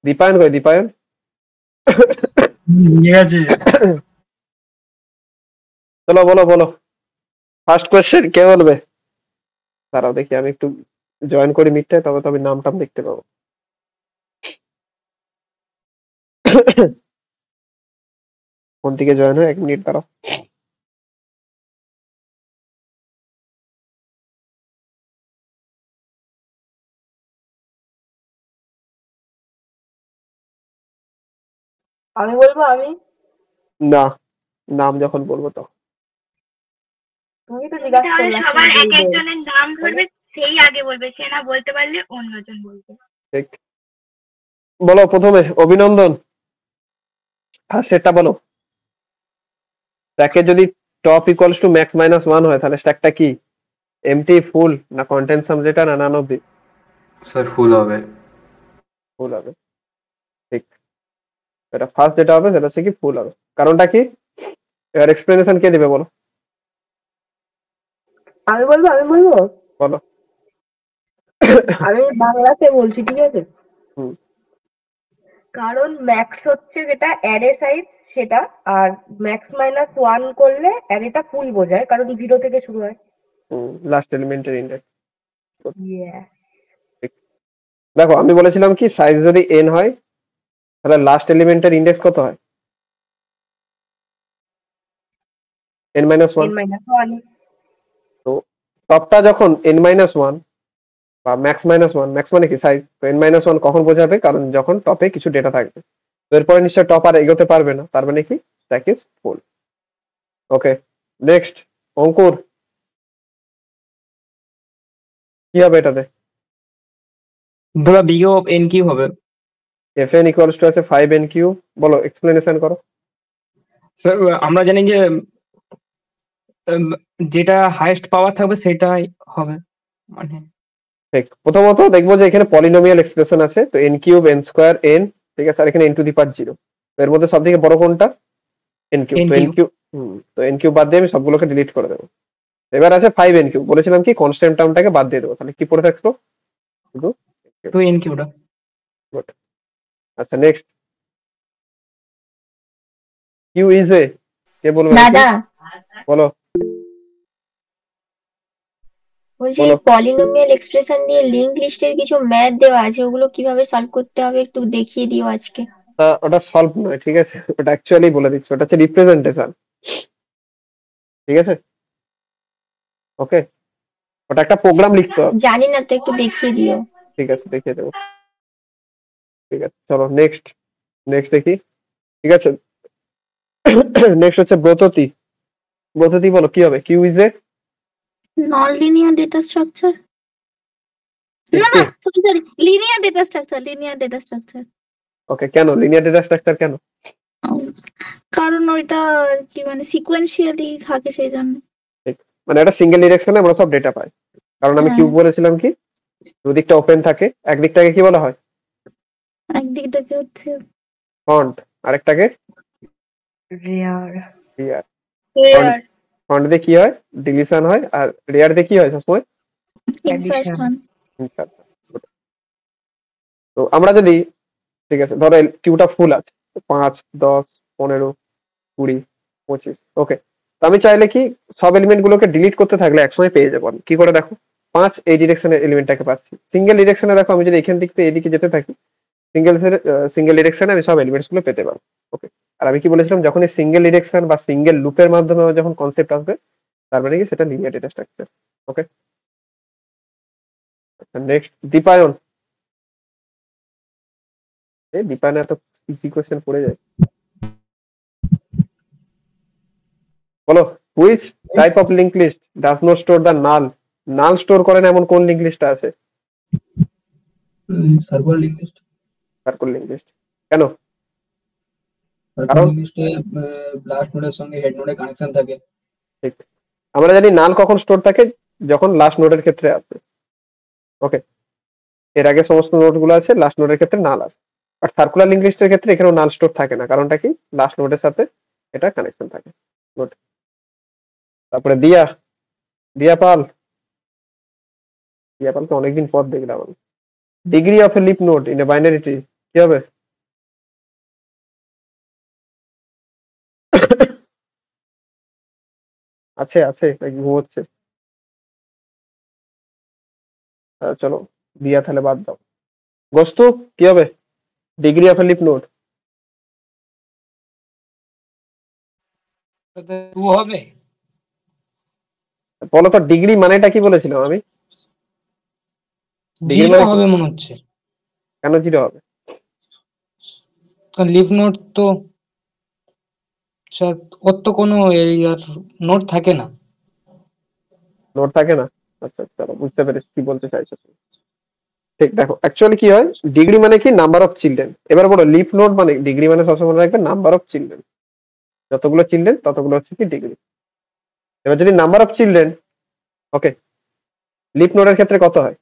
দীপায়ন কই দীপায়ন? ঠিক আছে। চলো বলো বলো, ফার্স্ট কোয়েশ্চেন কে বলবে? দাঁড়াও দেখি আমি একটু জয়েন করি মিটটায়, তবে তবে নাম টাম দেখতে পাবো। কোন থেকে জয়েন হয়, 1 মিনিট দাঁড়াও। আমি বলবো আমি? না, নাম যখন বলবো তো। তুমি তো তুমি জিজ্ঞাসা তাহলে করলা কি সবার এক বলবে। একজনের নাম ধরবে, সেই আগে বলবে, সে না বলতে পারলে অন্যজন বলবে। ঠিক, বলো প্রথমে অভিনন্দন, ফার্স্ট সেটটা বলো। স্ট্যাকে যদি top equals to max minus 1 হয় তাহলে স্ট্যাকটা কি? এমটি, ফুল, না কন্টেন্ট সাম যেটা, না নান অফ দি? স্যার ফুল হবে। ফুল হবে, ঠিক। এটা ফার্স্ট যেটা হবে সেটা হচ্ছে কি ফুল হবে, কারণটা কি? এবার এক্সপ্লেনেশন কে দিবে বলো? আমি বলবো বলো। আমি বাংলাতে বলছি, ঠিক আছে? হুম, কারণ ম্যাক্স হচ্ছে যেটা অ্যারে সাইজ সেটা, আর ম্যাক্স মাইনাস 1 করলে অ্যারেটা ফুল বোঝায়, কারণ 0 থেকে শুরু হয়। লাস্ট এলিমেন্টের ইন্ডেক্স। ইয়ে। দেখো আমি বলেছিলাম কি সাইজ যদি n হয় তাহলে লাস্ট এলিমেন্টের ইন্ডেক্স কত হয়? n minus 1। n minus 1। তো টপটা যখন n মাইনাস 1 বা ম্যাক্স মাইনাস 1, ম্যাক্স মানে কি সাইজ, তো n মাইনাস 1 কখন বোঝাবে? কারণ যখন টপে কিছু ডেটা থাকবে, তো এরপরে নিশ্চয় টপ আর এগোতে পারবে না, তার মানে কি stack is full. Okay, next Ankur, কি হবে এটাতে? দাদা বিগ অফ এন কিউ হবে। fn ইকুয়ালস টু আছে 5n3, বলো এক্সপ্লেনেশন করো। স্যার আমরা জানি যে যেটা হাইয়েস্ট পাওয়ার থাকবে সেটাই হবে, মানে ঠিক, প্রথমত দেখবো যে এখানে পলিনোমিয়াল এক্সপ্রেশন আছে, তো n cube, n square, n, ঠিক আছে, আর এখানে n টু দি পাওয়ার 0, তো এর মধ্যে সব থেকে বড় কোনটা? n কিউব, তো n NQ কিউব, তো n কিউব বাদ দিয়ে আমি সবগুলোকে ডিলিট করে দেবো। এবার আছে 5n3, বলেছিলাম কি কনস্ট্যান্ট টার্মটাকে বাদ দিয়ে দেবো, তাহলে কি পড়ে থাকলো? শুধু তো এন কিউটা। good। আচ্ছা নেক্সট, কিউ ইজ এ, কে বলবে নাকি? দাদা বলো বলছি বলো। পলিনোমিয়াল এক্সপ্রেশন দিয়ে লিংক লিস্টের কিছু ম্যাথ দেওয়া আছে, ওগুলো কিভাবে সলভ করতে হবে একটু দেখিয়ে দিও আজকে। ওটা সলভ নয়, ঠিক আছে, ওটা অ্যাকচুয়ালি বলে দিচ্ছি, ওটা হচ্ছে রিপ্রেজেন্টেশন, ঠিক আছে? ওকে, ওটা একটা প্রোগ্রাম লিখতে হবে। জানি না তো, একটু দেখিয়ে দিও। ঠিক আছে, দেখিয়ে দেবো। ঠিক আছে চলো নেক্সট, নেক্সট দেখি, ঠিক আছে। নেক্সট হচ্ছে ব্রততী, ব্রততী বলো কি হবে? Queue is a Non-linear data structure. না না, sorry, linear data structure, linear data structure. Okay, কেন লিনিয়ার ডেটা স্ট্রাকচার কেন? কারণ ওইটা আর কি, মানে সিকোয়েন্সিয়ালি থাকে সেই জন্য। ঠিক, মানে একটা সিঙ্গেল ডিরেকশনে আমরা সব ডেটা পাই, কারণ আমি হ্যাঁ, কিউব বলেছিলাম কি দুদিকটা ওপেন থাকে, একদিকটাকে কি বলা হয়? একদিকটাকে হচ্ছে ফন্ট, আরেকটাকে রেয়ার। রিয়ার। রেয়ার ফন্ট দিয়ে কি হয়? ডিলিশন হয়, আর রিয়ার দিয়ে কি হয় সবসময়? ইনসার্শন। insertion। তো আমরা যদি, ঠিক আছে, ধরো কিউটা ফুল আছে 5, 10, 15, 20, 25, ওকে, তো আমি চাইলে কি সব এলিমেন্ট গুলোকে ডিলিট করতে থাকলে একসময় পেয়ে যাবো। আমি কি করে দেখো, 5 এই ডিরেকশনের এলিমেন্টটাকে পাচ্ছি, সিঙ্গেল ডিরেকশনে দেখো আমি যদি এখান থেকে এদিকে যেতে থাকি সিঙ্গেল ডিরেকশনে আমি সব এলিমেন্টস গুলো পেতে পারবো। ওকে, আর আমি কি বলেছিলাম যখন এই সিঙ্গেল ডিরেকশন বা সিঙ্গেল লুপের মাধ্যমে আমার যখন কনসেপ্ট আসবে তার মানে কি সেটা linear data structure. Okay, next Dipayan, এই দীপায়ন এত ইজি কোশ্চেন পড়ে যায়, বলো which type of link list does not store the null, null স্টোর করে না এমন কোন লিঙ্ক লিস্ট আছে? Server link list. Circular link list, কেন? সার্ভার কারণ লিঙ্ক লিস্টে লাস্ট নোডের সঙ্গে হেড নোডে কানেকশন থাকে। ঠিক, আমরা জানি নাল কখন স্টোর থাকে, যখন লাস্ট নোডের ক্ষেত্রে আসবে। ওকে, এর আগে সমস্ত নোড গুলো আছে, লাস্ট নোডের ক্ষেত্রে নাল আছে, আর সার্কুলার লিঙ্ক লিস্টের ক্ষেত্রে এখানেও নাল স্টোর থাকে না, কারণটা কি লাস্ট নোডের সাথে এটা কানেকশন থাকে। গুড, তারপরে দিয়া, দিয়া পাল, দিয়া পালকে অনেকদিন পর দেখলাম আমি। Degree of a leaf node in a binary tree কি হবে? আছে আছে নাকি ঘুমোচ্ছে? চলো দিয়া তাহলে বাদ দাও। গোস্তু কি হবে? Degree of a leaf node. Two হবে। বলো তো ডিগ্রি মানেটা কি বলেছিলাম আমি? ডিগ্রি জিরো মানে কি? হবে মনে হচ্ছে, কেন জিরো হবে? কারণ লিফ নোড তো ওর তো কোনো এরিয়ার নোড থাকে না। নোট থাকে না? আচ্ছা চলো বুঝতে পেরেছি কি বলতে চাইছো তুমি। ঠিক দেখো অ্যাকচুয়ালি কি হয়, ডিগ্রি মানে কি নাম্বার অফ চিলড্রেন। এবার বলো লিফ নোড মানে ডিগ্রি মানে সবসময় মনে রাখবে নাম্বার অফ চিলড্রেন, যতগুলো চিলড্রেন ততগুলো হচ্ছে কি ডিগ্রি। এবার যদি number of children, okay, leaf নোডের ক্ষেত্রে কত হয়?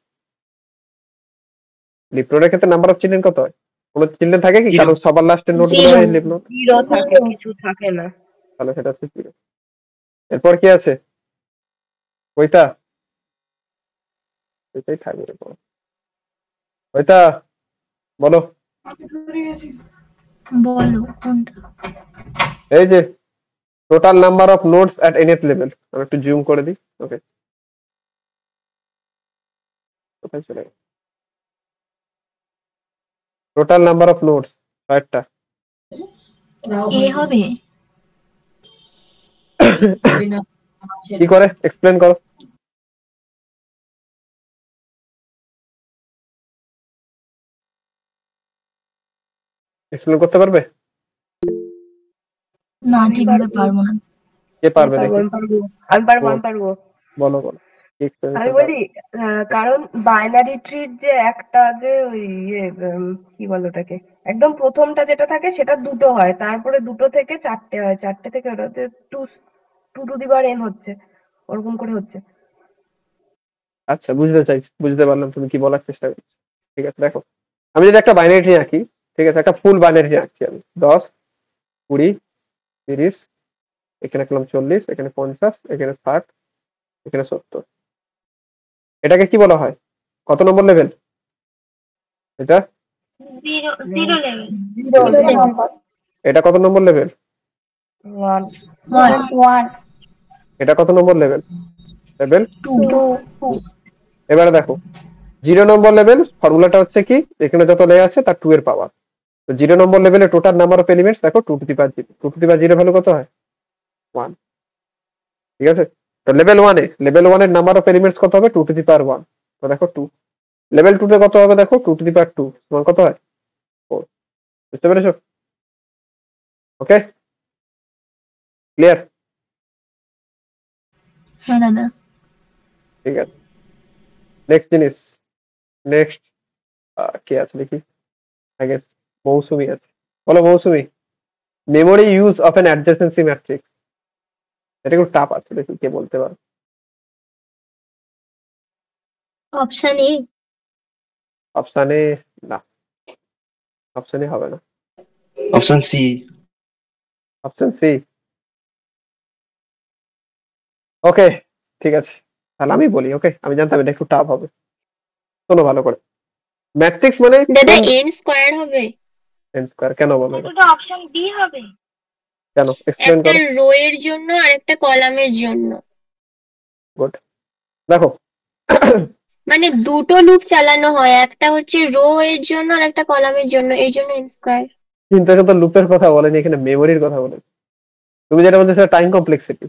লিফ নোডের ক্ষেত্রে নাম্বার অফ চিলড্রেন কত হয়? কোনো চিলড্রেন থাকে কি? কারণ সবার লাস্টের নোড গুলো হয় লিফ নোড, 0 থাকে, কিছু থাকে না। তাহলে সেটা হচ্ছে 0। এরপর কি আছে? ওইটা ওইটাই থাকবে এরপর। ওইটা বলো। বলো কোনটা? এই যে total number of nodes at nth level. আমি একটু জুম করে দিই। ওকে, কোথায় চলে গেল? টোটাল নাম্বার অফ নোডস কয়েকটা? এ হবে। কি করে এক্সপ্লেন করো। এক্সপ্লেন করতে পারবে? না আমি ঠিকভাবে পারবো। পারবো না। কে পারবে দেখি? আমি পারবো, আমি পারবো, আমি পারবো। বলো বলো কি আমি explanation বলি, কারণ বাইনারি ট্রির যে একটা যে ওই কি বলে ওটাকে, একদম প্রথমটা যেটা থাকে সেটা দুটো হয়, তারপরে দুটো থেকে চারটে হয়, চারটে থেকে ওটাতে two to the power n হচ্ছে, ওরকম করে হচ্ছে। আচ্ছা বুঝতে চাইছি, বুঝতে পারলাম তুমি কি বলার চেষ্টা করছো। ঠিক আছে দেখো, আমি যদি একটা বাইনারি ট্রি আঁকি, ঠিক আছে, একটা ফুল বাইনারি ট্রি আঁকছি আমি, 10 20 30, এখানে করলাম 40, এখানে 50, এখানে 60, এখানে 70। এটাকে কি বলা হয়? কত নম্বর লেভেল এটা? Zero level. এটা কত নম্বর লেভেল? 1 এটা কত নম্বর লেভেল? লেভেল 2 এবারে দেখো 0 নম্বর লেভেল ফর্মুলাটা হচ্ছে কি, এখানে যত লেয়ার আছে তার 2 এর পাওয়ার। তো 0 নম্বর লেভেলে টোটাল নাম্বার অফ এলিমেন্টস দেখো 2 two the power 0, 2 two the power 0 value কত হয়? 1। ঠিক আছে, তো লেভেল 1 এর নাম্বার অফ এলিমেন্টস কত হবে? 2 টু দি পাওয়ার 1। তো দেখো 2। লেভেল 2 তে কত হবে? দেখো 2 টু দি পাওয়ার 2 সমান কত হয়? 4। বুঝতে পেরেছো? ওকে, ক্লিয়ার? হ্যাঁ দাদা। ঠিক আছে, নেক্সট জিনিস, নেক্সট কে আছে দেখি, আই গেস মৌসুমী আছে। বলো Mousumi, memory use of an adjacency matrix. এটা একটু টাফ আছে, দেখি কে বলতে পারে। Option A. অপশানে না, অপশানে হবে না। Option C. Option C? Okay ঠিক আছে, তাহলে আমি বলি। ওকে, আমি জানতাম এটা একটু টাফ হবে, শোনো ভালো করে। ম্যাট্রিক্স মানে দাদা n স্কয়ার হবে। n স্কয়ার কেন বলো? দুটো অপশন বি হবে। কেন এক্সপ্লেন একটা করো। রো এর জন্য আর একটা কলামের জন্য। গুড, দেখো মানে দুটো লুপ চালানো হয়, একটা হচ্ছে রো এর জন্য আর একটা কলামের জন্য, এই জন্য n স্কয়ার। কিন্তু এখানে তো লুপের কথা বলেনি, এখানে মেমোরির কথা বলেছে। তুমি যেটা বলছো সেটা টাইম কমপ্লেক্সিটি,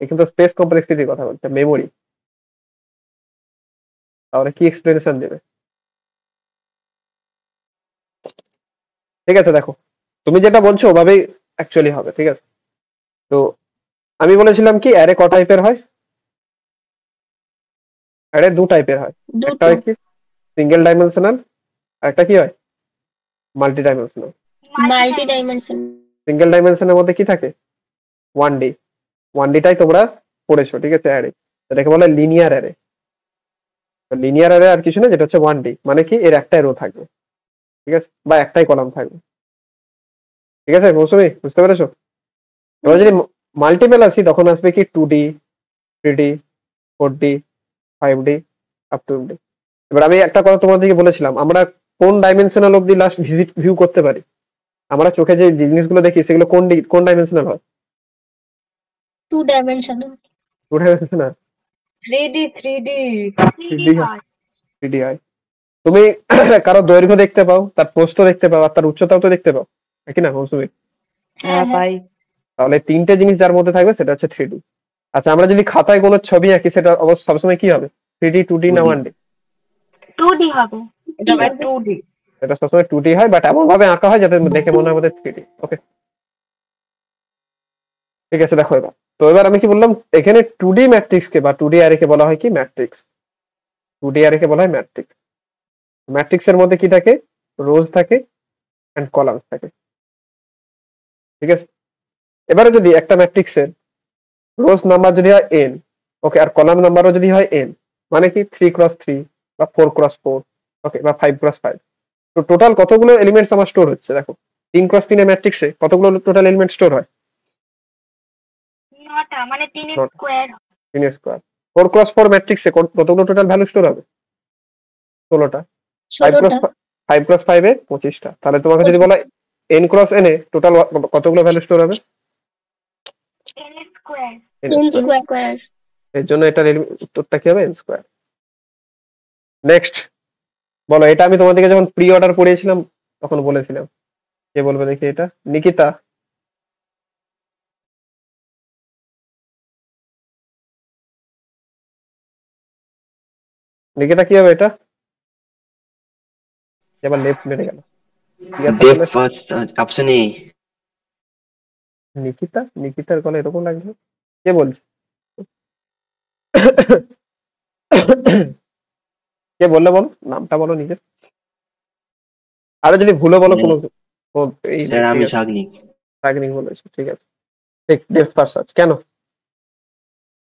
এখানে তো স্পেস কমপ্লেক্সিটির কথা বলছে, মেমোরি। তাহলে কি এক্সপ্লেনেশন দেবে? ঠিক আছে দেখো, তুমি যেটা বলছো ওভাবেই অ্যাকচুয়ালি হবে। ঠিক আছে, তো আমি বলেছিলাম কি অ্যারে ক টাইপের হয়? অ্যারে 2 টাইপের হয়। একটা দুটো। হয় কি সিঙ্গেল ডাইমেনশনাল, আর একটা কি হয় multi dimensional. Multi dimension. Single ডাইমেনশনের মধ্যে কি থাকে? 1D। 1Dটাই তোমরা পড়েছো, ঠিক আছে, অ্যারে। এটাকে বলে লিনিয়ার অ্যারে। লিনিয়ার অ্যারে আর কিছু না, যেটা হচ্ছে 1D, মানে কি এর একটাই রো থাকবে, ঠিক আছে, বা একটাই কলাম থাকবে। ঠিক আছে মৌসুমী, বুঝতে পেরেছো? এবার যদি মাল্টিপল আসি তখন আসবে কি 2D, 3D, 4D, 5D, up to D। এবার আমি একটা কথা তোমাদেরকে বলেছিলাম, আমরা কোন ডাইমেনশনাল অবধি লাস্ট ভিউ করতে পারি? আমরা চোখে যে জিনিসগুলো দেখি সেগুলো কোন ডাইমেনশনাল হয়? 2 dimensional. উঠে গেছে না 3D 3D 3D হয়। 3D হয়। তুমি কারো দৈর্ঘ্য দেখতে পাও, তার প্রস্থ দেখতে পাও, আর তার উচ্চতাও তো দেখতে পাও, নাকি না মৌসুমী? হ্যাঁ পাই। তাহলে তিনটে জিনিস যার মধ্যে থাকবে সেটা হচ্ছে 3D। আচ্ছা, আমরা যদি খাতায় কোনো ছবি আঁকি সেটা অবশ্য সবসময় কি হবে? 3D 2D না 1D? 2D হবে। এটা ভাই 2D। এটা সবসময় 2D হয়, বাট এমন ভাবে আঁকা হয় যাতে দেখে মনে হয় আমাদের 3D। ওকে, ঠিক আছে। দেখো এবার তো এবার আমি কি বললাম, এখানে 2D ম্যাট্রিক্স কে বা 2D অ্যারে কে বলা হয় কি? ম্যাট্রিক্স। 2D অ্যারে কে বলা হয় ম্যাট্রিক্স। ম্যাট্রিক্স এর মধ্যে কি থাকে? রোজ থাকে এন্ড কলামস থাকে, ঠিক আছে। এবারে যদি একটা ম্যাট্রিক্সের রোজ নাম্বার যদি হয় n, ওকে, আর কলাম নাম্বারও যদি হয় n, মানে কি 3x3 বা 4x4, ওকে, বা 5x5, তো টোটাল কতগুলো এলিমেন্টস আমার স্টোর হচ্ছে? দেখো 3x3 এর ম্যাট্রিক্সে কতগুলো টোটাল এলিমেন্ট স্টোর হয়? 9টা মানে 3 Not- স্কয়ার। 3 স্কয়ার। 4x4 ম্যাট্রিক্সে কতগুলো টোটাল ভ্যালু স্টোর হবে? 16টা। 16টা 5x5 এ 25টা। তাহলে তোমাকে যদি বলা n x n এ টোটাল কতগুলো ভ্যালু স্টোর হবে? 10 square. n n square. square. এর জন্য এটার উত্তরটা কি হবে? n square. নেক্সট বলো, এটা আমি তোমাদেরকে যখন প্রি অর্ডার পড়িয়েছিলাম তখন বলেছিলাম। কে বলবে দেখি এটা? নিকিতা। নিকিতা কি হবে এটা? এবার লেফট মেরে গেল। Depth first option A. Nikita, নিকিতার গলা এরকম লাগছে, কে বলছে? কে বললে বলো, নামটা বলো নিজের। আরে যদি ভুলে বলো কোনো এই স্যার আমি সাগনিক। সাগনিক বলেছো, ঠিক আছে। ঠিক, ডেপথ ফার্স্ট সার্চ। কেন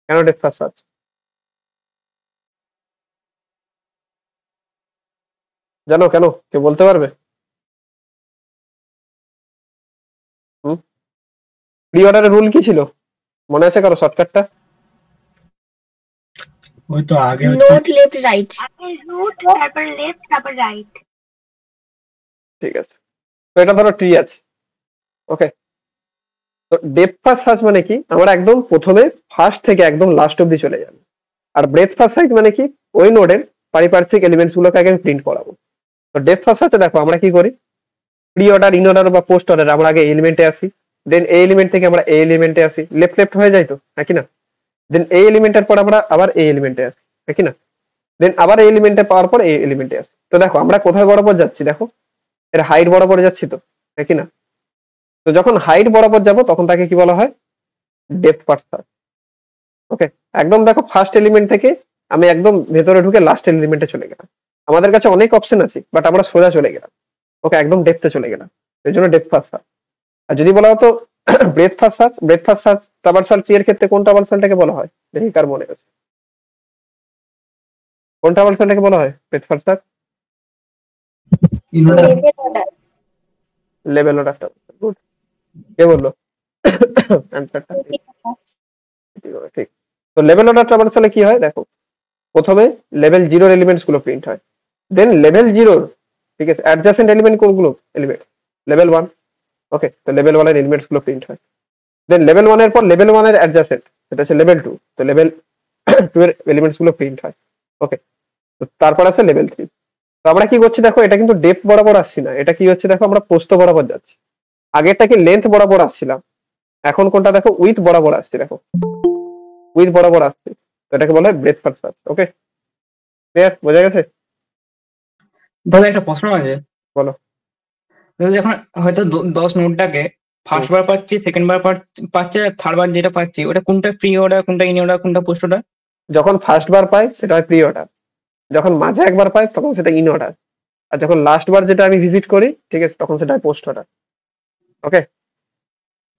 কেন ডেপথ ফার্স্ট সার্চ? জানো কেন? কে বলতে পারবে? প্রি অর্ডারের রুল কি ছিল মনে আছে কারো? শর্টকাটটা ওই তো আগে হচ্ছে নোট লেফট রাইট। আগে রুট তারপর লেফট তারপর রাইট। ঠিক আছে। তো এটা ধরো ট্রি আছে, ওকে। তো ডেপথ ফার্স্ট সার্চ মানে কি? আমরা একদম প্রথমে ফার্স্ট থেকে একদম লাস্ট অব্দি চলে যাব। আর ব্রেথ ফার্স্ট সার্চ মানে কি? ওই নোডের পারিপার্শ্বিক এলিমেন্টস গুলোকে আগে প্রিন্ট করাবো। তো ডেপথ ফার্স্ট সার্চে দেখো আমরা কি করি, প্রি অর্ডার, ইন অর্ডার বা পোস্ট অর্ডার, আমরা আগে এলিমেন্টে আসি, দেন এই এলিমেন্ট থেকে আমরা এই এলিমেন্টে আসি, লেফট লেফট হয়ে যায় তো, নাকি না? দেন এই এলিমেন্টের পর আমরা আবার এই এলিমেন্টে আসি, নাকি না? দেন আবার এই এলিমেন্টে পাওয়ার পর এই এলিমেন্টে আসি। তো দেখো আমরা কোথায় বরাবর যাচ্ছি? দেখো এর হাইট বরাবর যাচ্ছি তো, নাকি না? তো যখন হাইট বরাবর যাব তখন তাকে কি বলা হয়? Depth first search. ওকে, একদম দেখো ফার্স্ট এলিমেন্ট থেকে আমি একদম ভেতরে ঢুকে লাস্ট এলিমেন্টে চলে গেলাম। আমাদের কাছে অনেক অপশন আছে, বাট আমরা সোজা চলে গেলাম, ওকে, একদম ডেপথে চলে গেলাম। এই জন্য ডেপথ ফার্স্ট সার্চ। আর যদি বলা হতো breadth first search, breadth first search traversal tree এর ক্ষেত্রে কোন ট্রাভার্সালটাকে বলা হয়? দেখি কার মনে আছে, কোন ট্রাভার্সালটাকে বলা হয় breadth first search? Inorder. Level order traversal. Good, কে বললো? অ্যান্সারটা ঠিক। তো লেভেল অর্ডার ট্রাভার্সালে কি হয় দেখো, প্রথমে লেভেল 0 এলিমেন্টস গুলো প্রিন্ট হয়, দেন লেভেল 0, ঠিক আছে, অ্যাডজাসেন্ট এলিমেন্ট কোনগুলো? এলিমেন্ট লেভেল 1, ওকে। তো লেভেল 1 এর এলিমেন্টস গুলো প্রিন্ট হয়। দেন লেভেল 1 এর পর লেভেল 1 এর অ্যাডজাসেন্ট, সেটা হচ্ছে লেভেল 2, তো লেভেল 2 এর এলিমেন্টস গুলো প্রিন্ট হয়, ওকে। তো তারপর আছে লেভেল 3। তো আমরা কি করছি দেখো, এটা কিন্তু ডেপথ বরাবর আসছি না, এটা কি হচ্ছে দেখো, আমরা প্রস্থ বরাবর যাচ্ছি। আগেরটা কি লেন্থ বরাবর আসছিলাম, এখন কোনটা দেখো উইথ বরাবর আসছে, দেখো উইথ বরাবর আসছে। তো এটাকে বলা হয় ব্রেথ ফার্স্ট সার্চ। ওকে, ক্লিয়ার? বোঝা গেছে? দাদা একটা প্রশ্ন আছে। বলো। দাদা যখন হয়তো 10 নোটটাকে ফার্স্ট বার পাচ্ছি, সেকেন্ড বার পাচ্ছে, থার্ড বার যেটা পাচ্ছি ওটা কোনটা প্রি অর্ডার, কোনটা ইন অর্ডার, কোনটা পোস্ট অর্ডার? যখন ফার্স্ট বার পাই সেটা হয় প্রি অর্ডার, যখন মাঝে একবার পাই তখন সেটা ইন অর্ডার, আর যখন লাস্ট বার যেটা আমি ভিজিট করি, ঠিক আছে, তখন সেটা হয় পোস্ট অর্ডার। ওকে,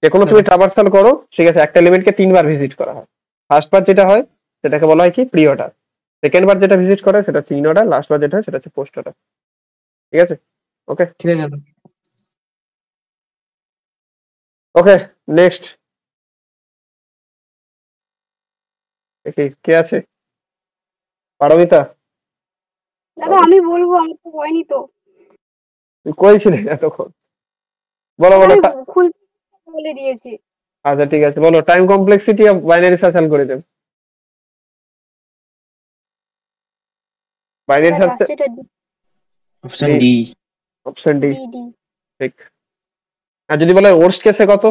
যে কোনো তুমি ট্রাভার্সাল করো, ঠিক আছে, একটা এলিমেন্টকে 3 বার ভিজিট করা হয়। ফার্স্ট বার যেটা হয় সেটাকে বলা হয় কি? Pre order. সেকেন্ড বার যেটা ভিজিট করে সেটা হচ্ছে ইন অর্ডার, লাস্ট বার যেটা হয় সেটা হচ্ছে পোস্ট অর্ডার। ঠিক আছে? ওকে, ঠিক আছে দাদা। ওকে, নেক্সট দেখি কে আছে? পারমিতা, দাদা আমি বলবো, আমার তো হয়নি তো। তুই কই ছিলি এতক্ষণ? বলো বলো। আমি খুলতে বলে দিয়েছি। আচ্ছা ঠিক আছে, বলো time complexity of binary search algorithm. Binary search লাস্টেটা option D, D. Option D D D ঠিক। আর যদি বলে ওয়ার্স্ট কেসে কত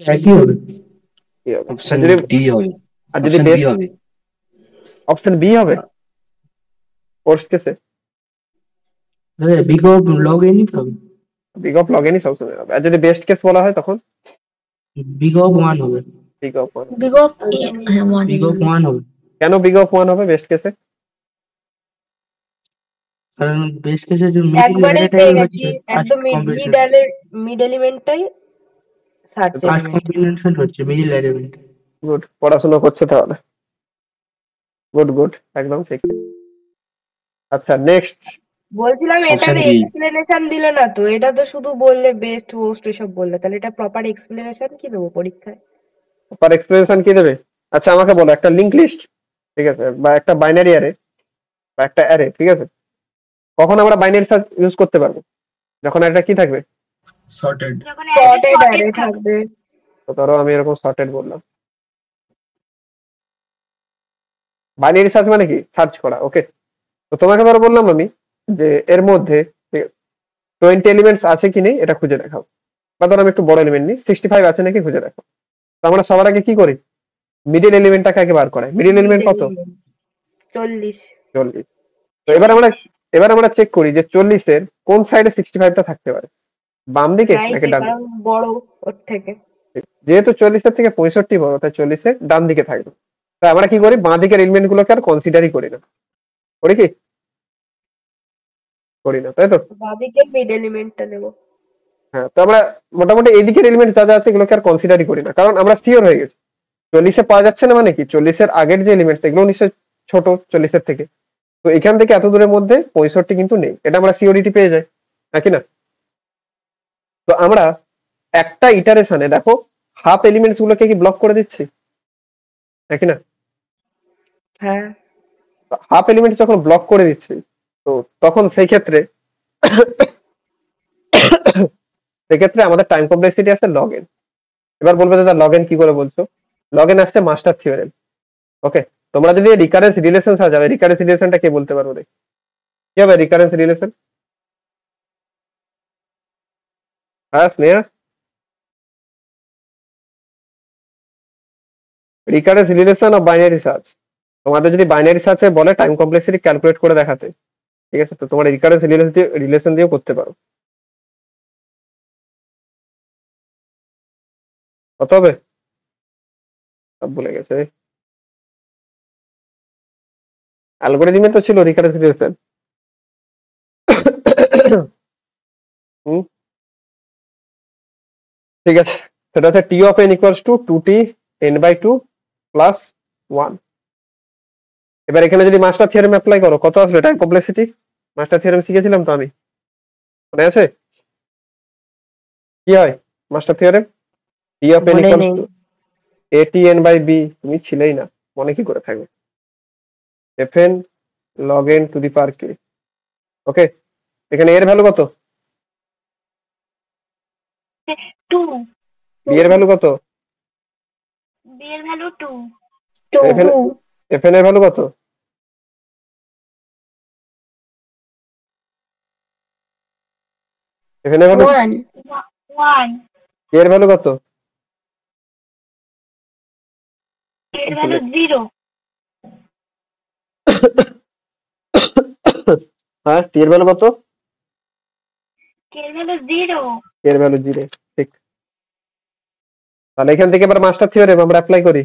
একই হবে। কি হবে? অপশন যদি ডি হবে। আর যদি অপশন বি বেস্ট হবে। অপশন বি হবে ওয়ার্স্ট কেসে, বিগ অফ লগ এনই তো হবে। বিগ অফ লগ এনই সবসময় হবে। আর যদি বেস্ট কেস বলা হয় তখন বিগ অফ 1 হবে। Big of one. Big of one. Big of 1 হবে। কেন বিগ অফ ওয়ান হবে বেস্ট কেসে? কারণ বেস্ট কেসে যে মিডিল একবারেই অ্যারেটাই পেয়ে গেছি, হচ্ছে একদম মিড এলিমেন্টটাই সার্চ ফার্স্ট এলিমেন্ট। কম্বিনেশন হচ্ছে মিডিল এলিমেন্ট। গুড, পড়াশোনা করছে তাহলে। গুড গুড, একদম ঠিক। আচ্ছা নেক্সট। বলছিলাম অপশন এটার বি। এক্সপ্লেনেশন দিলে না তো, এটা তো শুধু বললে বেস্ট হোস্ট এসব বললে, তাহলে এটা প্রপার এক্সপ্লেনেশন কি দেবো পরীক্ষায়? প্রপার এক্সপ্লেনেশন কি দেবে? আচ্ছা আমাকে বলো একটা লিংক লিস্ট, ঠিক আছে, বা একটা বাইনারি অ্যারে বা একটা অ্যারে, ঠিক আছে, কখন আমরা বাইনারি সার্চ ইউজ করতে পারবো? যখন একটা কি থাকবে, সর্টেড। যখন সর্টেড sorted অ্যারে থাকবে। থাকবে। তো ধরো আমি এরকম সর্টেড বললাম। বাইনারি সার্চ মানে কি? সার্চ করা, ওকে। তো তোমাকে ধরো বললাম আমি যে এর মধ্যে 20 এলিমেন্টস আছে কি নেই এটা খুঁজে দেখাও, বা ধরো আমি একটু বড় এলিমেন্ট নিই, 65 আছে নাকি খুঁজে দেখাও। তো আমরা সবার আগে কি করি? মিডিল এলিমেন্টটাকে আগে বার করাই। মিডিল এলিমেন্ট কত? 40। 40। তো এবার আমরা চেক করি যে 40-এর কোন সাইডে 65টা থাকতে পারে, বাম দিকে নাকি রাইটে, ডান দিকে? কারণ বড় ওর থেকে। যেহেতু 40-এর থেকে 65 বড়, তাই 40-এর ডান দিকে থাকবে। তাই আমরা কি করি, বাঁ দিকের এলিমেন্ট গুলোকে আর কনসিডারই করি না। করি কি? করি না, তাই তো? বাঁদিকের মিড এলিমেন্টটা নেবো। হ্যাঁ, তো আমরা মোটামুটি এইদিকের এলিমেন্ট যা যা আছে এগুলোকে আর কনসিডারই করি না, কারণ আমরা শিওর হয়ে গেছি 40-এ পাওয়া যাচ্ছে না, মানে কি 40-এর আগের যে এলিমেন্টস এগুলো নিশ্চয়ই ছোট 40-এর থেকে। তো এখান থেকে এত দূরের মধ্যে 65 কিন্তু নেই, এটা আমরা সিওরিটি পেয়ে যাই, নাকি না? তো আমরা একটা ইটারেশনে দেখো হাফ এলিমেন্টস গুলোকে কি ব্লক করে দিচ্ছি, নাকি না? হ্যাঁ, হাফ এলিমেন্ট যখন ব্লক করে দিচ্ছি, তো তখন সেই ক্ষেত্রে আমাদের টাইম কমপ্লেক্সিটি আসছে লগ এন। এবার বলবে দাদা লগ এন কি করে বলছো? লগ এন আসছে মাস্টার থিওরেম, ওকে। তোমরা যদি রিকারেন্স রিলেশন সাজাবে, রিকারেন্স রিলেশনটা কে বলতে পারো দেখি, কি হবে রিকারেন্স রিলেশন? হ্যাঁ Sneha, recurrence relation of binary search. তোমাদের যদি বাইনারি সার্চে বলে টাইম কমপ্লেক্সিটি ক্যালকুলেট করে দেখাতে, ঠিক আছে, তো তোমরা রিকারেন্স রিলেশন দিয়েও করতে পারো। কত হবে? সব ভুলে গেছে। অ্যালগোরিদমে তো ছিল রিকারেন্স রিলেশন। হুম, ঠিক আছে, সেটা হচ্ছে T of N equals to 2t n/2 plus 1। এবার এখানে যদি মাস্টার থিওরেম অ্যাপ্লাই করো কত আসবে টাইম কমপ্লেক্সিটি? মাস্টার থিওরেম শিখেছিলাম তো আমি, মনে আছে? কি হয় master theorem? T of n মনে ইকুয়ালস নেই। To atn/b। তুমি ছিলেই না, মনে কি করে থাকবে? fn log n to the power k, ওকে। এখানে এর ভ্যালু কত? 2, বি এর ভ্যালু কত? b এর ভ্যালু 2, fn এর ভ্যালু কত? fn এর ভ্যালু 1, k এর ভ্যালু কত? k এর ভ্যালু 0, হ্যাঁ টি এর ভ্যালু কত? k এর ভ্যালু 0। k এর ভ্যালু 0, ঠিক। তাহলে এখান থেকে এবার মাস্টার থিওরেম আমরা অ্যাপ্লাই করি।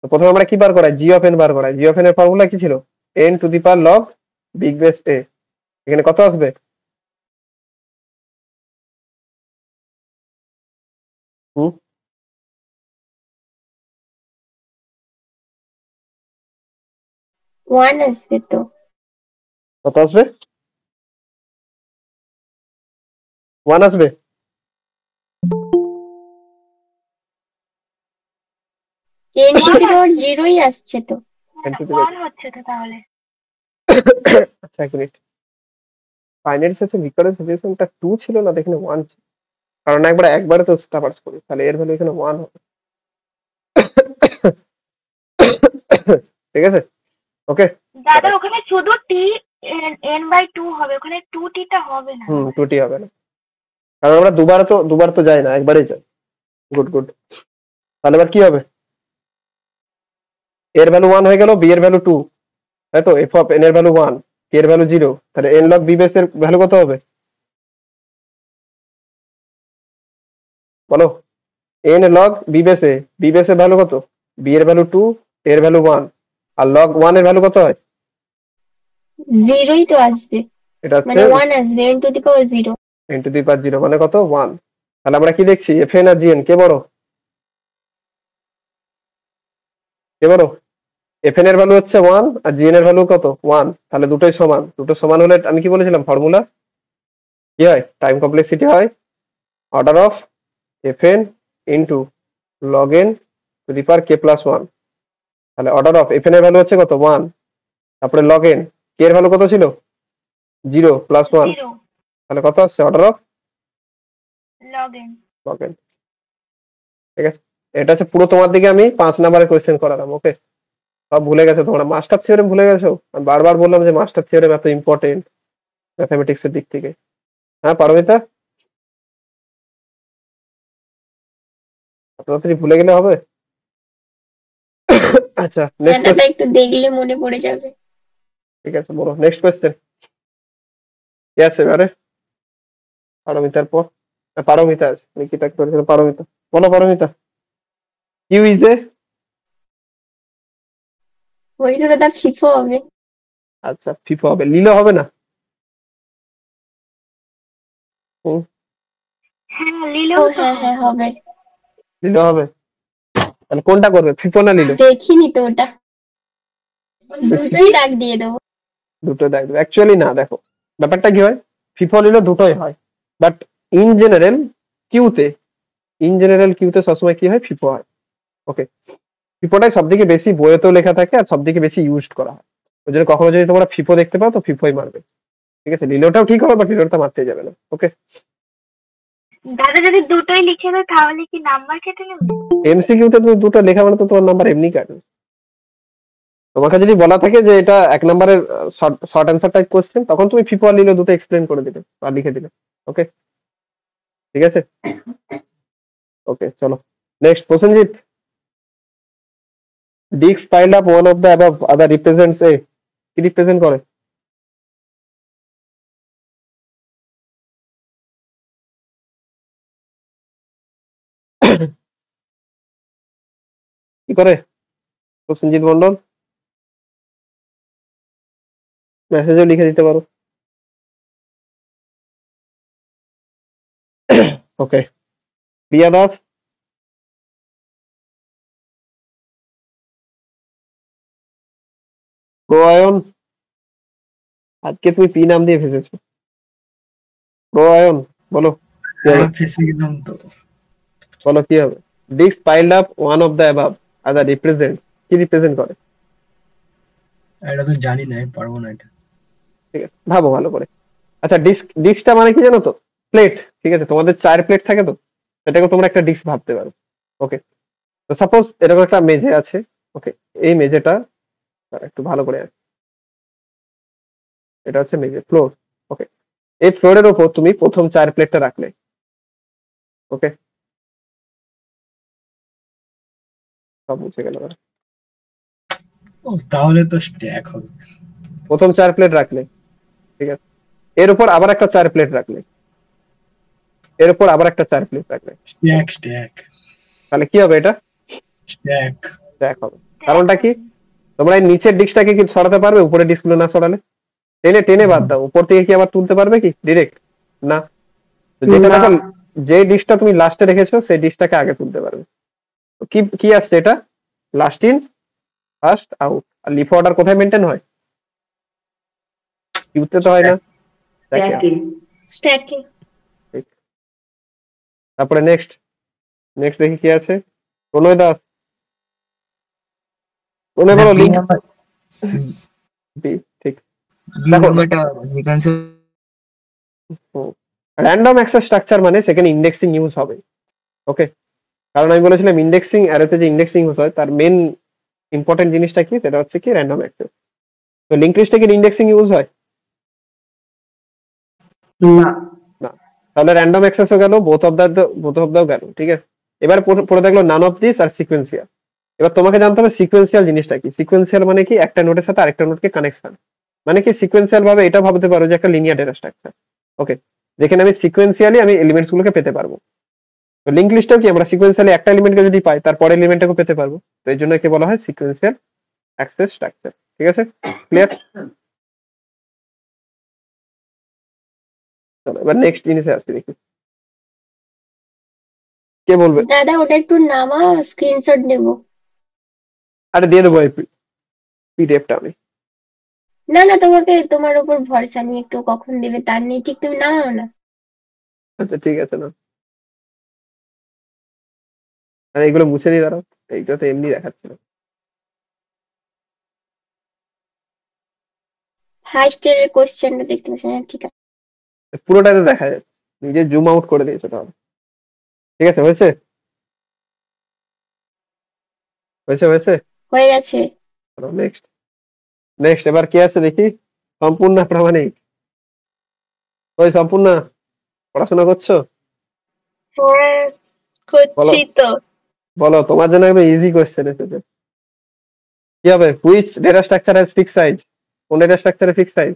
তো প্রথমে আমরা কি বার করাই? জি অফ এন বার করাই। জি অফ এন এর ফর্মুলা কি ছিল? n to the power log big base a। এখানে কত আসবে? হুম, 1 আসবে তো। কত আসবে? 1 আসবে। n টু দি পাওয়ার 0ই আসছে তো। n টু দি পাওয়ার 1 হচ্ছে তো তাহলে। আচ্ছা এক মিনিট, বাইনারি সার্চে রিকারেন্স রিলেশনটা 2 ছিল না, এখানে 1 ছিল। কারণ একবারে তো স্টাপার্স করি, তাহলে এর ভ্যালু এখানে 1 হবে। ঠিক আছে, ওকে। দাদা ওখানে শুধু টি n/2 হবে, ওখানে 2t টা হবে না। 2t হবে না, কারণ আমরা দুবার তো যাই না, একবারেই যাই। Good good. তাহলে এবার কি হবে? এর ভ্যালু 1 হয়ে গেল, বি এর ভ্যালু 2, তাই তো? এফ অফ এন এর ভ্যালু 1, কে এর ভ্যালু 0, তাহলে এন লগ বি বেস এর ভ্যালু কত হবে বলো? এন লগ বি বেসে, বি বেসের ভ্যালু কত? বি এর ভ্যালু 2, এর ভ্যালু 1, আর লগ 1 এর ভ্যালু কত হয়? 0ই তো আসবে, এটা হচ্ছে মানে 1 আসবে, n to the power 0। n to the power 0 মানে কত? 1। তাহলে আমরা কি দেখছি, এফ এন আর জি এন কে বড়? কে বড়? এফ এন এর ভ্যালু হচ্ছে 1 আর জি এন এর ভ্যালু কত? 1। তাহলে দুটোই সমান, দুটো সমান হলে আমি কি বলেছিলাম ফর্মুলা? কি হয়? টাইম কমপ্লেক্সিটি হয় order of F N into log N two the power k plus 1। তাহলে অর্ডার অফ এফ এন এর ভ্যালু হচ্ছে কত? 1, তারপরে লগ এন, কে এর ভ্যালু কত ছিল? 0 প্লাস 1, 0 তাহলে কত আসছে? Order of log n। Log N. ঠিক আছে, এটা হচ্ছে পুরো তোমার দিকে আমি 5 নাম্বারের কোয়েশ্চেন করালাম। ওকে, সব ভুলে গেছো তোমরা, মাস্টার থিওরেম ভুলে গেছো। আমি বারবার বললাম যে মাস্টার থিওরেম এত ইম্পর্টেন্ট ম্যাথমেটিক্স এর দিক থেকে। হ্যাঁ পারমিতা, তাড়াতাড়ি ভুলে গেলে হবে? আচ্ছা না নেক্সট দাদা, কোয়েশ্চেন। একটু দেখলে মনে পড়ে যাবে। ঠিক আছে বলো নেক্সট কোয়েশ্চেন কি আছে এবারে? পারমিতার পর পারমিতা আছে, নিকিতা করেছিল পারমিতা। বলো পারমিতা, কিউ ইজ এ? ওই তো দাদা ফিফো হবে। আচ্ছা ফিফা হবে, লিলো হবে না? হুম, হ্যাঁ ও লিলেও তো হ্যাঁ হ্যাঁ হবে। লিলো হবে। তাহলে কোনটা করবে, ফিফো না লিলো? দেখিনি তো ওটা, দুটোই দাগ দিয়ে দেবো। দুটো দেখবে অ্যাকচুয়ালি না, দেখো ব্যাপারটা কি হয়, ফিফা লিলো দুটোই হয়, বাট ইন জেনারেল কিউতে, সবসময় কি হয়, ফিফো হয়। ওকে, ফিফোটাই সব থেকে বেশি বইয়েতেও লেখা থাকে আর সব থেকে বেশি ইউজড করা হয়। ওই জন্য কখনো যদি তোমরা ফিফো দেখতে পাও তো ফিফোই মারবে। ঠিক আছে, লিলোটাও ঠিক হবে, বাট লিলোটা মারতে যাবে না। ওকে, দাদা যদি দুটোই লিখে দেয় তাহলে কি নাম্বার কেটে নেবে? এমসিকিউতে তুমি দুটো লেখা মানে তো তোমার নাম্বার এমনি কাটবে। তোমাকে যদি বলা থাকে যে এটা 1 নম্বরের শর্ট অ্যান্সার টাইপ কোশ্চেন, তখন তুমি ফিফো আর লিলো দুটো এক্সপ্লেন করে দিবে আর লিখে দিবে। ওকে, ঠিক আছে। ওকে চলো next, Prasenjit. Disk piled up one of the above other represents a, কি রিপ্রেজেন্ট করে? কি করে প্রসেনজিৎ মন্ডল? মেসেজও লিখে দিতে পারো। ওকে, প্রিয়া দাস। প্রয়ায়ন, আজকে তুমি পি নাম দিয়ে ফেসেছো। প্রয়ায়ন বলো কি হবে? ফেসে গেলাম তো। বলো কি হবে? Disk piled up one of the above other represents, কি রিপ্রেজেন্ট করে? এটা তো জানি না, পারবো না এটা। ঠিক আছে, ভাবো ভালো করে। আচ্ছা ডিস্কটা মানে কি জানো তো? প্লেট। ঠিক আছে, তোমাদের 4 প্লেট থাকে তো, এটাকে তোমরা একটা ডিস্ক ভাবতে পারো। ওকে, তো সাপোজ এরকম একটা মেঝে আছে। ওকে, এই মেঝেটা একটু ভালো করে আঁকি। এটা হচ্ছে মেঝে, ফ্লোর। ওকে, এই ফ্লোরের ওপর তুমি প্রথম 4 প্লেটটা রাখলে। ওকে, সব মুছে গেল। ও তাহলে তো স্ট্যাক হবে। প্রথম 4 প্লেট রাখলে, ঠিক আছে, এর উপর আবার একটা 4 প্লেট রাখলে, এর উপর আবার একটা 4 প্লেট রাখলে, স্ট্যাক তাহলে কি হবে? এটা স্ট্যাক। স্ট্যাক হবে। কারণটা কি? তোমরা এই নিচের ডিস্কটাকে কি সরাতে পারবে উপরের ডিস্কগুলো না সরালে? টেনে টেনে বাদ দাও, উপর থেকে কি আবার তুলতে পারবে কি ডিরেক্ট? না। তো যেটা দেখো, যে ডিস্কটা তুমি লাস্টে রেখেছো সেই ডিস্কটাকে আগে তুলতে পারবে। তো কি কি আসছে এটা? Last in first out. আর লিফ অর্ডার কোথায় মেনটেন হয়? কিউতে তো হয় না। স্ট্যাকিং। ঠিক। তারপরে নেক্সট দেখি কি আছে। প্রণয় দাস, প্রণয় বলো লিঙ্ক বি। ঠিক, দেখো এটা হুম, র্যান্ডম অ্যাক্সেস স্ট্রাকচার মানে সেখানে ইন্ডেক্সিং ইউজ হবে। ওকে, কারণ আমি বলেছিলাম ইন্ডেক্সিং অ্যারেতে যে ইন্ডেক্সিং ইউজ হয় তার মেন ইম্পর্টেন্ট জিনিসটা কি, সেটা হচ্ছে কি র্যান্ডম অ্যাক্সেস। তো লিঙ্ক লিস্টে কি ইন্ডেক্সিং ইউজ হয় না। না, তাহলে র্যান্ডম অ্যাক্সেসও গেল, বোথ অফ দাও গেল। ঠিক আছে, এবার পড়ে থাকলো নান অফ দিস আর সিকোয়েন্সিয়াল। এবার তোমাকে জানতে হবে সিকোয়েন্সিয়াল জিনিসটা কি। সিকোয়েন্সিয়াল মানে কি একটা নোডের সাথে আরেকটা নোডকে কানেকশন, মানে কি সিকোয়েন্সিয়াল ভাবে এটা ভাবতে পারো যে একটা লিনিয়ার ডেটা স্ট্রাকচার। ওকে, যেখানে আমি সিকোয়েন্সিয়ালি আমি এলিমেন্টস গুলোকে পেতে পারবো। তো লিঙ্ক লিস্টেও কি আমরা সিকোয়েন্সিয়ালি একটা এলিমেন্টকে যদি পাই তারপরে এলিমেন্টটাকে পেতে পারবো, তো এই জন্য একে বলা হয় সিকোয়েন্সিয়াল অ্যাক্সেস স্ট্রাকচার। ঠিক আছে, ক্লিয়ার? চলো এবার নেক্সট জিনিসে আসছি, দেখি কে বলবে। দাদা ওটা একটু নামা, স্ক্রিনশট নেবো। আরে দিয়ে দেবো এই পিডিএফটা আমি। না না, তোমাকে তোমার উপর ভরসা নিয়ে, একটু কখন দেবে তার নেই ঠিক, তুমি নামাও না। আচ্ছা ঠিক আছে না, আর এইগুলো মুছে দিই দাঁড়াও, এইটা তো এমনি দেখাচ্ছিল। ফার্স্ট ইয়ারের কোশ্চেনটা দেখতে পাচ্ছি না, ঠিক আছে। পুরোটাতে দেখা যাচ্ছে, নিজে জুম আউট করে দিয়েছো তাহলে। ঠিক আছে, হয়েছে হয়েছে হয়েছে হয়ে গেছে। নেক্সট নেক্সট এবার কি আছে দেখি। সম্পূর্ণ প্রামাণিক, ওই সম্পূর্ণ পড়াশোনা করছো? হ্যাঁ বলো করছি তো। বলো, তোমার জন্য একদম ইজি কোয়েশ্চেন এসেছে। কি হবে? Which data structure has fix size? কোন ডেটা স্ট্রাকচারে fix size?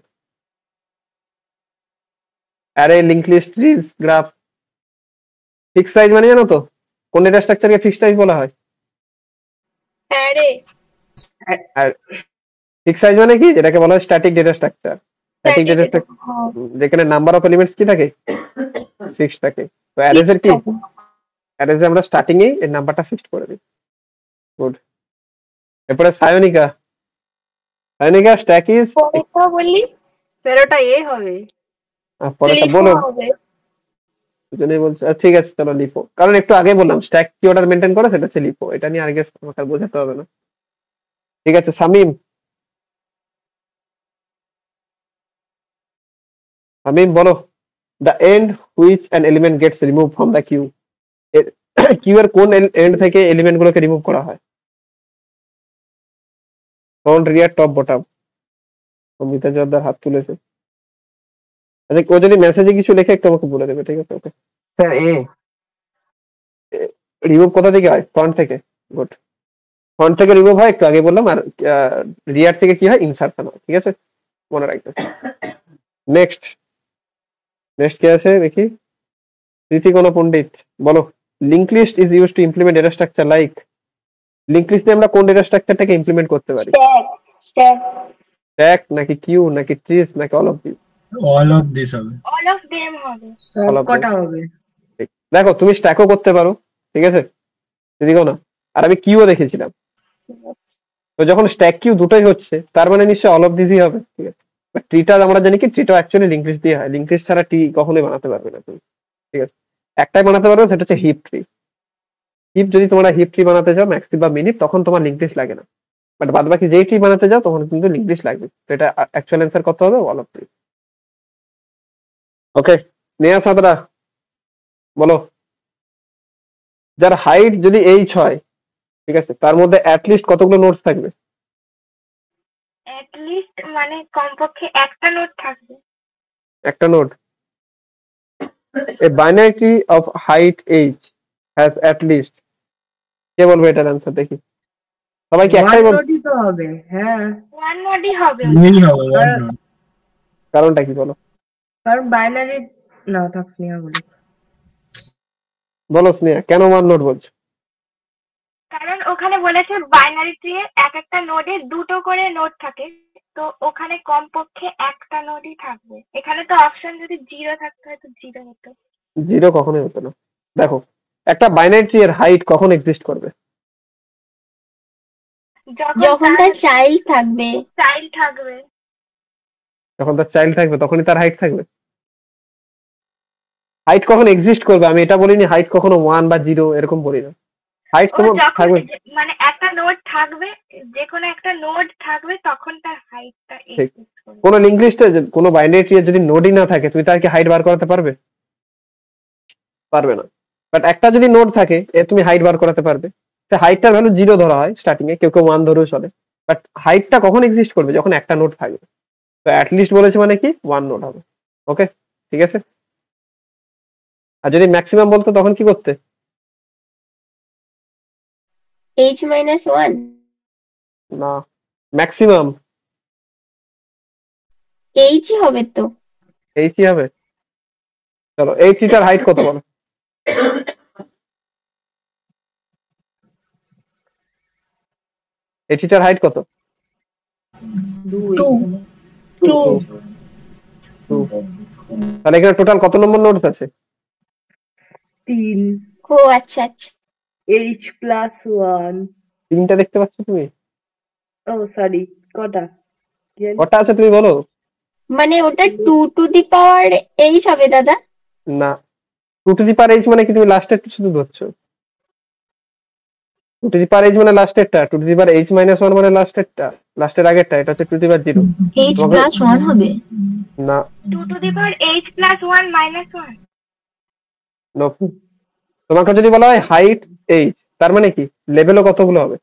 Array, link list, trees, graph. Fix size মানে জানো তো কোন ডেটা স্ট্রাকচারকে ফিক্স সাইজ বলা হয়? অ্যারে। আর ফিক্স সাইজ মানে কি, যেটাকে বলা হয় static data structure. Static data structure যেখানে নাম্বার অফ এলিমেন্টস কি থাকে, ফিক্স থাকে। তো অ্যারেজের কি, অ্যারেজে আমরা স্টার্টিং এই এর নাম্বারটা ফিক্সড করে দিই। গুড। এরপরে সায়োনিকা। সায়োনিকা, স্ট্যাক ইজ পরেরটা বললি স্যার ওটা এ হবে, পরেরটা লিফো বলো। হবে। দুজনেই বলছে ঠিক আছে চলো লিপো, কারণ একটু আগে বললাম স্ট্যাক কি অর্ডার মেনটেন করে, সেটা হচ্ছে লিপো। এটা নিয়ে আগে আমাকে আর বোঝাতে হবে না। ঠিক আছে শামিম, শামিম বলো। The end which an element gets remove from the queue. Queue এর কোন এন্ড থেকে এলিমেন্ট গুলোকে রিমুভ করা হয়? Front, rear, top, bottom. Amita Jordar হাত তুলেছে। আচ্ছা, ও যদি মেসেজে কিছু লেখে একটু আমাকে বলে দেবে, ঠিক আছে? ওকে, স্যার এ। রিমুভ কোথা থেকে হয়? ফ্রন্ট থেকে। গুড, ফ্রন্ট থেকে রিমুভ হয়, একটু আগে বললাম। আর রিয়ার থেকে কি হয়? ইনসার্শন হয়। ঠিক আছে, মনে রাখবে। নেক্সট নেক্সট কে আছে দেখি। ঋতিকোণ পণ্ডিত, বলো। Link list is use to implement data structure like. Link list দিয়ে আমরা কোন ডেটা স্ট্রাকচারটাকে ইমপ্লিমেন্ট করতে পারি? স্ট্যাক। স্ট্যাক নাকি কিউ নাকি ট্রিজ নাকি all of this? All of this হবে। অল অফ দেম হবে। অল অফ কটা হবে? ঠিক। দেখো তুমি স্ট্যাকও করতে পারো, ঠিক আছে ঋতিকোণ, আর আমি কিউও দেখেছিলাম। তো যখন স্ট্যাক কিউ দুটোই হচ্ছে তার মানে নিশ্চয়ই অল অফ দিসই হবে। ঠিক আছে, ট্রিটা আমরা জানি কি, ট্রিটা অ্যাকচুয়ালি লিঙ্ক লিস্ট দিয়ে হয়। লিঙ্ক লিস্ট ছাড়া ট্রি কখনোই বানাতে পারবে না তুমি। ঠিক আছে, একটাই বানাতে পারবে, সেটা হচ্ছে হিপ ট্রি। হিপ যদি তোমরা হিপ ট্রি বানাতে চাও ম্যাক্সি বা মিনিট, তখন তোমার লিঙ্ক লিস্ট লাগে না। বাট বাদ বাকি যেই ট্রি বানাতে যাও তখন কিন্তু লিঙ্ক লিস্ট লাগবে। তো এটা অ্যাকচুয়াল অ্যান্সার কত হবে? All of tree. Okay, Neha Sadra বলো। যার হাইট যদি এইচ হয়, ঠিক আছে, তার মধ্যে অ্যাটলিস্ট কতগুলো নোটস থাকবে? অ্যাট লিস্ট মানে কমপক্ষে একটা নোট থাকবে। একটা node. A binary tree of height H has at least. কে বলবে এটার অ্যান্সার দেখি? সবাই কি একটাই বল? নোটই তো হবে। হ্যাঁ, ওয়ান নোটই হবে। দুই হবে, ওয়ান নোট। কারণটা কি বলো? কারণ বাইনারি না থাক স্নেহা বলি। বলো স্নেহা, কেন ওয়ান নোট বলছো? কারণ ওখানে বলেছে বাইনারি ট্রি এর এক একটা নোডে দুটো করে নোড থাকে, তো ওখানে কমপক্ষে একটা নোডই থাকবে। এখানে তো অপশন যদি জিরো থাকতো হয়তো জিরো হতো। জিরো কখনোই হতো না। দেখো, একটা বাইনারি ট্রি এর হাইট কখন এক্সিস্ট করবে? যখন তার চাইল্ড থাকবে। চাইল্ড থাকবে। যখন তার চাইল্ড থাকবে তখনই তার হাইট থাকবে। হাইট কখন এক্সিস্ট করবে আমি এটা বলিনি। হাইট কখনো ওয়ান বা জিরো এরকম বলি না। হাইট ও তোমার যখন থাকবে, মানে একটা নোড থাকবে, যে কোনো একটা নোড থাকবে তখন তার হাইটটা ঠিক। এক্সিস্ট করবে। কোনো লিঙ্ক লিস্টে কোনো বাইনারি ট্রি এর যদি নোডই না থাকে তুমি তার কি হাইট বার করাতে পারবে? পারবে না। বাট একটা যদি নোড থাকে তুমি হাইট বার করাতে পারবে। হাইটটার ভ্যালু 0 ধরা হয় স্টার্টিং এ, কেউ কেউ 1 ধরেও চলে। বাট হাইটটা কখন এক্সিস্ট করবে? যখন একটা নোড থাকবে। তো অ্যাটলিস্ট বলেছে মানে কি 1 নোড হবে। ওকে, ঠিক আছে। আর যদি ম্যাক্সিমাম বলতো তখন কি করতে? h-1 না, ম্যাক্সিমাম h হবে তো। এইচই হবে। চলো এই ট্রিটার হাইট কত বলো? এই ট্রিটার হাইট কত? 2 তাহলে এখানে টোটাল কত নম্বর নোডস আছে? 3 ও আচ্ছা আচ্ছা। h+1। 3টা দেখতে পাচ্ছ তুমি? ও সরি, কটা? কটা আছে তুমি বলো? মানে ওটা 2 টু দি পাওয়ার h হবে দাদা? না, 2 টু দি পাওয়ার h মানে কি তুমি লাস্টের শুধু ধরছো? 2 টু দি পাওয়ার h মানে লাস্টেরটা, 2 টু দি পাওয়ার h-1 মানে লাস্টেরটা, লাস্টের আগেরটা, এটা হচ্ছে 2 টু দি পাওয়ার 0। h+1 হবে না, 2 to the power h+1 - 1। No. তোমাকে যদি বলা হয় হাইট h, তার মানে কি লেভেলও কতগুলো হবে?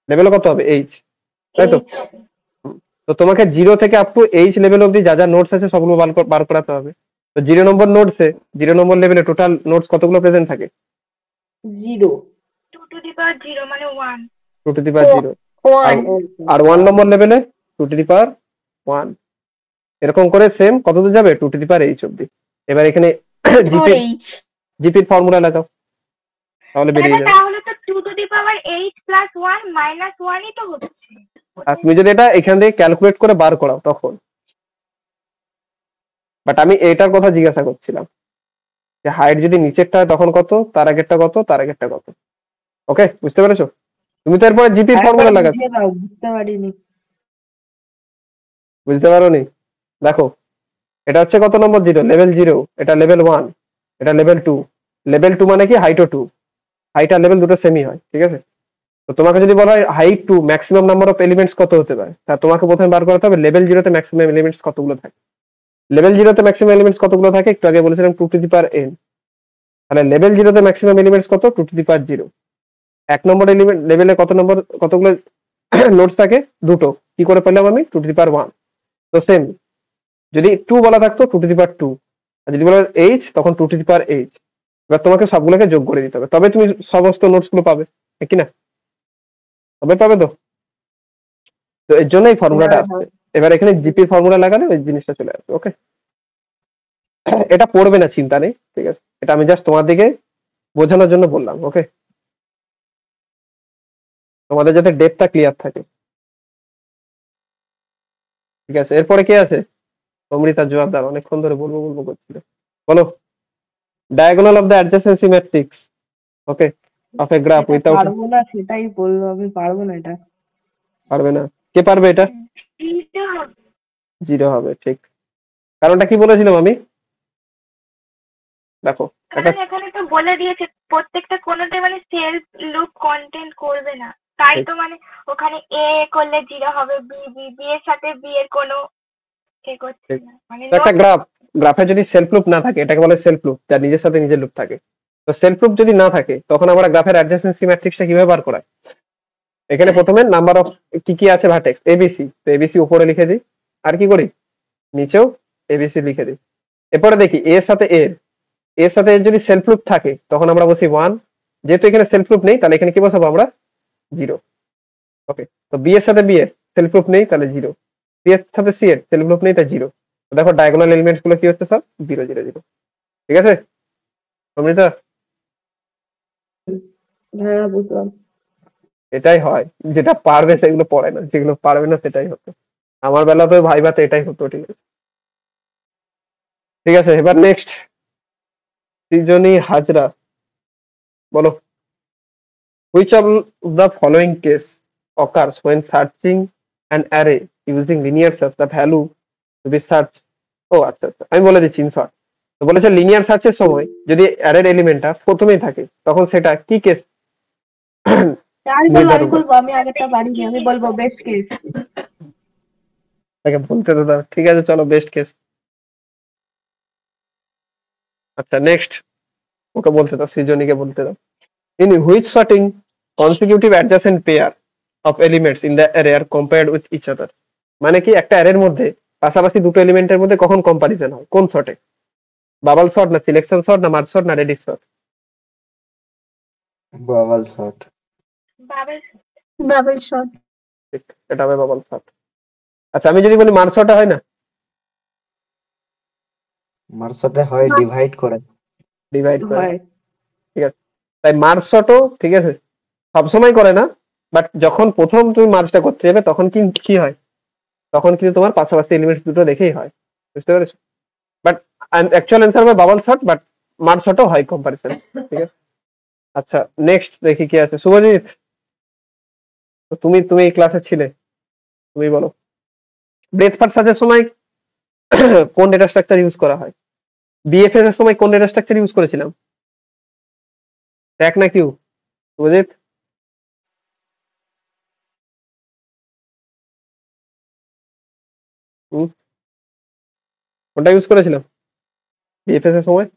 লেভেলও কত হবে? h, তাই তো? তো তোমাকে 0 থেকে আপ টু h লেভেল অবধি যা যা নোটস আছে সবগুলো বার করাতে হবে। তো 0 নম্বর নোটসে 0 নম্বর লেভেলে টোটাল নোটস কতগুলো প্রেজেন্ট থাকে? 0। 2 to the power 0 মানে 1। 2 টু দি পাওয়ার 0। 1 আর 1 নম্বর লেভেলে 2 টু দি পাওয়ার 1। এরকম করে সেম কত দূর যাবে? 2 টু দি পাওয়ার h অবধি। এবার এখানে জিপির ফর্মুলা লাগাও, তাহলে বেরিয়ে যাবে। তাহলে তো 2 to the power h+1 - 1ই তো হচ্ছে। আর তুমি যদি এটা এখান থেকে ক্যালকুলেট করে বার করাও তখন। বাট আমি এটার কথা জিজ্ঞাসা করছিলাম যে হাইট যদি নিচেরটা তখন কত, তার আগেরটা কত, তার আগেরটা কত। ওকে, বুঝতে পেরেছো? তুমি তো এরপরে জিপির ফর্মুলা লাগাচ্ছ। বুঝতে পারিনি। বুঝতে পারোনি? দেখো, এটা হচ্ছে কত নম্বর 0? লেভেল 0। এটা লেভেল 1, এটা লেভেল 2। লেভেল 2 মানে কি হাইটও 2। হাইট আর লেভেল দুটো সেমই হয়, ঠিক আছে? তো তোমাকে যদি বলা হয় height 2, maximum number of elements কত হতে পারে, তা তোমাকে প্রথমে বার করতে হবে লেভেল 0 তে ম্যাক্সিমাম এলিমেন্টস কতগুলো থাকে। লেভেল 0 তে ম্যাক্সিমাম এলিমেন্টস কতগুলো থাকে? একটু আগে বলেছিলাম 2 টু দি পাওয়ার n। তাহলে লেভেল 0 তে ম্যাক্সিমাম এলিমেন্টস কত? 2 টু দি পাওয়ার 0। এক নম্বর এলিমেন্ট লেভেলে কতগুলো নোটস থাকে? দুটো। কি করে পেলাম আমি? 2 টু দি পাওয়ার 1। তো সেম, যদি 2 বলা থাকতো 2 টু দি পাওয়ার 2, আর যদি বলা h তখন 2 টু দি পাওয়ার h। এবার তোমাকে সবগুলোকে যোগ করে দিতে হবে, তবে তুমি সমস্ত নোটস গুলো পাবে, ঠিক কি না? তবে পাবে তো? তো এর জন্য এই ফর্মুলাটা আসছে। এবার এখানে জিপির ফর্মুলা লাগালে ওই জিনিসটা চলে আসবে। ওকে, এটা পড়বে না, চিন্তা নেই, ঠিক আছে? এটা আমি জাস্ট তোমার দিকে বোঝানোর জন্য বললাম। ওকে, তোমাদের যাতে ডেপটা ক্লিয়ার থাকে, ঠিক আছে? এরপরে কে আছে? অমৃতা জোয়ারদার অনেকক্ষণ ধরে বলবো বলবো করছিল, বলো। Diagonal of the adjacency matrix, okay, of a graph without. পারবো না, সেটাই বলবো, আমি পারবো না এটা। পারবে না? কে পারবে এটা? 0 হবে, ঠিক। কারণটা কি বলেছিলাম আমি? দেখো, কারণ এখানে তো বলে দিয়েছে প্রত্যেকটা কোনোটাই মানে সেলফ লুপ কন্টেন্ট করবে না, তাই তো মানে ওখানে এ করলে 0 হবে, বি এর সাথে বি এর কোনো এ করছে না, মানে একটা গ্রাফে যদি সেলফ লুপ না থাকে, এটাকে বলে সেলফ লুপ, যার নিজের সাথে নিজের লুপ থাকে। তো সেলফ লুপ যদি না থাকে তখন আমরা গ্রাফের অ্যাডজেসেন্সি ম্যাট্রিক্সটা কিভাবে বার করাই? এখানে প্রথমে নাম্বার অফ কি কি আছে ভার্টেক্স এবিসি, তো এবিসি উপরে লিখে দিই, আর কি করি নিচেও এবিসি লিখে দিই। এরপরে দেখি এর সাথে এর যদি সেলফ লুপ থাকে তখন আমরা বসি 1। যেহেতু এখানে সেলফ লুপ নেই তাহলে এখানে কি বসাবো আমরা? 0। ওকে, তো বি এর সাথে বি এর সেলফ লুপ নেই তাহলে 0। সি এর সাথে সি এর সেলফ লুপ নেই তাই 0। দেখো ডায়াগোনাল এলিমেন্টস গুলো কি হচ্ছে সব 0 0 0, ঠিক আছে অমৃতা? হ্যাঁ, বুঝলাম। এটাই হয়, যেটা পারবে সেগুলো পড়ে না, যেগুলো পারবে না সেটাই হতো। আমার বেলাতে ভাইভাতে এটাই হতো, ঠিক আছে? ঠিক আছে, এবার নেক্সট সৃজনী হাজরা, বলো। Which of the following case occurs when searching an array using linear search? The value to be searched. ও আচ্ছা আচ্ছা, আমি বলে দিচ্ছি ইন শর্ট। তো বলেছে লিনিয়ার সার্চের সময় যদি অ্যারের এলিমেন্টটা প্রথমেই থাকে তখন সেটা কি কেস আমি বলবো, আমি আগেরটা পারিনি, আমি বলবো বেস্ট কেস। তাকে বলতে তো দাও, ঠিক আছে চলো বেস্ট কেস। আচ্ছা নেক্সট, ওকে বলতে দাও, সৃজনীকে বলতে দাও। In which sorting consecutive adjacent pair of elements in the array are compared with each other. মানে কি একটা অ্যারের মধ্যে পাশাপাশি দুটো এলিমেন্টের মধ্যে কখন কম্পারিজন হয়, কোন সর্টে? বাবল সর্ট না সিলেকশন সর্ট না মার্জ সর্ট না রেডিস সর্ট? Bubble shot. বাবার বাবল শট। ঠিক, এটা হবে বাবল সর্ট। আচ্ছা আমি যদি বলি মার্জ সর্ট হয় না? মার্সতে হয় ডিভাইড করে। ডিভাইড করে, হয়। ঠিক আছে। তাই মার্জ সর্টও ঠিক আছে সবসময় করে না, বাট যখন প্রথম তুমি মার্জটা করতে যাবে তখন কি হয়, তখন কিন্তু তোমার পাশাপাশি এলিমেন্টস দুটো দেখেই হয়, বুঝতে পেরেছো? বাট অ্যাকচুয়াল অ্যান্সার হবে বাবল শর্ট, বাট মার্জ শর্টও হয় কম্পারিজন, ঠিক আছে। আচ্ছা নেক্সট দেখি কি আছে। শুভজিৎ, তো তুমি এই ক্লাসে ছিলে, তুমি বলো ব্রেথ ফার্স্ট সার্চের সময় কোন ডেটা স্ট্রাকচার ইউজ করা হয়? বিএফএস এর সময় কোন ডেটা স্ট্রাকচার ইউজ করেছিলাম, স্ট্যাক না কিউ? শুভজিৎ, কোনটা ইউজ করেছিলাম বিএফএস এর সময়?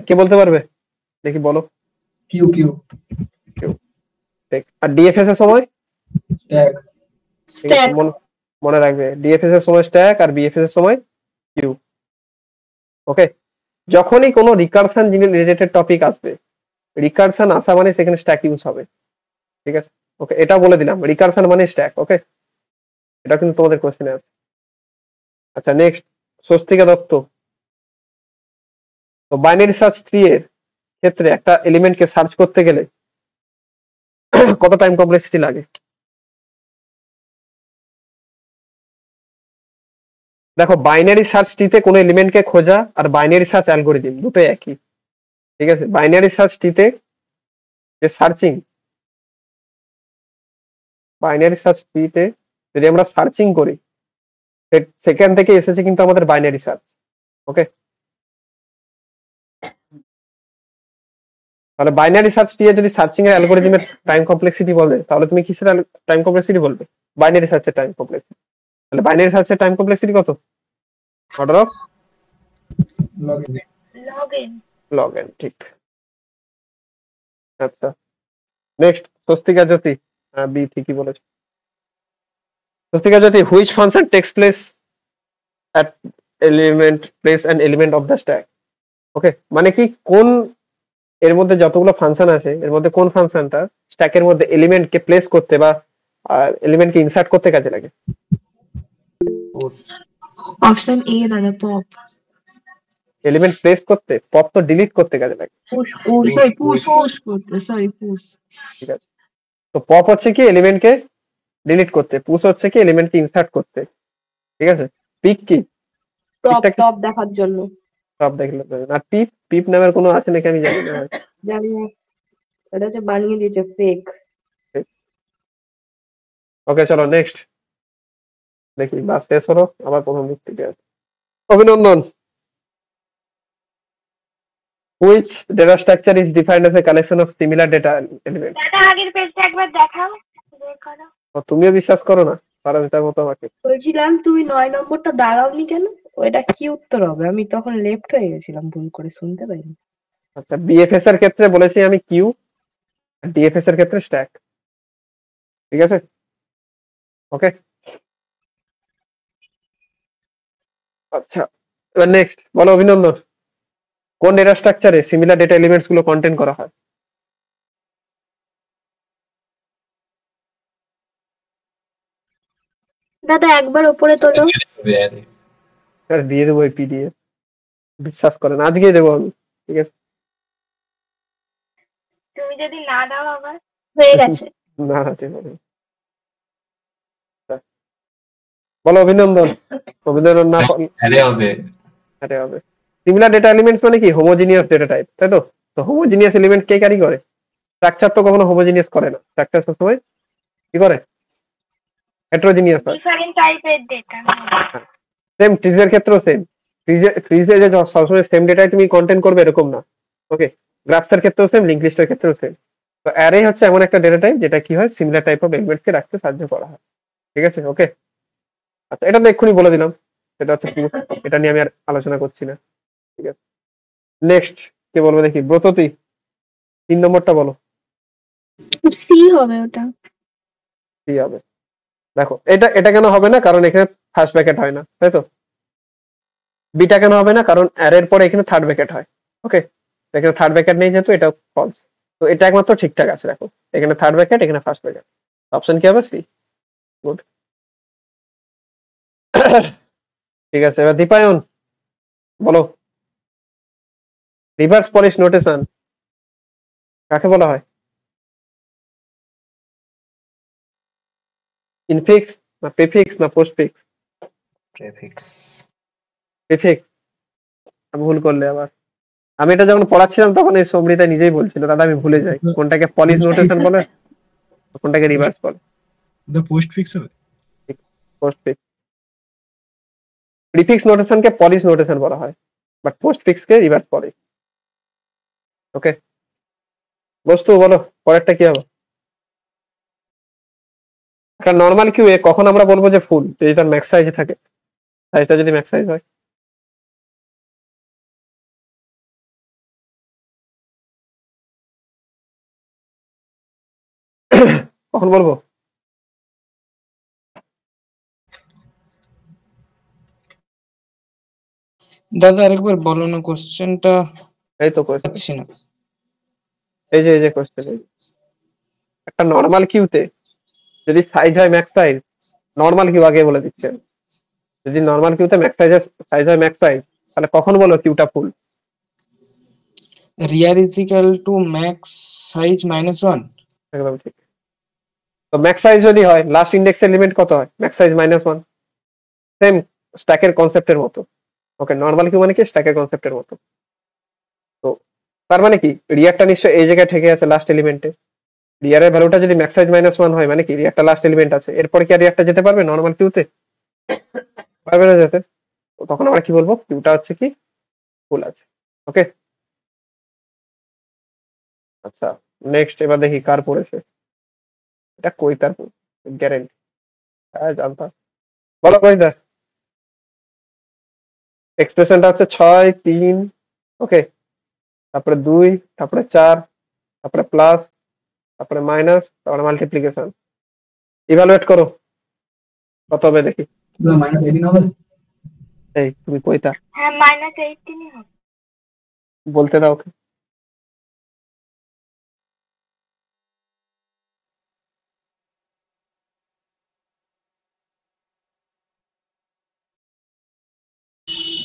কে বলতে পারবে, দেখি বলো। কিউ কিউ ঠিক। আর ডিএফএস এর সময়? স্ট্যাক। ঠিক আছে, স্ট্যাক। মনে রাখবে ডিএফএস এর সময় স্ট্যাক আর বিএফএস এর সময় কিউ। ওকে, যখনই কোনো রিকারশন রিলেটেড টপিক আসবে, রিকারশন আসা মানে সেখানে স্ট্যাক ইউজ হবে, ঠিক আছে। ওকে, এটা বলে দিলাম, রিকারশন মানে স্ট্যাক। ওকে, এটা কিন্তু তোমাদের কোশ্চেনে আছে। আচ্ছা নেক্সট, স্বস্তিকা দত্ত, তো বাইনারি সার্চ ট্রি এর ক্ষেত্রে একটা এলিমেন্টকে সার্চ করতে গেলে কত টাইম কমপ্লেক্সিটি লাগে? দেখো বাইনারি সার্চ ট্রিতে কোনো এলিমেন্টকে খোঁজা আর বাইনারি সার্চ অ্যালগোরিদম দুটো একই, ঠিক আছে। বাইনারি সার্চ ট্রিতে যে সার্চিং, বাইনারি সার্চ ট্রিতে যদি আমরা সার্চিং করি সেখান থেকে এসেছে কিন্তু আমাদের বাইনারি সার্চ। ওকে, তাহলে বাইনারি সার্চ ট্রি এ যদি সার্চিং এর অ্যালগোরিদমের টাইম কমপ্লেক্সিটি বলে, তাহলে তুমি কিসের টাইম কমপ্লেক্সিটি বলবে? বাইনারি সার্চের টাইম কমপ্লেক্সিটি। তাহলে বাইনারি সার্চের টাইম কমপ্লেক্সিটি কত? Order of log N. Log N, ঠিক। আচ্ছা নেক্সট, স্বস্তিকা জ্যোতি, বি ঠিকই বলেছো। Swastika Jyoti, which function takes place at place an element of the stack? Okay, মানে কি কোন এর মধ্যে যতগুলো ফাংশন আছে এর মধ্যে কোন ফাংশনটা স্ট্যাকের মধ্যে এলিমেন্টকে প্লেস করতে বা এলিমেন্টকে ইনসার্ট করতে কাজে লাগে? অপশন এ দাদা, পপ। এলিমেন্ট প্লেস করতে, পপ তো ডিলিট করতে কাজে লাগে। সরি, পুশ করতে, সরি পুশ। ঠিক আছে, তো পপ হচ্ছে কি এলিমেন্টকে ডিলিট করতে, পুশ হচ্ছে কি এলিমেন্টকে ইনসার্ট করতে, ঠিক আছে। পিক কি? টপ দেখার জন্য। টপ দেখলে আর পিপ নামের কোনো আছে নাকি আমি জানি না। জানি না, এটা হচ্ছে বানিয়ে দিয়েছে ফেক। ওকে চলো নেক্সট দেখি, বাস শেষ হলো, আবার প্রথম দিক থেকে আছে। অভিনন্দন, which data structure is defined as a collection of similar data elements? দাদা আগের পেজটা একবার দেখাও, বের করো। তুমিও বিশ্বাস করো না পারমিতার মতো আমাকে? বলছিলাম তুমি 9 নম্বরটা দাঁড়াওনি কেন? ওইটা কি উত্তর হবে? আমি তখন লেফট হয়ে গেছিলাম, ভুল করে শুনতে পাইনি। আচ্ছা, বিএফএস এর ক্ষেত্রে বলেছি আমি কিউ, ডিএফএস এর ক্ষেত্রে স্ট্যাক, ঠিক আছে। ওকে, আচ্ছা এবার নেক্সট বলো অভিনন্দন, কোন ডেটা স্ট্রাকচারে সিমিলার ডেটা এলিমেন্টস গুলো কন্টেন্ট করা হয়? দাদা একবার উপরে তোলো। স্যার দিয়ে দেবো এই পিডিএফ, বিশ্বাস করেন আজকেই দেবো আমি, ঠিক আছে। তুমি যদি না দাও আবার। হয়ে গেছে। না না ঠিক আছে, বলো অভিনন্দন। অভিনন্দন না আরে হবে, আরে হবে। সিমিলার ডেটা এলিমেন্টস মানে কি হোমোজিনিয়াস ডেটা টাইপ, তাই তো? তো হোমোজিনিয়াস এলিমেন্ট কে ক্যারি করে? স্ট্রাকচার তো কখনো হোমোজিনিয়াস করে না, স্ট্রাকচার সবসময় কি করে? হেটেরোজিনিয়াস হয়। ডিফারেন্ট টাইপের ডেটা। সেম ট্রিজের ক্ষেত্রেও সেম, ট্রিজে যে সবসময় সেম ডেটাই তুমি কন্টেন্ট করবে এরকম না। ওকে, গ্রাফসের ক্ষেত্রেও সেম, লিঙ্ক লিস্টের ক্ষেত্রেও সেম। তো অ্যারে হচ্ছে এমন একটা ডেটা টাইপ যেটা কি হয় সিমিলার টাইপ অফ এলিমেন্টসকে রাখতে সাহায্য করা হয়, ঠিক আছে। ওকে, আচ্ছা এটা তো এক্ষুনি বলে দিলাম, সেটা হচ্ছে পুশ। এটা নিয়ে আমি আর আলোচনা করছি না, ঠিক আছে। নেক্সট কে বলবো দেখি, ব্রততী 3 নম্বরটা বলো। সি হবে ওটা। কি হবে? দেখো এটা এটা কেন হবে না, কারণ এখানে ফার্স্ট ব্র্যাকেট হয় না, তাই তো। বিটা কেন হবে না, কারণ অ্যারের পরে এখানে থার্ড ব্র্যাকেট হয়। ওকে, এখানে থার্ড ব্র্যাকেট নেই যেহেতু এটা ফলস। তো এটা একমাত্র ঠিকঠাক আছে, দেখো এখানে থার্ড ব্র্যাকেট, এখানে ফার্স্ট ব্র্যাকেট। অপশন কি হবে? সি। গুড। ঠিক আছে, এবার দীপায়ন বলো, রিভার্স পলিশ নোটেশন কাকে বলা হয়? ইনফিক্স না প্রিফিক্স না পোস্টফিক্স? প্রেফিক্স। প্রিফিক্স। ভুল করলে আবার। আমি এটা যখন পড়াচ্ছিলাম তখন এই সমৃতা নিজেই বলছিল, দাদা আমি ভুলে যাই কোনটাকে পলিশ নোটেশন বলে কোনটাকে রিভার্স বলে। পোস্ট ফিক্স হবে। পোস্টফিক্স। প্রিফিক্স নোটেশনকে পলিশ নোটেশন বলা হয়, বাট পোস্টফিক্সকে রিভার্স পলিশ। ওকে, বস্তু বলো পরেরটা কি হবে? একটা নর্মাল কিউয়ে কখন আমরা বলবো যে ফুল? যদি তার ম্যাক্স সাইজে থাকে, সাইজটা যদি ম্যাক্স সাইজ হয়। কখন বলবো? দাদা আরেকবার বলো না কোশ্চেনটা, এই তো কোয়েশ্চেন, পাচ্ছি না। এই যে কোয়েশ্চেন, একটা নর্মাল কিউতে যদি সাইজ হয় ম্যাক্স সাইজ, নর্মাল কিউ আগে বলে দিচ্ছে, যদি নর্মাল কিউতে ম্যাক্স সাইজ হয় ম্যাক্স সাইজ, তাহলে কখন বলো কিউটা ফুল? Rear is equal to max size -1। একদম ঠিক। তো ম্যাক্স সাইজ যদি হয়, লাস্ট ইন্ডেক্স এলিমেন্ট কত হয়? Max size -1। সেম স্ট্যাকের কনসেপ্টের মতো। ওকে, নর্মাল কিউ মানে কি স্ট্যাকের কনসেপ্টের মতো। তো তার মানে কি রিয়ারটা নিশ্চয়ই এই জায়গায় ঠেকে আছে লাস্ট এলিমেন্টে। রিয়ারের ভ্যালুটা যদি ম্যাক্স সাইজ -1 হয়, মানে কি রিয়ারটা লাস্ট এলিমেন্ট আছে, এরপর কি আর রিয়ারটা যেতে পারবে নর্মাল কিউতে? পারবে না যেতে। তো তখন আমরা কি বলবো? কিউটা হচ্ছে কি ফুল আছে। ওকে, আচ্ছা নেক্সট এবার দেখি কার পড়েছে। এটা কইতার গ্যারেন্টি, হ্যাঁ জানতাম। বলো কইতা। এক্সপ্রেশনটা হচ্ছে 6 3, ওকে, তারপরে 2, তারপরে 4, তারপরে প্লাস, তারপরে মাইনাস, তারপরে মাল্টিপ্লিকেশন। ইভালুয়েট করো কত হবে দেখি। -18 হবে। এই তুমি কইতা হ্যাঁ -18 হবে। বলতে দাও ওকে।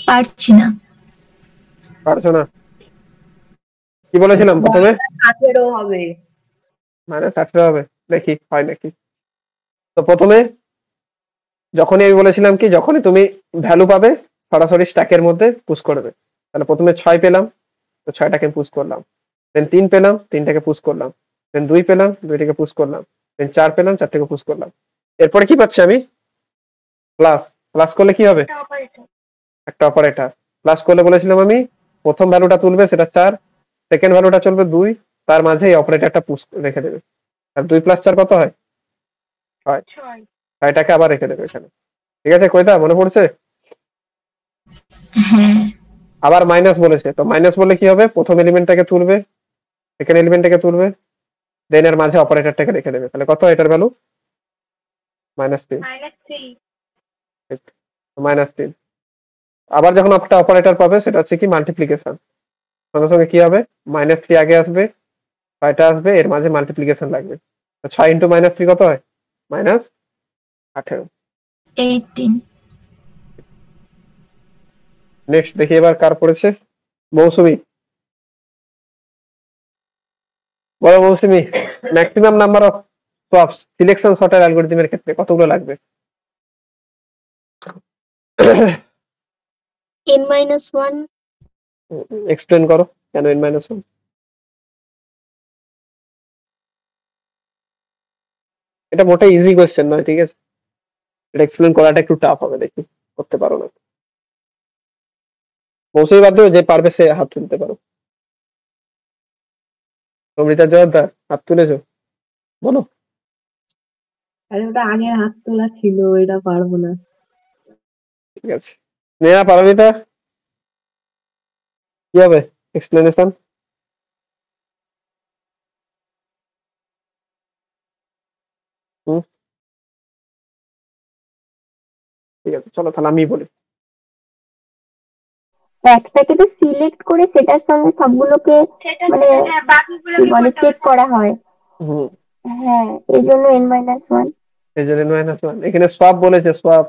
পারছি না। পারছো না? কি বলেছিলাম প্রথমে? 18 হবে। -18 হবে, দেখি হয় নাকি। তো প্রথমে যখনই আমি বলেছিলাম কি যখনই তুমি ভ্যালু পাবে সরাসরি স্ট্যাকের মধ্যে পুশ করবে। তাহলে প্রথমে 6 পেলাম, তো 6টাকে পুশ করলাম। দেন 3 পেলাম, 3টাকে পুশ করলাম। দেন 2 পেলাম, 2টাকে পুশ করলাম। দেন 4 পেলাম, 4টাকে পুশ করলাম। এরপরে কি পাচ্ছি আমি? প্লাস। প্লাস করলে কি হবে? এটা অপারেটর। একটা অপারেটর। প্লাস করলে বলেছিলাম আমি প্রথম ভ্যালুটা তুলবে সেটা 4, সেকেন্ড ভ্যালুটা চলবে 2, তার মাঝে এই অপারেটরটা পুশ রেখে দেবে। আর 2 + 4 কত হয়? 6। 6। 6টাকে আবার রেখে দেবে এখানে। ঠিক আছে কয়টা মনে পড়ছে? হ্যাঁ। আবার মাইনাস বলেছে, তো মাইনাস বললে কি হবে? প্রথম এলিমেন্টটাকে তুলবে, সেকেন্ড এলিমেন্টটাকে তুলবে, দেন এর মাঝে অপারেটরটাকে রেখে দেবে। তাহলে কত এটার ভ্যালু? -3। -3। আবার যখন একটা অপারেটর পাবে সেটা হচ্ছে কি মাল্টিপ্লিকেশন। সঙ্গে সঙ্গে কি হবে? -3 আগে আসবে, 6টা আসবে, এর মাঝে মাল্টিপ্লিকেশন লাগবে। তো 6 × -3 কত হয়? -18। 18। নেক্সট দেখি এবার কার পড়েছে। মৌসুমী বলো, মৌসুমী ম্যাক্সিমাম নাম্বার অফ সফটস সিলেকশন সর্টের অ্যালগরিদমের ক্ষেত্রে কতগুলো লাগবে? n-1। এক্সপ্লেন করো কেন n-1? এটা মোটেই ইজি কোয়েশ্চেন নয়, ঠিক আছে। এটা এক্সপ্লেন করাটা একটু টাফ হবে, দেখি করতে পারো না। মৌসুমী বাদ দিও, যে পারবে সে হাত তুলতে পারো। অমৃতা জোয়ারদার হাত তুলেছো, বলো। আরে ওটা আগে হাত তোলা ছিল, এটা পারবো না। ঠিক আছে, স্নেহা পারমিতা কি হবে এক্সপ্লেনেশন? ঠিক আছে, চলো তাহলে আমি বলি। একটাকে তো সিলেক্ট করে সেটার সঙ্গে সবগুলোকে সেটা মানে হ্যাঁ, বাকিগুলো কি কি বলে করতে চেক হবে? করা হয়। হুম, হ্যাঁ, এই জন্য n-1। এই যে n-1 এখানে সোয়াপ বলেছে, swap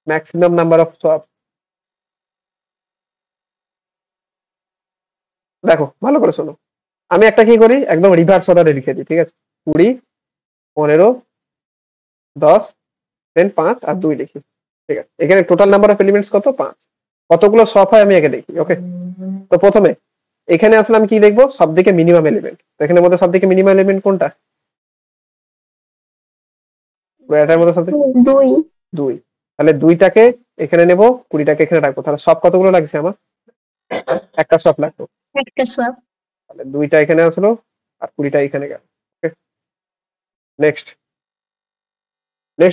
maximum number of swap. দেখো ভালো করে শোনো, আমি একটা কি করি একদম রিভার্স অর্ডারে লিখে দিই, ঠিক আছে? 20, 15, 10, দেন 5 আর 2 লিখি, ঠিক আছে? এখানে টোটাল নাম্বার অফ এলিমেন্টস কত? 5। কতগুলো সোয়াপ হয় আমি আগে দেখি, ওকে? তো প্রথমে এখানে আসলে আমি কি দেখবো? সবদিকে মিনিমাম এলিমেন্ট। তো এখানের মধ্যে সবদিকে মিনিমাম এলিমেন্ট কোনটা? এটার মধ্যে সবথেকে 2। 2। তাহলে 2টাকে এখানে নেব, 20টাকে এখানে রাখবো। তাহলে সব কতগুলো লাগছে আমার? একটা সব লাগবে। একটা সোয়াপ। তাহলে 2টা এখানে আসলো আর 20টা এখানে গেল, ওকে? নেক্সট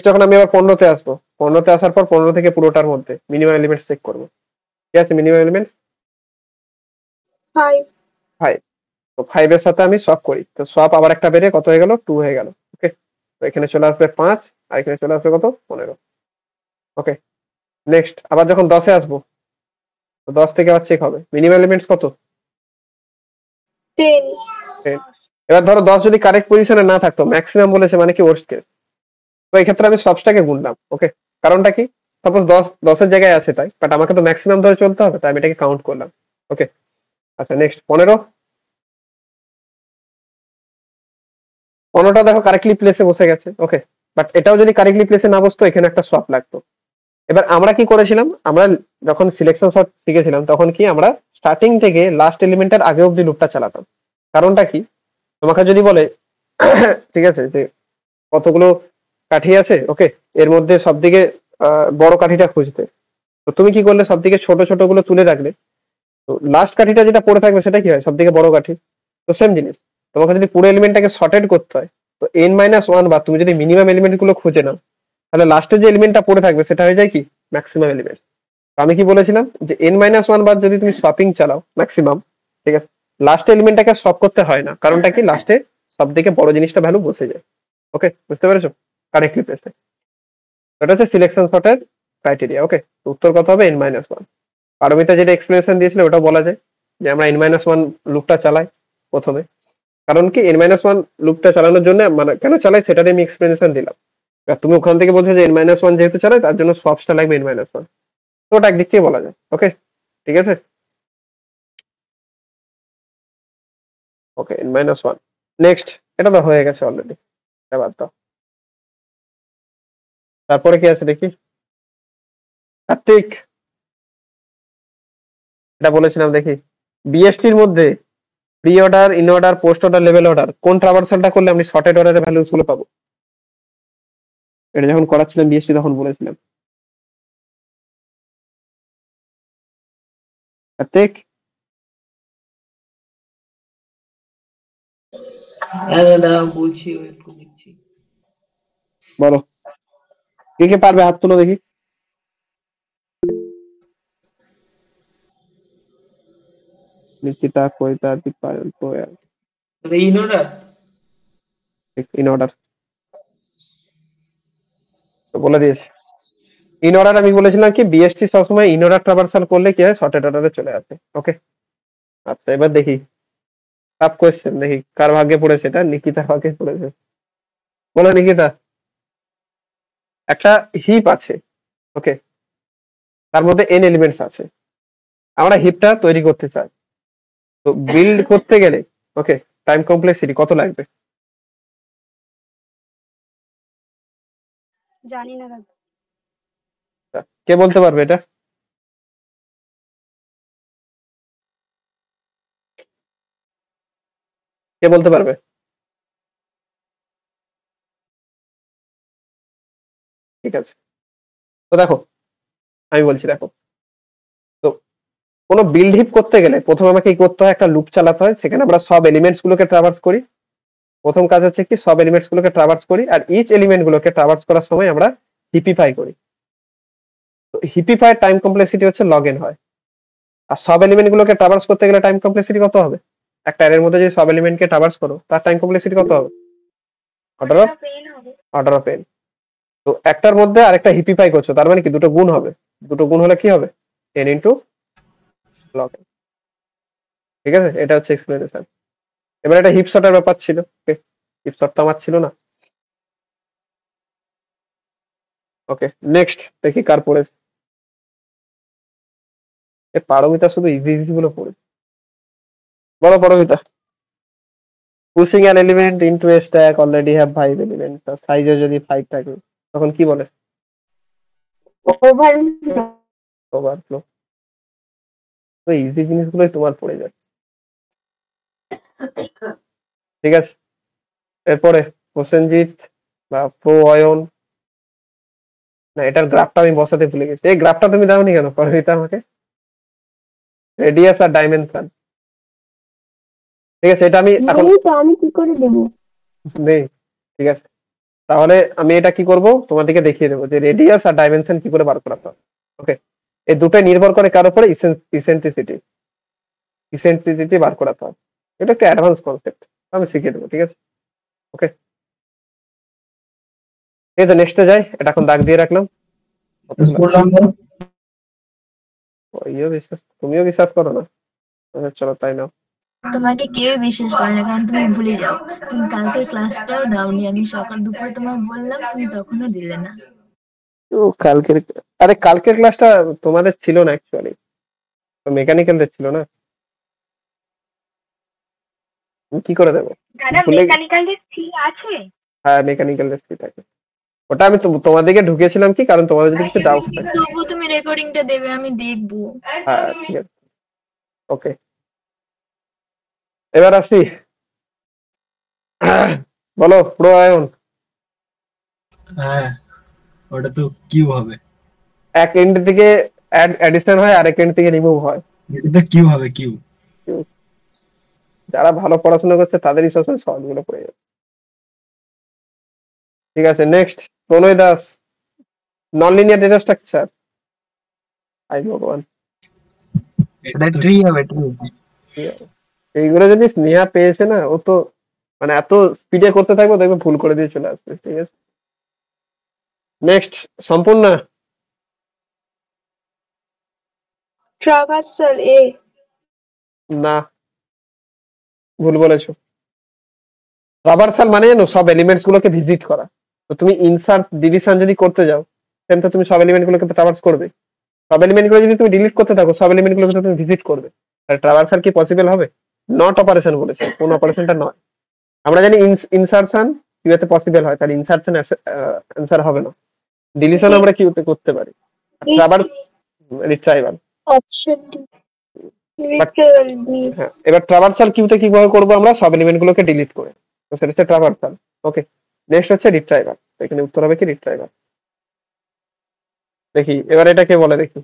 যখন আমি আবার 15তে আসবো, 15তে আসার পর 15 থেকে পুরোটার মধ্যে মিনিমাম এলিমেন্টস চেক করবো। ঠিক আছে, মিনিমাম এলিমেন্টস 5 5। তো 5 এর সাথে আমি সোয়াপ করি, তো সোয়াপ আবার একটা বেড়ে কত হয়ে গেল? 2 হয়ে গেল, ওকে? তো এখানে চলে আসবে 5 আর এখানে চলে আসবে কত? 15, ওকে? নেক্সট আবার যখন 10-এ আসবো, তো 10 থেকে আবার চেক হবে মিনিমাম এলিমেন্টস কত? 10 10। এবার ধরো 10 যদি কারেক্ট পজিশনে না থাকতো, ম্যাক্সিমাম বলেছে মানে কি ওয়ার্স্ট কেস, তো এই ক্ষেত্রে আমি সবটাকে গুনলাম, ওকে? কারণটা কি? সাপোজ 10-10-এর জায়গায় আছে তাই, বাট আমাকে তো ম্যাক্সিমাম ধরে চলতে হবে, তাই আমি এটাকে কাউন্ট করলাম, ওকে? আচ্ছা নেক্সট 15টা দেখো কারেক্টলি প্লেসে বসে গেছে, ওকে? বাট এটাও যদি কারেক্টলি প্লেসে না বসতো, এখানে একটা সোয়াপ লাগতো। এবার আমরা কি করেছিলাম, আমরা যখন সিলেকশন শর্ট শিখেছিলাম তখন কি আমরা স্টার্টিং থেকে লাস্ট এলিমেন্টের আগে অব্দি লুপটা চালাতাম। কারণটা কি? তোমাকে যদি বলে ঠিক আছে যে কতগুলো কাঠি আছে, ওকে, এর মধ্যে সবদিকে বড় কাঠিটা খুঁজতে, তো তুমি কি করলে? সবদিকে ছোট ছোট গুলো তুলে রাখলে, তো লাস্ট কাঠিটা যেটা পড়ে থাকবে সেটা কি হয়? সবদিকে বড় কাঠি। তো সেম জিনিস, তোমাকে যদি পুরো এলিমেন্টটাকে সর্টেড করতে হয়, তো n-1 বার তুমি যদি মিনিমাম এলিমেন্ট গুলো খুঁজে নাও, তাহলে লাস্টে যে এলিমেন্টটা পড়ে থাকবে সেটা হয়ে যায় কি? Maximum element. তো আমি কি বলেছিলাম যে n-1 বার যদি তুমি সপিং চালাও ম্যাক্সিমাম, ঠিক আছে, লাস্টে এলিমেন্টটাকে সপ করতে হয় না। কারণটা কি? লাস্টে সব থেকে বড় জিনিসটা ভ্যালু বসে যায়, ওকে? বুঝতে পেরেছো? কারেক্টলি প্লেসে। এটা হচ্ছে সিলেকশন সর্টের ক্রাইটেরিয়া, ওকে? উত্তর কত হবে? n-1। পারমিতা যেটা এক্সপ্লেনেশন দিয়েছিল ওটা বলা যায় যে আমরা n-1 লুপটা চালাই প্রথমে। কারণ কি n-1 লুপটা চালানোর জন্য মানে কেন চালাই সেটাতে আমি এক্সপ্লেনেশন দিলাম। আর তুমি ওখান থেকে বলছো যে n-1 যেহেতু চালাই তার জন্য সোয়াপসটা লাগবে n-1, তো ওটা একদিক থেকে বলা যায়, ওকে? ঠিক আছে, ওকে, n-1। নেক্সট, এটা তো হয়ে গেছে অলরেডি, এটা বাদ দাও। তারপরে কি আছে দেখি? কার্তিক, এটা বলেছিলাম দেখি, বিএসটির মধ্যে pre order, in order, post order, level order কোন ট্রাভার্সালটা করলে আমি শর্টেড অর্ডারের ভ্যালুস গুলো পাবো? এটা যখন করাচ্ছিলাম বিএসটি তখন বলেছিলাম। কার্তিক, হ্যাঁ দাদা বলছি, একটু দেখছি। বলো কে কে পারবে? হাত তুলো দেখি। Nikita, Kabita, Dipayan, Prayal. In order. In order তো বলে দিয়েছে। ইন অর্ডার আমি বলেছিলাম কি বিএসটি সবসময় ইন অর্ডার ট্রাভার্সাল করলে কি হয়? শর্টেড অর্ডারে চলে আসে, ওকে? আচ্ছা এবার দেখি টাফ কোয়েশ্চেন, দেখি কার ভাগ্যে পড়েছে, এটা নিকিতার ভাগ্যে পড়েছে। বলো নিকিতা, একটা হিপ আছে, ওকে, তার মধ্যে n এলিমেন্টস আছে, আমরা হিপটা তৈরি করতে চাই, তো বিল্ড করতে গেলে, ওকে, টাইম কমপ্লেক্সিটি কত লাগবে? জানি না দাদা। কে বলতে পারবে এটা? কে বলতে পারবে? ঠিক আছে, তো দেখো আমি বলছি, দেখো, তো কোনো বিল্ড হিপ করতে গেলে প্রথমে আমাকে কি করতে হয়? একটা লুপ চালাতে হয়, সেখানে আমরা সব এলিমেন্টস গুলোকে ট্রাভার্স করি। প্রথম কাজ হচ্ছে কি সব এলিমেন্টস গুলোকে ট্রাভার্স করি, আর ইচ এলিমেন্ট গুলোকে ট্রাভার্স করার সময় আমরা হিপিফাই করি। তো হিপিফাই টাইম কমপ্লেক্সিটি হচ্ছে log n হয়। আর সব এলিমেন্ট গুলোকে ট্রাভার্স করতে গেলে টাইম কমপ্লেক্সিটি কত হবে? একটা অ্যারের মধ্যে যদি সব এলিমেন্টকে ট্রাভার্স করো তার টাইম কমপ্লেক্সিটি কত হবে? Order of n। তো একটার মধ্যে আরেকটা হিপিফাই করছো, তার মানে কি দুটো গুণ হবে। দুটো গুণ হলে কি হবে? n into log n। ঠিক আছে, এটা হচ্ছে এক্সপ্লেনেশন। এবার এটা হিপ শর্টের ব্যাপার ছিল। হিপ শর্ট তো আমার ছিল না। ওকে, নেক্সট দেখি কার পড়েছে। পারমিতা শুধু ইজি ইজি গুলো পড়েছে। বলো Paramita. Pushing an element into a stack already have 5 element, তার সাইজে যদি 5 থাকে তখন কি বলে? ওভারফ্লো। ওভারফ্লো। তো ইজি জিনিসগুলোই তোমার পড়ে যাচ্ছে। ঠিক আছে, এরপরে প্রসেনজিৎ বা প্রো অয়ন। না, এটার গ্রাফটা আমি বসাতে ভুলে গেছি। এই গ্রাফটা তুমি দাওনি কেন পারমিতা আমাকে? রেডিয়াস আর ডাইমেনশন। ঠিক আছে, এটা আমি এখন নেই তো, আমি কি করে দেবো? নেই। ঠিক আছে, তাহলে আমি এটা কি করব তোমাদেরকে দেখিয়ে দেবো যে রেডিয়াস আর ডাইমেনশন কি করে বার করা হয়। ওকে, এই দুটোই নির্ভর করে কার উপরে? ইসেন্ট্রিসিটি। ইসেন্ট্রিসিটি বার করা হয়। এটা একটা অ্যাডভান্স কনসেপ্ট, আমি শিখিয়ে দেবো। ঠিক আছে, ওকে। এই তো নেক্সটে যাই। এটা এখন দাগ দিয়ে রাখলাম। তুমিও বিশ্বাস করো না? আচ্ছা, চলো তাই নাও। তোমাকে কেউ বিশ্বাস করে না, কারণ তুমি ভুলে যাও। তুমি কালকে ক্লাসটাও দাওনি, আমি সকাল দুপুরে তোমায় বললাম, তুমি তখনও দিলে না। ও কালকের ক্লাসটা তোমাদের ছিল না অ্যাকচুয়ালি, মেকানিক্যালদের ছিল না। কি করে দেবো? দাদা মেকানিক্যাল সি আছে? হ্যাঁ, মেকানিক্যাল সি থাকে। ওটা আমি তোমাদেরকে ঢুকিয়েছিলাম কি কারণ তোমাদের যদি কিছু ডাউট থাকে। তবু তুমি রেকর্ডিংটা দেবে, আমি দেখবো। হ্যাঁ, ঠিক আছে, ওকে। এবার আসি, বলো প্রো আয়ন। হ্যাঁ, ওটা তো কিউ হবে। এক এন্ড থেকে অ্যাডিশন হয় আর এক এন্ড থেকে রিমুভ হয়। এটা তো কিউ হবে, কিউ। যারা ভালো পড়াশোনা করছে তাদেরই সবসময় সহজ গুলো পড়ে যাবে। ঠিক আছে, next Pranay Das, non linear data structure. আই ভগবান, এটা ট্রি হবে, ট্রি। এইগুলো যদি স্নেহা পেয়েছে না, ও তো মানে এত স্পিডে করতে থাকবে দেখবে ভুল করে দিয়ে চলে আসবে। ঠিক আছে, নেক্সট সম্পূর্ণা। ট্রাভার্সাল এ। না, ভুল বলেছো। ট্রাভার্সাল মানে জানো সব এলিমেন্টস গুলোকে ভিজিট করা। তো তুমি ইনসার্ট ডিলিশন যদি করতে যাও সেম তো তুমি সব এলিমেন্ট গুলোকে ট্রাভার্স করবে। সব এলিমেন্ট গুলো যদি তুমি ডিলিট করতে থাকো সব এলিমেন্ট গুলোকে তুমি ভিজিট করবে। আর ট্রাভার্সাল কি পসিবল হবে? নট অপারেশন বলেছে, কোন অপারেশনটা নয়। আমরা জানি ইনসার্শন কিউতে পসিবল হয়, তাহলে ইনসার্শন অ্যান্সার হবে না। ডিলিশন আমরা কিউতে করতে পারি। Traverse retrieval. Option D. হ্যাঁ, এবার ট্রাভার্সাল কিউতে কিভাবে করবো আমরা? সব এলিমেন্ট গুলোকে ডিলিট করে। তো সেটা হচ্ছে ট্রাভার্সাল। ওকে, নেক্সট হচ্ছে রিট্রাইভাল। এখানে উত্তর হবে কি রিট্রাইভাল। দেখি এবার এটা কে বলে দেখি।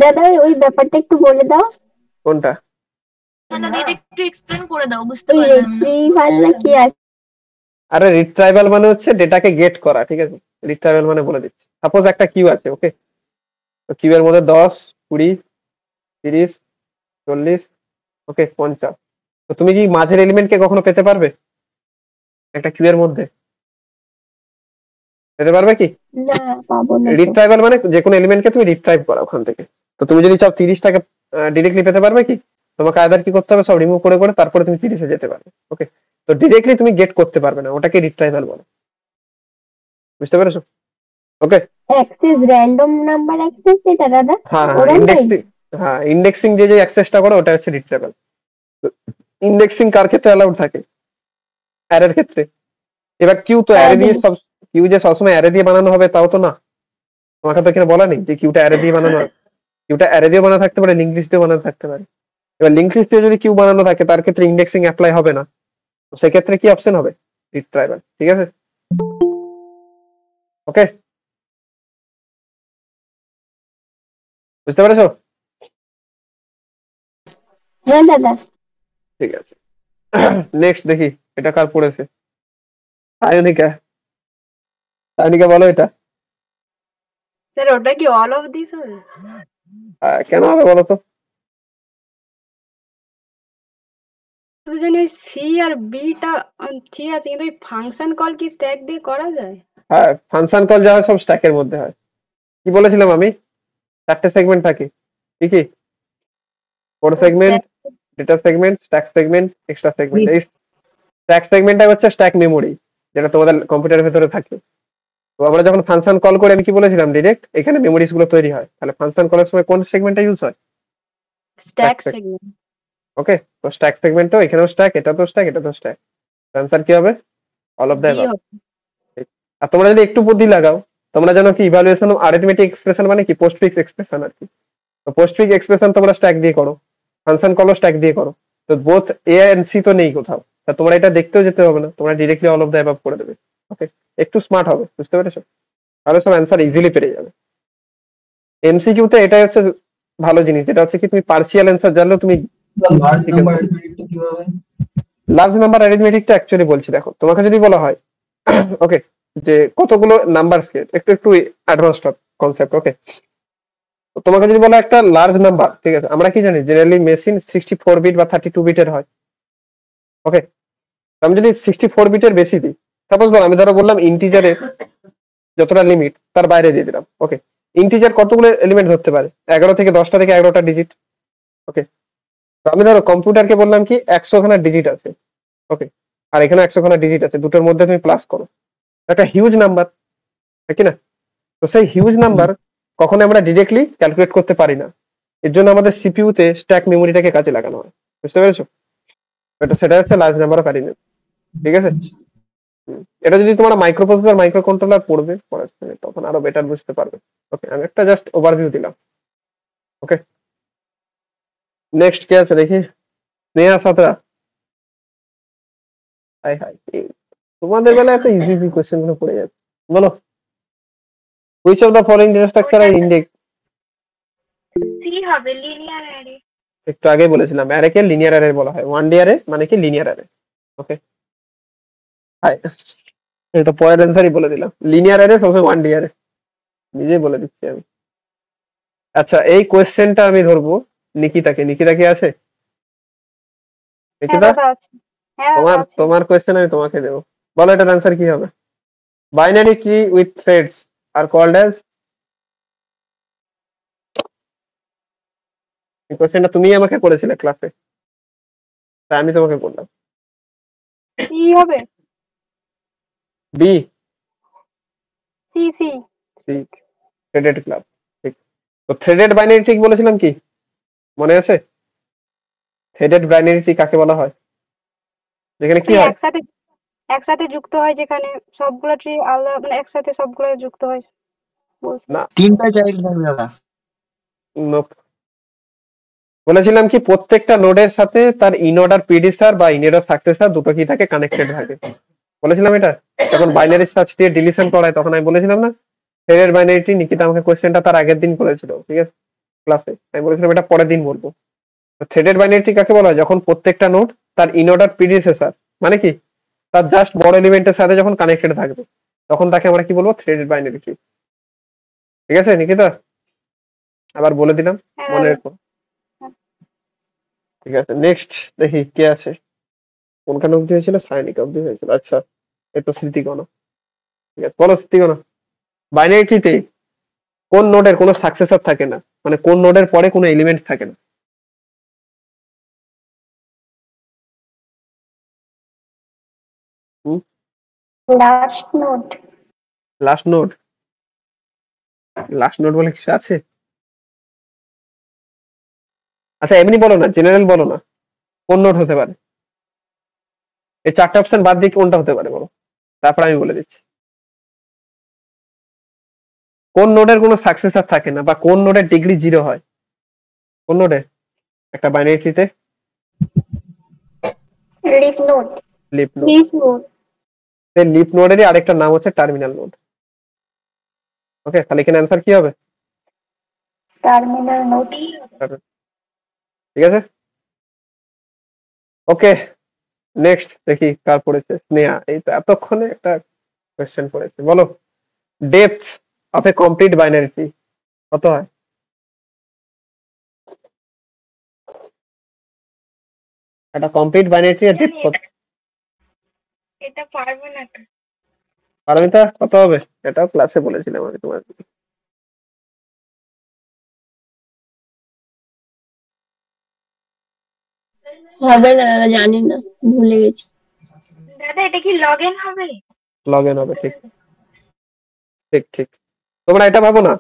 দাদা ওই ব্যাপারটা একটু বলে দাও। কোনটা? দাদা এটা একটু এক্সপ্লেন করে দাও, বুঝতে ওই পারলাম না। রিট্রিভাল না কি আছে? আরে রিট্রাইভাল মানে হচ্ছে ডেটাকে গেট করা। ঠিক আছে, রিট্রাইভাল মানে বলে দিচ্ছি। সাপোজ একটা কিউ আছে, ওকে। তো কিউ এর মধ্যে 10, 20, 30, 40, ওকে 50। তো তুমি কি মাঝের এলিমেন্টকে কখনো পেতে পারবে একটা কিউ এর মধ্যে? পেতে পারবে কি? না, পাবো না তো। রিট্রাইভাল মানে যে কোনো এলিমেন্টকে তুমি রিট্রাইভ করা ওখান থেকে। তো তুমি যদি চাও 30টাকে ডিরেক্টলি পেতে পারবে কি? তোমাকে আইদার কি করতে হবে, সব রিমুভ করে করে তারপরে তুমি 30-এ যেতে পারবে। ওকে, তো ডিরেক্টলি তুমি গেট করতে পারবে না, ওটাকে রিট্রাইভাল বলে। বুঝতে পেরেছো? ওকে, অ্যাক্সেস র্যান্ডম নাম্বার অ্যাক্সেস যেটা দাদা, হ্যাঁ ওরা ইন্ডেক্সিং। হ্যাঁ, ইন্ডেক্সিং যে অ্যাক্সেসটা করে ওটা হচ্ছে রিট্রাইভাল। ইন্ডেক্সিং কার ক্ষেত্রে অ্যালাউড থাকে? অ্যারের ক্ষেত্রে। এবার কিউ তো অ্যারে দিয়ে সব, কিউ যে সবসময় অ্যারে দিয়ে বানানো হবে তাও তো না। তোমাকে তো এখানে বলা নেই যে কিউটা অ্যারে দিয়ে বানানো হয়। কিউটা অ্যারে দিয়ে বানানো থাকতে পারে, লিঙ্ক লিস্ট দিয়ে বানানো থাকতে পারে। এবার লিঙ্ক লিস্ট দিয়ে যদি কিউ বানানো থাকে তার ক্ষেত্রে ইন্ডেক্সিং অ্যাপ্লাই হবে না। তো সেক্ষেত্রে কি অপশন হবে? রিট্রাইভাল। ঠিক আছে, ওকে, বুঝতে পেরেছো? হ্যাঁ দাদা। ঠিক আছে, নেক্সট দেখি এটা কার পড়েছে। সায়নিকা, সায়নিকা বলো এটা। স্যার ওটা কি অল অফ দিস হবে? কেন হবে বলো তো? তো জানি ওই সি আর বিটা ঠিক আছে, কিন্তু ওই ফাংশন কল কি স্ট্যাক দিয়ে করা যায়? হ্যাঁ, ফাংশন কল যা হয় সব স্ট্যাকের মধ্যে হয়। কি বলেছিলাম আমি? 4টে সেগমেন্ট থাকে। কি কি? Code segment, data segment, stack segment, extra segment. এই স্ট্যাক সেগমেন্টটা হচ্ছে স্ট্যাক মেমোরি, যেটা তোমাদের কম্পিউটারের ভেতরে থাকে। তো আমরা যখন ফাংশন কল করে আমি কি বলেছিলাম, ডিরেক্ট এখানে মেমোরিজ গুলো তৈরি হয়। তাহলে ফাংশন কলের সময় কোন সেগমেন্টটা ইউজ হয়? Stack segment. ওকে, তো স্ট্যাক সেগমেন্টও এখানেও স্ট্যাক, এটা তো স্ট্যাক, এটা তো স্ট্যাক। অ্যান্সার কি হবে? All of the b above. হবে। আর তোমরা যদি একটু বুদ্ধি লাগাও, তোমরা জানো কি ইভালুয়েশন অফ অ্যারিথমেটিক এক্সপ্রেশন মানে কি? পোস্টফিক্স এক্সপ্রেশন আর কি। তো পোস্টফিক্স এক্সপ্রেশন তোমরা স্ট্যাক দিয়ে করো, ফাংশন কলও স্ট্যাক দিয়ে করো। তো বোথ এ এন্ড সি তো নেই কোথাও। তা তোমরা এটা দেখতেও যেতে হবে না, তোমরা directly all of the above করে দেবে। ওকে, একটু স্মার্ট হবে, বুঝতে পেরেছো? তাহলে সব অ্যান্সার ইজিলি পেরে যাবে। এমসিকিউ তে এটাই হচ্ছে ভালো জিনিস, যেটা হচ্ছে কি তুমি পার্সিয়াল অ্যান্সার জানলেও তুমি লার্জ নাম্বার অ্যারিথমেটিকটা অ্যাকচুয়ালি বলছি। দেখো, তোমাকে যদি বলা হয় ওকে, যে কতগুলো নাম্বারসকে একটু একটু অ্যাডভান্স কনসেপ্ট। ওকে, তো তোমাকে যদি বলা একটা লার্জ নাম্বার, ঠিক আছে, আমরা কি জানি জেনারেলি মেশিন 64 বিট বা 32 বিটের হয়। ওকে, আমি যদি 64 বিটের বেশি দিই, সাপোজ আমি বললাম ইন্টিজারের যতটা লিমিট তার বাইরে দিয়ে দিলাম। ওকে, ইন্টিজার কতগুলো এলিমেন্ট ধরতে পারে? 11 থেকে 10টা থেকে 11টা ডিজিট। ওকে, তো আমি কম্পিউটারকে বললাম কি 100 খানা ডিজিট আছে। ওকে, আর এখানে 100 খানা ডিজিট আছে, দুটোর মধ্যে তুমি প্লাস করো, একটা হিউজ নাম্বার, ঠিক না? তো সেই হিউজ নাম্বার কখনো আমরা ডিরেক্টলি ক্যালকুলেট করতে পারি না। এর জন্য আমাদের সিপিইউ তে স্ট্যাক মেমোরিটাকে কাজে লাগানো হয়, বুঝতে পেরেছো? সেটা হচ্ছে লার্জ নাম্বার অফ অ্যারিথমেটিক, ঠিক আছে? এটা যদি তোমরা মাইক্রোপ্রসেসর মাইক্রো কন্ট্রোলার পড়বে পড়াশোনা, তখন আরো বেটার বুঝতে পারবে। ওকে, আমি একটা জাস্ট ওভারভিউ দিলাম। ওকে, নেক্সট কে আছে দেখি? স্নেহা সাঁতরা। হাই হাই, তোমাদের বেলায় এত ইজি ইজি কোশ্চেন গুলো পড়ে যাচ্ছে। বলো, which of the following data structure are index? C হবে, লিনিয়ার অ্যারে। একটু আগে বলেছিলাম অ্যারে কে লিনিয়ার অ্যারে বলা হয়। ওয়ান ডি অ্যারে মানে কি লিনিয়ার অ্যারে। ওকে, হাই, এটা পরের অ্যান্সারই বলে দিলাম। লিনিয়ার অ্যারে সবসময় ওয়ান ডি অ্যারে, নিজেই বলে দিচ্ছি আমি। আচ্ছা, এই কোয়েশ্চেনটা আমি ধরবো নিকিতাকে। নিকিতা কি আছে? হ্যাঁ নিকিতা, দাদা আছে। হ্যাঁ দাদা তোমার আছে। তোমার কোয়েশ্চেন আমি তোমাকে দেবো। বলো এটার অ্যান্সার কি হবে? বাইনারি কি with threads are called as? এই কোয়েশ্চেনটা তুমি আমাকে করেছিলে ক্লাসে, তাই আমি তোমাকে বললাম। সি হবে। B? C C. C, threaded class. ঠিক। তো থ্রেডেড বাইনারি ঠিক বলেছিলাম কি মনে আছে? থ্রেডেড বাইনারি ট্রি কাকে বলা হয়? যেখানে কি মানে হয়? একসাথে একসাথে যুক্ত হয়, যেখানে সবগুলো ট্রি আলাদা, মানে একসাথে সবগুলো যুক্ত হয় বলছি। না, তিনটা চাইল্ড থাকবে দাদা। nope। বলেছিলাম কি প্রত্যেকটা নোডের সাথে তার ইনঅর্ডার প্রিডিসার বা ইনঅর্ডার সাকসেসর দুটো কি থাকে? কানেক্টেড থাকে। বলেছিলাম এটা যখন বাইনারি সার্চ দিয়ে ডিলিশন করায়, তখন আমি বলেছিলাম না থ্রেডেড বাইনারি ট্রি। নিকিতা আমাকে কোশ্চেনটা তার আগের দিন করেছিল, ঠিক আছে, ক্লাসে। আমি বলেছিলাম এটা পরের দিন বলবো। থ্রেডেড বাইনারি ট্রি কাকে বলা হয়? যখন প্রত্যেকটা নোড তার ইনঅর্ডার প্রিডিসেসর মানে কি তার জাস্ট বড় এলিমেন্টের সাথে যখন কানেক্টেড থাকবে, তখন তাকে আমরা কি বলবো? Threaded binary tree. ঠিক আছে নিকিতা, আবার বলে দিলাম, হ্যাঁ মনে দাদা। রেখো। ঠিক আছে, নেক্সট দেখি কে আছে। কোনখানে অব্দি হয়েছিল? সায়নিকা অব্দি হয়েছিল। আচ্ছা, এই তো স্মৃতিগণ। ঠিক আছে, বলো স্মৃতিগণ, বাইনারি ট্রিতে কোন নোডের কোনো সাকসেসর থাকে না, মানে কোন নোডের পরে কোনো এলিমেন্ট থাকে না? Last note. Last node? Last node বলে কিছু আছে? আচ্ছা এমনি বলো না, জেনারেল বলো না, কোন নোড হতে পারে? এই 4টে অপশন বাদ দিয়ে কোনটা হতে পারে বলো, তারপর আমি বলে দিচ্ছি। কোন নোডের কোনো সাকসেসর থাকে না, বা কোন নোডের ডিগ্রি 0 হয়? কোন নোডে একটা বাইনারি ট্রিতে? Leaf node. Leaf node. Leaf node. সেই লিফ নোডেরই আরেকটা নাম হচ্ছে টার্মিনাল নোড। ওকে, তাহলে এখানে অ্যান্সার কি হবে? Terminal note. ঠিক আছে, ওকে। নেক্সট দেখি কার পড়েছে। স্নেহা, এই তো এতক্ষণে একটা কোয়েশ্চেন পড়েছে। বলো, depth of A complete binary tree কত হয়? একটা কমপ্লিট বাইনারি ট্রি এর ডেপথ কত? এটা পারবো না তো। পারমিতা কত হবে? এটাও ক্লাসে বলেছিলাম আমি তোমাকে। হবে না দাদা, জানি না, ভুলে গেছি। দাদা এটা কি লগ ইন হবে? লগ ইন হবে, ঠিক ঠিক ঠিক। তোমরা এটা ভাবো না,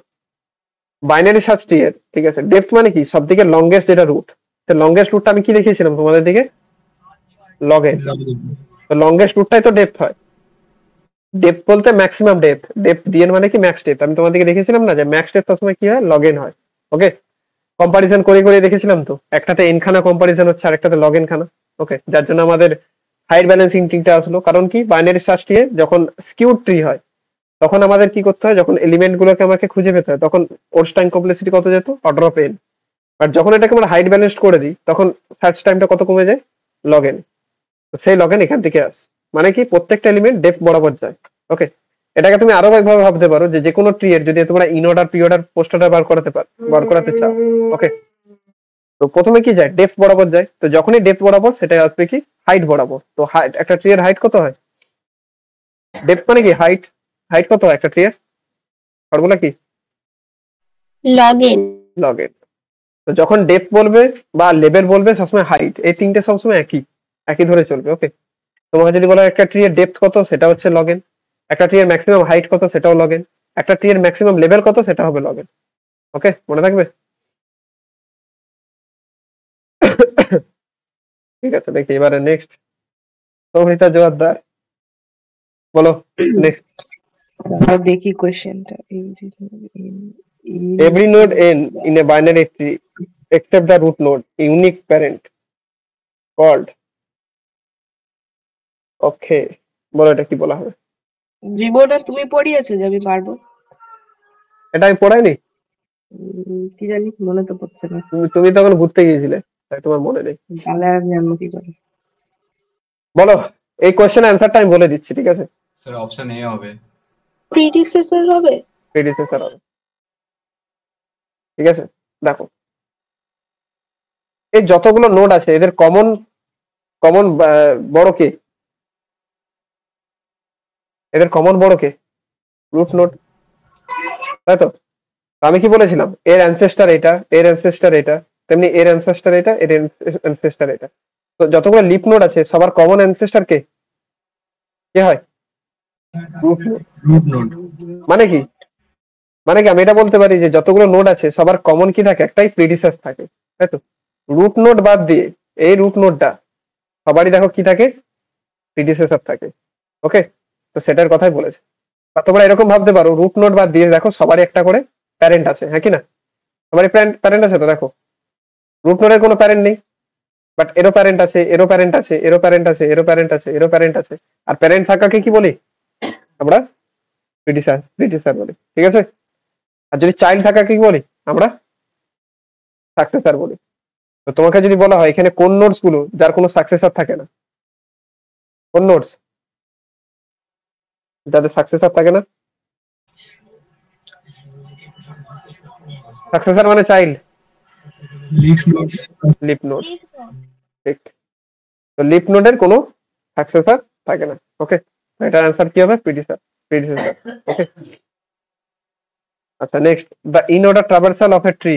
বাইনারি সার্চ ট্রি এর, ঠিক আছে, ডেপথ মানে কি? সব থেকে লংগেস্ট যেটা রুট, তো লংগেস্ট রুটটা আমি কি দেখিয়েছিলাম তোমাদের দিকে? Log in. তো লংগেস্ট রুটটাই তো ডেপথ হয়। ডেপথ বলতে ম্যাক্সিমাম ডেপথ, ডেপথ ডিএন মানে কি? Max depth. আমি তোমাদেরকে দেখিয়েছিলাম না যে ম্যাক্স ডেপথ সবসময় কি হয়? লগ ইন হয়। ওকে, কম্পারিজন করে করে দেখেছিলাম তো, একটাতে এন খানা কম্পারিজন হচ্ছে, আরেকটাতে লগ ইন খানা। ওকে, যার জন্য আমাদের হাইট ব্যালেন্সিং ট্রিটা আসলো। কারণ কি? বাইনারি সার্চ ট্রি যখন স্কিউড ট্রি হয় তখন আমাদের কি করতে হয়? যখন এলিমেন্ট গুলোকে আমাকে খুঁজে পেতে হয় তখন ওর টাইম কমপ্লেক্সিটি কত যেত? Order of N. আর যখন এটাকে আমরা হাইট ব্যালেন্স করে দিই তখন সার্চ টাইমটা কত কমে যায়? Log N. তো সেই লগ এন এখান থেকে আস, মানে কি প্রত্যেকটা এলিমেন্ট ডেপথ বরাবর যায়। ওকে, এটাকে তুমি আরো একভাবে ভাবতে পারো যে কোনো ট্রি এর যদি তোমরা in order, pre order, post order বার করাতে চাও, ওকে, তো প্রথমে কি যায়? ডেপথ বরাবর যায়। তো যখনই ডেপথ বরাবর, সেটা আসবে কি? হাইট বরাবর। তো হাইট, একটা ট্রি এর হাইট কত হয়? ডেপথ মানে কি? হাইট। হাইট কত হয় একটা ট্রি এর? ফর্মুলা কি? Log N. Log in. তো যখন ডেপথ বলবে বা লেভেল বলবে সবসময় হাইট, এই তিনটে সবসময় একই একই ধরে চলবে। ওকে, তোমাকে যদি বলা হয় একটা ট্রি এর ডেপথ কত, সেটা হচ্ছে লগ ইন। একটা ট্রি এর ম্যাক্সিমাম হাইট কত, সেটাও লগ ইন। একটা ট্রি এর ম্যাক্সিমাম লেভেল কত, সেটা হবে লগ ইন। ওকে, মনে থাকবে? ঠিক আছে, দেখি এবারে নেক্সট সৌমিতা জোয়ারদার, বলো নেক্সট। দেখি কোয়েশ্চেনটা। Every node n in a binary tree except the root node, a unique parent called. ওকে, বলো এটা কি বলা হবে? জীবনটা তুমি পড়িয়েছো যে আমি পারবো? এটা আমি পড়াইনি। কি জানি, মনে তো পড়ছে না। তুমি তখন ঘুরতে গিয়েছিলে, তাই তোমার মনে নেই। তাহলে আমি জানবো কি করে? বলো, এই কোশ্চেনের অ্যান্সারটা আমি বলে দিচ্ছি, ঠিক আছে? স্যার অপশন এ হবে। প্রিডিসেসর হবে। প্রিডিসেসর হবে, ঠিক আছে। দেখো, এই যতগুলো নোড আছে এদের কমন কমন বড় কে? এদের কমন বড় কে? রুট নোড, তাই তো? আমি কি বলেছিলাম? এর অ্যানসেস্টার এটা, এর অ্যানসেস্টার এটা, তেমনি এর অ্যানসেস্টার এটা, এর অ্যানসেস্টার এটা। তো যতগুলো লিফ নোড আছে সবার কমন অ্যানসেস্টার কে? কে হয়? Root node. রুট নোড মানে কি? মানে কি আমি এটা বলতে পারি যে যতগুলো নোড আছে সবার কমন কি থাকে? একটাই প্রিডিসেস থাকে, তাই তো? রুট নোড বাদ দিয়ে এই রুট নোডটা সবারই দেখো কি থাকে? প্রিডিসেসর থাকে। ওকে, তো সেটার কথাই বলেছে। বা তোমরা এরকম ভাবতে পারো, রুট নোড বাদ দিয়ে দেখো সবারই একটা করে প্যারেন্ট আছে, হ্যাঁ কি না? সবারই প্যারেন্ট আছে তো। দেখো, রুট নোডের কোনো প্যারেন্ট নেই, বাট এরও প্যারেন্ট আছে, এরও প্যারেন্ট আছে, এরও প্যারেন্ট আছে, এরও প্যারেন্ট আছে, এরও প্যারেন্ট আছে। আর প্যারেন্ট থাকাকে কি বলি আমরা? প্রিডিসেসর বলি, ঠিক আছে? আর যদি চাইল্ড থাকাকে কি বলি আমরা? সাকসেসর বলি। তো তোমাকে যদি বলা হয় এখানে কোন নোডস গুলো যার কোনো সাকসেসর থাকে না, কোন নোডস যাদের সাকসেসর থাকে না? সাকসেসর মানে child, leaf nodes leaf node, ঠিক। তো লিফ নোডের কোনো সাকসেসর থাকে না। ওকে, এটার অ্যান্সার কি হবে? প্রিডিসেসর। ওকে, আচ্ছা next, the in order traversal of a tree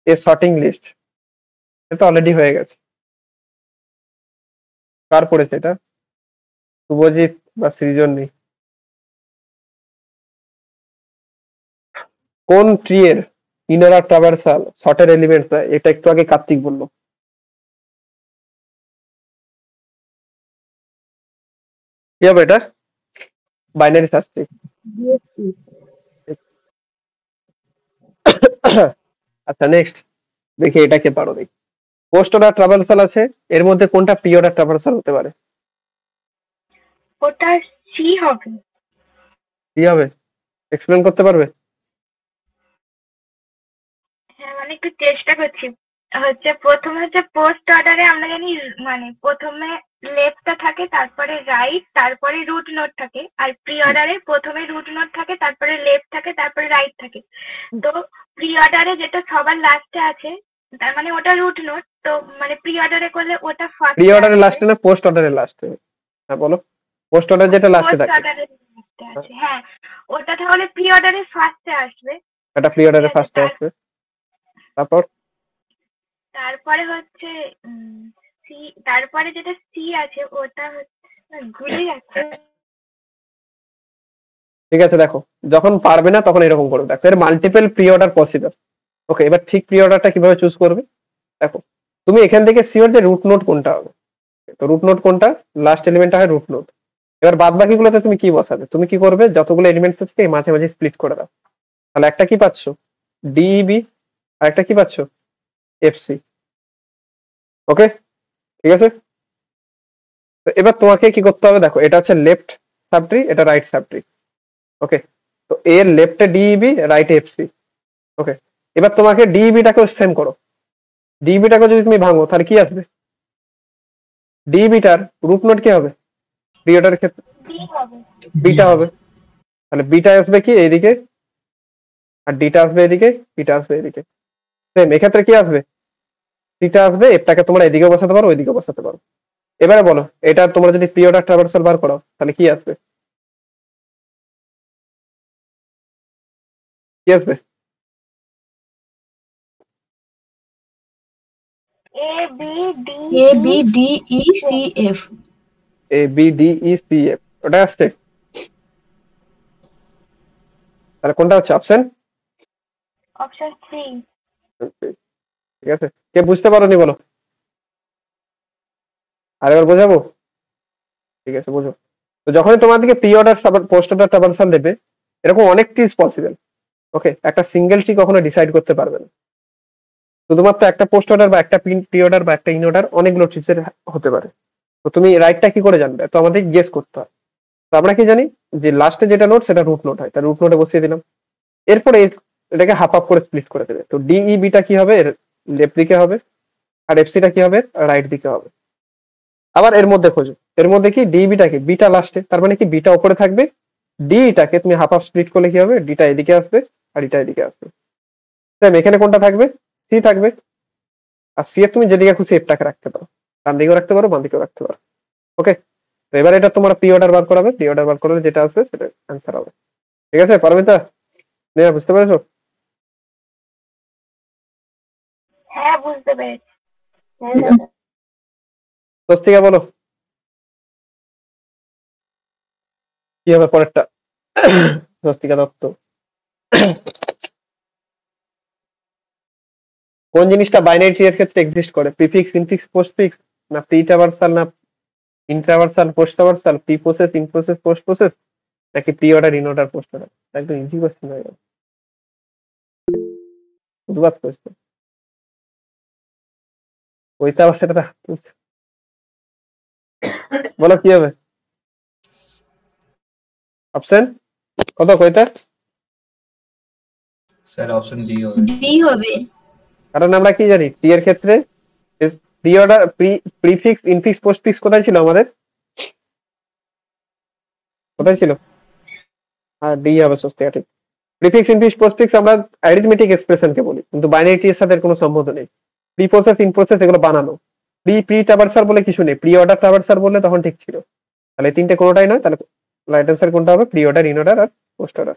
a sorting list. এটা অলরেডি হয়ে গেছে। কার পড়েছে এটা? শুভজিৎ বা সৃজনী? কোন ট্রি এর ইন অর্ডার ট্রাভার্সাল সর্টের এলিমেন্ট দেয়? এটা একটু আগে কার্তিক বললো। কি হবে এটা? Binary search tree. আচ্ছা নেক্সট, দেখি এটা কে পারো দেখি। পোস্ট অর্ডার ট্রাভার্সাল আছে, এর মধ্যে কোনটা প্রি অর্ডার ট্রাভার্সাল হতে পারে? ওটা সি হবে। কি হবে? এক্সপ্লেন করতে পারবে? হ্যাঁ মানে একটু চেষ্টা করছি। প্রথমে পোস্ট অর্ডারে আমরা জানি মানে প্রথমে লেফটটা থাকে, তারপরে রাইট, তারপরে রুট নোট থাকে। আর প্রি অর্ডারে প্রথমে রুট নোট থাকে, তারপরে লেফট থাকে, তারপরে রাইট থাকে। তো প্রি অর্ডারে যেটা সবার লাস্টে আছে, তার মানে ওটা রুট নোট। তো মানে প্রি অর্ডারে করলে ওটা প্রি ফার্স্টে অর্ডারের আসবে। লাস্টে না পোস্ট অর্ডারের লাস্টে? হ্যাঁ বলো, পোস্ট অর্ডার যেটা লাস্টে পোস্ট থাকে। অর্ডারে লাস্টে আছে, হ্যাঁ। ওটা তাহলে প্রি অর্ডারে ফার্স্টে আসবে। এটা প্রি ঠিক অর্ডারের আছে, ফার্স্টে আসবে। তারপর তারপরে হচ্ছে সি, তারপরে যেটা সি আছে ওটা হচ্ছে ভুলে যাচ্ছে। ঠিক আছে, দেখো যখন পারবে না তখন এরকম করবে। দেখো এর মাল্টিপল প্রি অর্ডার পসিবল। ওকে, এবার ঠিক প্রি অর্ডারটা কিভাবে চুজ করবে? দেখো তুমি এখান থেকে সিওর যে রুট নোট কোনটা হবে। তো রুট নোট কোনটা, লাস্ট এলিমেন্টটা হয় রুট নোট। এবার বাদ বাকিগুলোতে তুমি কি বসাবে? তুমি কি করবে, যতগুলো এলিমেন্টস আছে মাঝে মাঝে স্প্লিট করে দাও। তাহলে একটা কি পাচ্ছ, ডিইবি, আর একটা কি পাচ্ছ, এফসি। ওকে, ঠিক আছে। তো এবার তোমাকে কি করতে হবে, দেখো এটা হচ্ছে লেফট সাবট্রি, এটা রাইট সাবট্রি। ওকে, তো এর লেফটে ডিইবি, রাইটে এফসি। ওকে, এবার তোমাকে ডিইবিটাকেও সেম করো। ডিইবিটাকে যদি তুমি ভাঙো তাহলে কি আসবে, ডিইবিটার রুট নোট কি হবে, ডিওটার ক্ষেত্রে ডি হবে। বিটা হবে। তাহলে বিটা আসবে কি এইদিকে, আর ডিটা আসবে এদিকে, বিটা আসবে এদিকে। সেম এক্ষেত্রে কি আসবে, সিটা আসবে। এফটাকে তোমরা এদিকে বসাতে পারো, ওইদিকে বসাতে পারো। এবারে বলো, এটা তোমরা যদি প্রি অর্ডার ট্রাভার্সাল বার করো তাহলে কি আসবে, কি আসবে? A B D A B D E C F A B D E C F, ওটা আসছে। তাহলে কোনটা হচ্ছে অপশন? অপশন 3। ঠিক আছে, কে বুঝতে পারোনি বলো, আরেকবার বোঝাবো? ঠিক আছে, বোঝো। তো যখনই তোমার দিকে pre order post order traversal দেবে, এরকম অনেক ট্রিজ পসিবল। ওকে, একটা সিঙ্গেল ট্রি কখনো ডিসাইড করতে পারবে না। শুধুমাত্র একটা পোস্ট অর্ডার বা একটা প্রি অর্ডার বা একটা ইন অর্ডার অনেকগুলো ট্রিজের হতে পারে। তো তুমি রাইটটা কি করে জানবে, তো আমাদের গেস করতে হয়। তো আমরা কি জানি যে লাস্টে যেটা নোট সেটা রুট নোট হয়, তার রুট নোটে বসিয়ে দিলাম। এরপরে এটাকে হাফ হাফ করে স্প্লিট করে দেবে। তো ডিইবিটা কি হবে, এর লেফট দিকে হবে, আর এফসিটা কি হবে, রাইট দিকে হবে। আবার এর মধ্যে খোঁজো, এর মধ্যে কি ডিইবিটাকে বিটা লাস্টে, তার মানে কি বিটা উপরে থাকবে। ডিটাকে তুমি হাফ হাফ স্প্লিট করলে কি হবে, ডিটা এদিকে আসবে আর এটা এদিকে আসবে। সেম এখানে কোনটা থাকবে, সি থাকবে। আর সি এর তুমি যেদিকে খুশি এফটাকে রাখতে পারো, ডান দিকেও রাখতে পারো, বাম দিকেও রাখতে পারো। ওকে, তো এবার এটা তোমার প্রি অর্ডার বার করাবে, প্রি অর্ডার বার করলে যেটা আসবে সেটা অ্যান্সার হবে। ঠিক আছে পারমিতা, নেহা বুঝতে পেরেছো? হ্যাঁ, বুঝতে পেরেছি। ঠিক আছে, স্বস্তিকা বলো কি হবে পরেরটা। স্বস্তিকা দত্ত, কোন জিনিসটা বাইনারি ট্রি এর ক্ষেত্রে এক্সিস্ট করে, প্রিফিক্স, ইনফিক্স, পোস্টফিক্স, না প্রি ট্রাভার্সাল, না in traversal, post traversal, pre process, in process, post process, নাকি pre order, in order, post order? একদম ইজি কোশ্চেন হয়ে গেল, বুঝবার কোশ্চেন। ওইটা আবার সেটা বলো কি হবে অপশন, কত কয়টা? স্যার অপশন ডি হবে। D হবে। কারণ আমরা কি জানি টি এর ক্ষেত্রে pre order, prefix, infix, postfix কোথায় ছিল আমাদের, কোথায় ছিল? আর ডি হবে স্বস্তিকা, ঠিক। প্রিফিক্স, ইনফিক্স, পোস্টফিক্স আমরা অ্যারিথমেটিক এক্সপ্রেশনকে বলি, কিন্তু বাইনারি ট্রি এর সাথে এর কোনো সম্বন্ধ নেই। প্রি প্রসেস, ইন প্রসেস এগুলো বানানো। প্রি ট্রাভার্সাল বলে কিছু নেই, প্রি অর্ডার ট্রাভার্সাল বললে তখন ঠিক ছিল। তাহলে এই তিনটে কোনোটাই নয়, তাহলে রাইট অ্যান্সার কোনটা হবে, প্রি অর্ডার, ইন অর্ডার আর পোস্ট অর্ডার।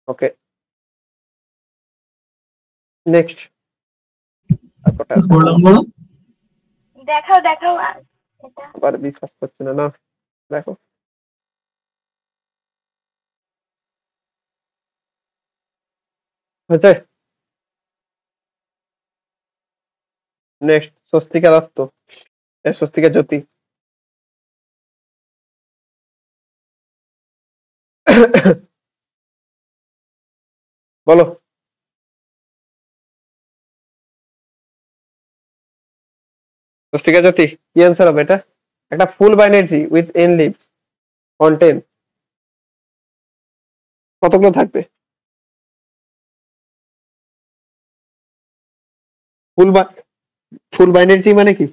Okay, next. দেখাও দেখাও এটা। আবার বিশ্বাস করছে না, না দেখো হয়েছে। নেক্সট স্বস্তিকা দত্ত, স্বস্তিকা জ্যোতি। বলো স্বস্তিকা জ্যোতি, কি অ্যান্সার হবে এটা? একটা full binary tree with N leaves contain কতগুলো থাকবে? ফুল ফুল বাইনারি ট্রি মানে কি?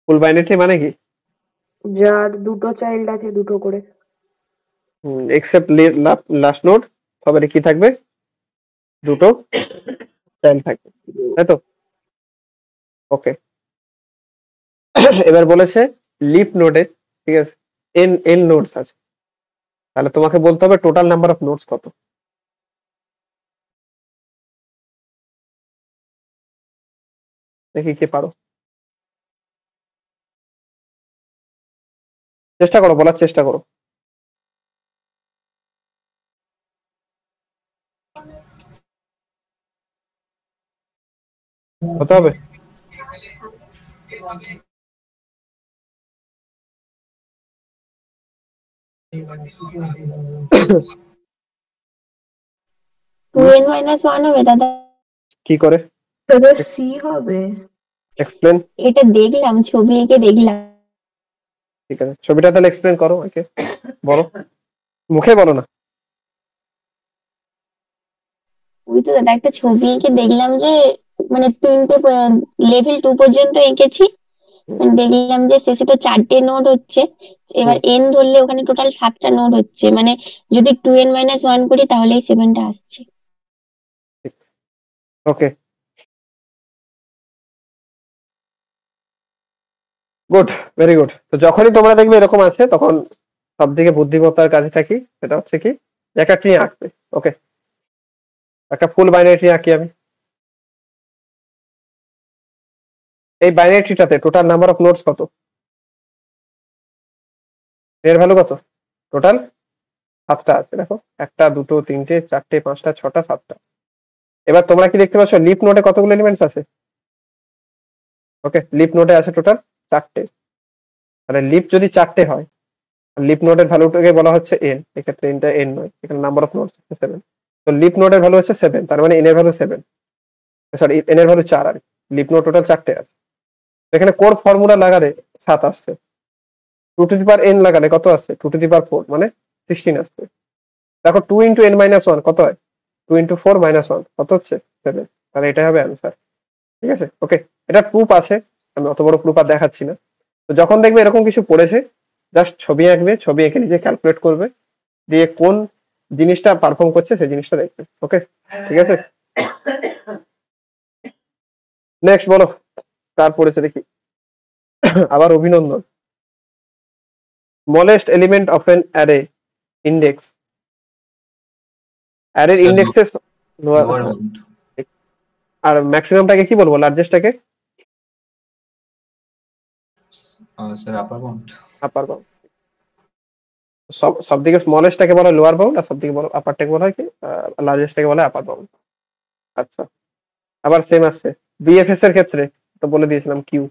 ফুল বাইনারি ট্রি মানে কি? যার দুটো চাইল্ড আছে দুটো করে। এক্সেপ্ট লাস্ট নোড, সবারই কি থাকবে? দুটো চাইল্ড থাকবে, তাই তো? ওকে। এবার বলেছে লিফ নোডে, ঠিক আছে, এন নোডস আছে, তাহলে তোমাকে বলতে হবে টোটাল নাম্বার অফ নোডস কত। দেখি কে পারো, চেষ্টা করো, বলার চেষ্টা করো। হতে হবে। টু এন মাইনাস ওয়ান হবে দাদা। কি করে? তবে সি হবে। এক্সপ্লেন। এটা দেখলাম, ছবি এঁকে দেখলাম। ঠিক আছে, ছবিটা তাহলে এক্সপ্লেন করো, ওকে বলো, মুখে বলো না। ওই তো দাদা একটা ছবি এঁকে দেখলাম যে মানে তিনটে লেভেল 2 পর্যন্ত এঁকেছি, দেখলাম যে শেষে তো 4টে নোড হচ্ছে। এবার এন ধরলে ওখানে টোটাল 7টা নোড হচ্ছে, মানে যদি 2n মাইনাস 1 করি তাহলেই 7টা আসছে। ওকে, গুড, ভেরি গুড। তো যখনই তোমরা দেখবে এরকম আছে, তখন সব থেকে বুদ্ধিমত্তার কাজে থাকি, সেটা হচ্ছে কি, যে একটা ট্রি আঁকবে। ওকে, একটা ফুল বাইনারি ট্রি আঁকি আমি। এই বাইনারি ট্রিটাতে টোটাল নাম্বার অফ নোডস কত? এর ভ্যালু কত? টোটাল 7টা আছে, দেখো, 1টা 2টো 3টে 4টে 5টা 6টা 7টা। এবার তোমরা কি দেখতে পাচ্ছ লিফ নোডে কতগুলো এলিমেন্টস আছে? ওকে, লিফ নোডে আছে টোটাল 4টে। তাহলে লিফ যদি 4টে হয়, লিফ নোডের ভ্যালুটাকে বলা হচ্ছে এন, এক্ষেত্রে এনটা এন নয়, এখানে নাম্বার অফ নোডস হচ্ছে 7। তো লিফ নোডের ভ্যালু হচ্ছে 7, তার মানে এন এর ভ্যালু 7, সরি এন এর ভ্যালু 4, আর লিফ নোড টোটাল 4টে আছে। এখানে কোর ফর্মুলা লাগালে 7 আসছে, 2 টু দি পাওয়ার n লাগালে কত আসছে? 2 টু দি পাওয়ার 4, মানে 16 আসছে। দেখো 2 ইন্টু n মাইনাস 1 কত হয়? 2 ইন্টু 4 মাইনাস 1 কত হচ্ছে? 7। তাহলে এটাই হবে অ্যান্সার। ঠিক আছে, ওকে। এটা প্রুফ আছে, আমি অত বড় প্রুফ আর দেখাচ্ছি না। তো যখন দেখবে এরকম কিছু পড়েছে, জাস্ট ছবি আঁকবে, ছবি এঁকে নিজে ক্যালকুলেট করবে, দিয়ে কোন জিনিসটা পারফর্ম করছে সেই জিনিসটা দেখবে। ওকে, ঠিক আছে। নেক্সট বলো, কার পড়েছে দেখি। আবার Abhinandan. Smallest element of an array index, অ্যারের ইন্ডেক্সের লোয়ার বাউন্ড। আর ম্যাক্সিমামটাকে কি বলবো? লার্জেস্টটাকে sir upper bound. Upper bound. সব দিকে স্মলেস্টটাকে বলা হয় লোয়ার বাউন্ড, আর সব দিকে বলো আপারটাকে বলা হয় কি, লার্জেস্টটাকে বলা হয় আপার বাউন্ড। আচ্ছা, আবার সেম আসছে বিএফএস এর ক্ষেত্রে, তো বলে দিয়েছিলাম কিউ।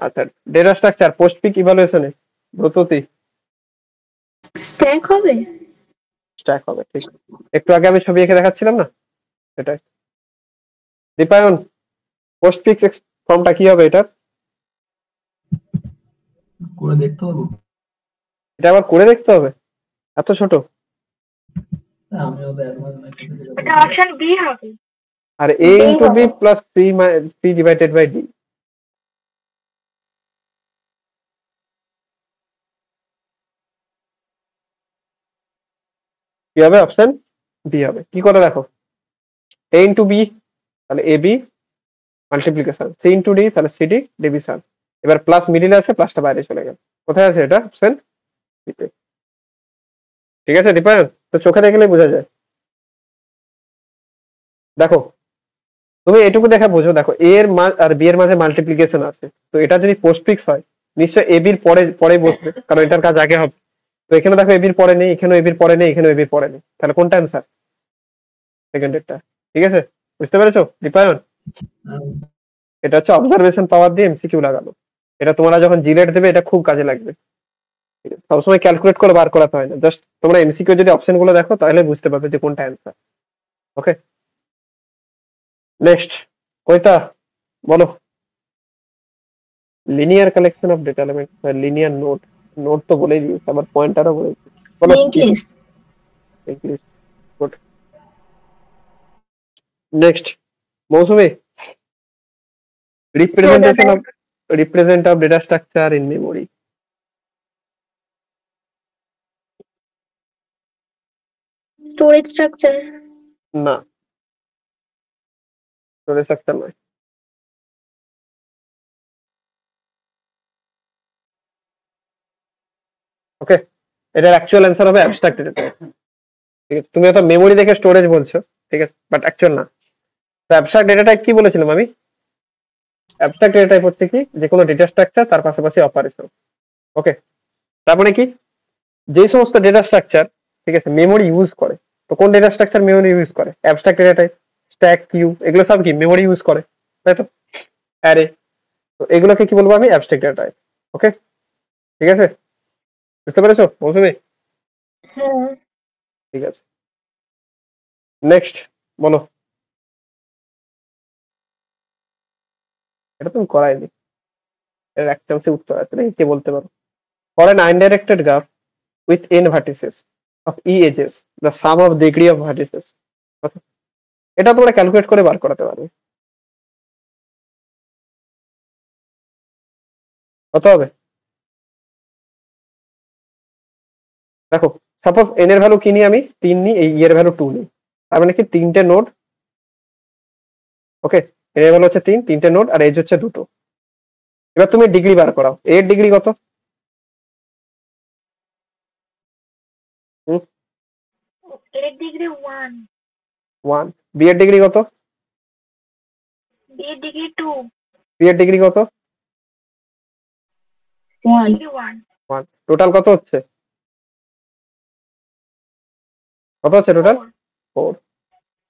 আচ্ছা, ডেটা স্ট্রাকচার পোস্ট পিক ইভালুয়েশনে ব্রততি স্ট্যাক হবে। স্ট্যাক হবে, ঠিক। একটু আগে আমি ছবি এঁকে দেখাচ্ছিলাম না, সেটাই। দীপায়ন, পোস্ট পিক ফর্মটা কি হবে? এটা করে দেখতে হবে। এটা আবার করে দেখতে হবে, এত ছোট? এটা অপশন বি হবে। আর a into B plus C divided by D, কি হবে? অপশন বি হবে। কি করে দেখো, a ইন্টু বি তাহলে A B multiplication, C into D তাহলে সিডি ডিভিশন। এবার প্লাস মিডিলে আছে, প্লাসটা বাইরে চলে গেল। কোথায় আছে এটা? অপশন বিতে। ঠিক আছে দীপায়ন, তো চোখে দেখলেই বোঝা যায়। দেখো তুমি এটুকু দেখে বোঝো, দেখো এ এর আর বি এর মাঝে মাল্টিপ্লিকেশন আছে, তো এটা যদি পোস্টফিক্স হয় নিশ্চয় এ বির পরে পরে বসবে, কারণ এটার কাজ আগে হবে। তো এখানে দেখো এ বির পরে নেই, এখানে এ বির পরে নেই, এখানে এ বির পরে নেই, তাহলে কোনটা অ্যান্সার? সেকেন্ডেরটা। ঠিক আছে, বুঝতে পেরেছো দীপায়ন? এটা হচ্ছে অবজারভেশন পাওয়ার দিয়ে এমসিকিউ লাগানো। এটা তোমরা যখন জিলেট দেবে এটা খুব কাজে লাগবে। সবসময় ক্যালকুলেট করে বার করাতে হয় না, জাস্ট তোমরা এমসিকিউ যদি অপশন গুলো দেখো তাহলে বুঝতে পারবে যে কোনটা অ্যান্সার। ওকে, নেক্সট কয়টা বলো। Linear collection of data element, linear node, node তো বলেই দিয়েছি, আবার পয়েন্টারও বলেছি। বলো link list. Good. Next Mousumi, representation of represent of data structure in memory? Storage structure. না, storage structure নয়। ওকে, এটার অ্যাকচুয়াল অ্যান্সার হবে অ্যাবস্ট্রাক্ট ডেটা টাইপ। ঠিক আছে, তুমি হয়তো মেমোরি দেখে স্টোরেজ বলছো, ঠিক আছে, বাট অ্যাকচুয়াল না। তো অ্যাবস্ট্রাক্ট ডেটা টাইপ কি বলেছিলাম আমি? অ্যাবস্ট্রাক্ট ডেটা টাইপ হচ্ছে কি, যে কোনো ডেটা স্ট্রাকচার তার পাশাপাশি অপারেশন। ওকে, তার মানে কি, যে সমস্ত ডেটা স্ট্রাকচার, ঠিক আছে, মেমোরি ইউজ করে। তো কোন ডেটা স্ট্রাকচার মেমোরি ইউজ করে? Abstract data type, stack, queue, এগুলো সব কি মেমোরি ইউজ করে, তাই তো? অ্যারে, তো এগুলোকে কি বলবো আমি? Abstract data type. ওকে, ঠিক আছে, বুঝতে পেরেছো মৌসুমী? হ্যাঁ। ঠিক আছে, নেক্সট বলো। এটা তুমি করাইনি, এর একটা অংশে উত্তর আছে নাকি, কে বলতে পারো? For an undirected graph with n vertices of e edges, the sum of degree of vertices. Okay. এটা তোমরা ক্যালকুলেট করে বার করাতে পারবে। কত হবে? দেখো, সাপোজ n এর ভ্যালু কি নিই আমি? 3 নিই, এই এর ভ্যালু 2 নিই, তার মানে কি তিনটে নোড। ওকে, n এর ভ্যালু হচ্ছে 3, তিনটে নোড, আর এজ হচ্ছে 2। এবার তুমি ডিগ্রি বার করাও, a এর ডিগ্রি কত? এর ডিগ্রি 1, 1। b এর ডিগ্রি কত? b এর ডিগ্রি 2, c এর ডিগ্রি কত? ডিগ্রি 1। 1। টোটাল কত হচ্ছে? কত হচ্ছে টোটাল? 4।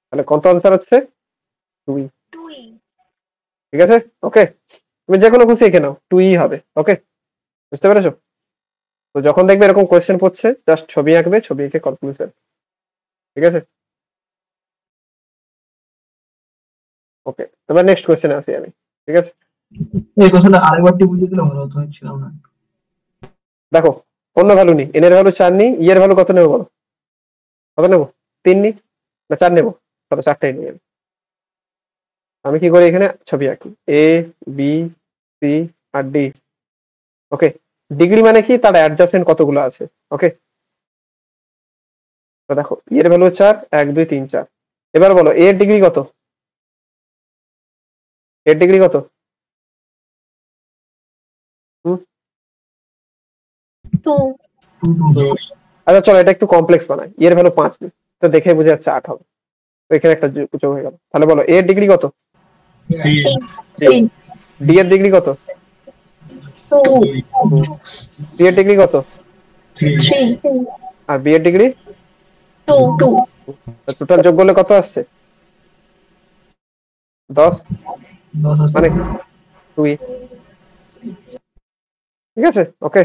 তাহলে কত আনসার হচ্ছে? 2। ঠিক আছে, ওকে, তুমি যে কোনো খুশি এঁকে নাও, 2 হবে। ওকে, বুঝতে পেরেছো? তো যখন দেখবে এরকম কোয়েশ্চেন পড়ছে, জাস্ট ছবি আঁকবে, ছবি এঁকে কনক্লুশন। ঠিক আছে, ওকে, তোমার নেক্সট কোয়েশ্চেনে আসি আমি। ঠিক আছে, এই কোশ্চেনটা আরেকবারটি বুঝিয়ে দিলে ভালো হতো, ছিলাম না। দেখো, অন্য ভ্যালু নিই, এন এর ভ্যালু 4 নিই, ই এর ভ্যালু কত নেবো বলো? কত নেবো? 3 নিই না 4 নেবো? তাহলে 4টাই নিই আমি। কি করি এখানে ছবি আঁকি, এ, বি, সি আর ডি। ওকে, ডিগ্রি মানে কি, তার অ্যাডজাসেন্ট কতগুলো আছে। ওকে, তো দেখো এর ভ্যালু 4, 1 2 3 4। এবার বলো এর ডিগ্রি কত? এর ডিগ্রি কত? আচ্ছা চলো এটা একটু কমপ্লেক্স বানাই, এর ভ্যালু 5 নিই, তো দেখে বুঝে যাচ্ছে 8 হবে। তো এখানে একটা যোগ হয়ে গেল। তাহলে বলো এর ডিগ্রি কত? ডি এর ডিগ্রি কত? সি এর ডিগ্রি কত? আর বি এর ডিগ্রি 2। টোটাল যোগ করলে কত আসছে? 10, মানে 2। ঠিক আছে, ওকে,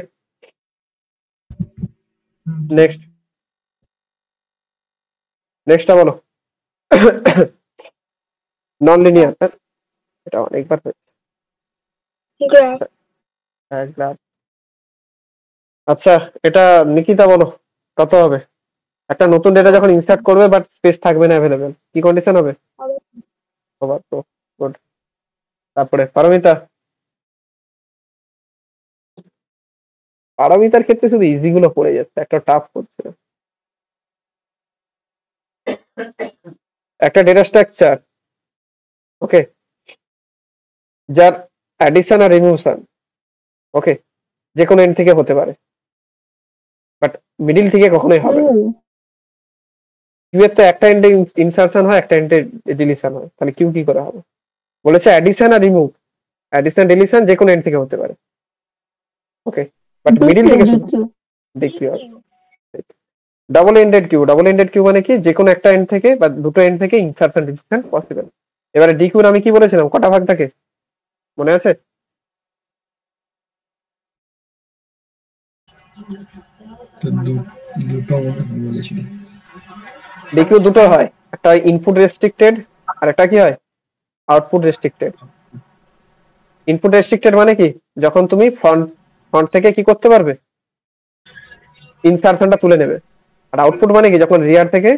নেক্সট। নেক্সটটা বলো। নন লিনিয়ার, এটা অনেকবার হয়েছে। গ্রাফ। আচ্ছা, এটা নিকিতা বলো কত হবে? একটা নতুন ডেটা যখন ইনসার্ট করবে বাট স্পেস থাকবে না অ্যাভেলেবেল, কি কন্ডিশন হবে? ওভার তো গুড। তারপরে পারমিতা। পারমিতার ক্ষেত্রে শুধু ইজি গুলো পড়ে যাচ্ছে, একটা টাফ পড়ছে না। একটা ডেটা স্ট্রাকচার, ওকে, যার অ্যাডিশন আর রিমুভশন, ওকে, যে কোনো এন্ড থেকে হতে পারে, বাট মিডিল থেকে কখনোই হবে না। কিউ এর তো একটা এন্ডে ইনসারশন হয়, একটা এন্ডে ডিলিশন হয়, তাহলে কিউ কি করে হবে? বলেছে অ্যাডিশন আর রিমুভ, অ্যাডিশন ডিলিশন যে কোনো এন্ড থেকে হতে পারে। ওকে, বাট মিডিল থেকে ডিকিউ হবে। Double ended queue, double ended queue মানে কি, যে কোনো একটা এন্ড থেকে বা দুটো এন্ড থেকে ইনসারশন ডিলিশন পসিবল। এবারে ডি কিউর আমি কি বলেছিলাম, কটা ভাগ থাকে মনে আছে? ডি কিউ দুটো হয়, একটা ইনপুট রেস্ট্রিক্টেড আর একটা কি হয়, আউটপুট রেস্ট্রিক্টেড। ইনপুট রেস্ট্রিক্টেড মানে কি, যখন তুমি ফ্রন্ট থেকে কি করতে পারবে, ইনসারশনটা তুলে নেবে। আর আউটপুট মানে কি, যখন রিয়ার থেকে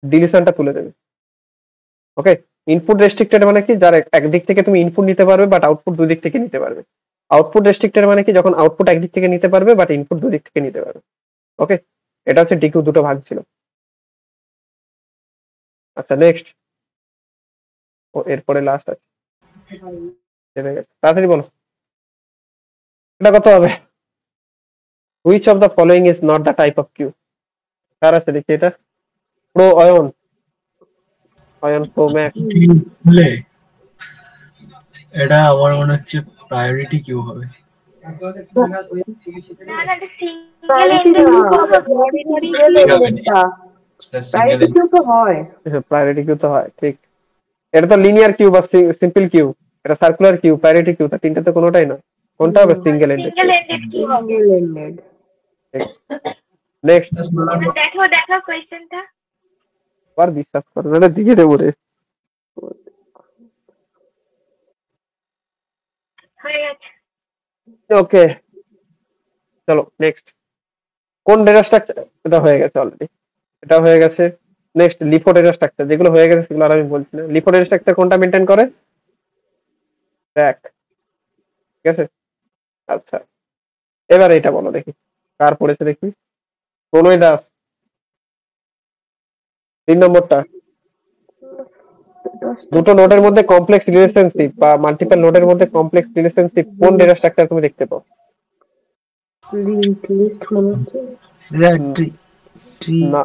ডিলিশনটা তুলে দেবে। ওকে, ইনপুট রেস্ট্রিক্টেড মানে কি, যার একদিক থেকে তুমি ইনপুট নিতে পারবে বাট আউটপুট দুই দিক থেকে নিতে পারবে। আউটপুট রেস্ট্রিক্টেড মানে কি, যখন আউটপুট একদিক থেকে নিতে পারবে বাট ইনপুট দুদিক থেকে নিতে পারবে। ওকে, এটা হচ্ছে ডিকিউ, দুটো ভাগ ছিল। আচ্ছা নেক্সট, ও এরপরে লাস্ট আছে, তাড়াতাড়ি বলো এটা কত হবে। Which of the following is not the type of queue? কার আছে দেখি এটা? Pro Ayan, Ayan pro max. বলে এটা আমার মনে হচ্ছে প্রায়োরিটি কিউ হবে। না না, এটা সিঙ্গেল এন্ডেড প্রায়োরিটি কিউ তো হয়। প্রায়োরিটি কিউ তো হয়, ঠিক। এটা তো লিনিয়ার কিউ বা সিম্পল কিউ, এটা সার্কুলার কিউ, প্রায়োরিটি কিউ, তা তিনটা তো কোনোটাই নয়। কোনটা হবে? Single ended. সিঙ্গেল এন্ডেড কি হবে? Single ended. নেক্সট, দেখো কোয়েশ্চেনটা। আর বিশ্বাস করো না, দিকে দেবো রে। হয়ে গেছে। ওকে চলো নেক্সট, কোন ডেটা স্ট্রাকচার? এটা হয়ে গেছে অলরেডি, এটা হয়ে গেছে। নেক্সট, লিফো ডেটা স্ট্রাকচার, যেগুলো হয়ে গেছে সেগুলো আর আমি বলছি না। লিফো ডেটা স্ট্রাকচার কোনটা মেনটেন করে? স্ট্যাক, ঠিক আছে। আচ্ছা এবার এটা বলো দেখি, কার পড়েছে দেখি? প্রণয় দাস, 3 নম্বরটা। দুটো নোডের মধ্যে কমপ্লেক্স রিলেশনশিপ বা মাল্টিপল নোডের মধ্যে কমপ্লেক্স রিলেশনশিপ কোন ডেটা স্ট্রাকচার তুমি দেখতে পাও? লিঙ্ক লিস্ট মনে হচ্ছে। না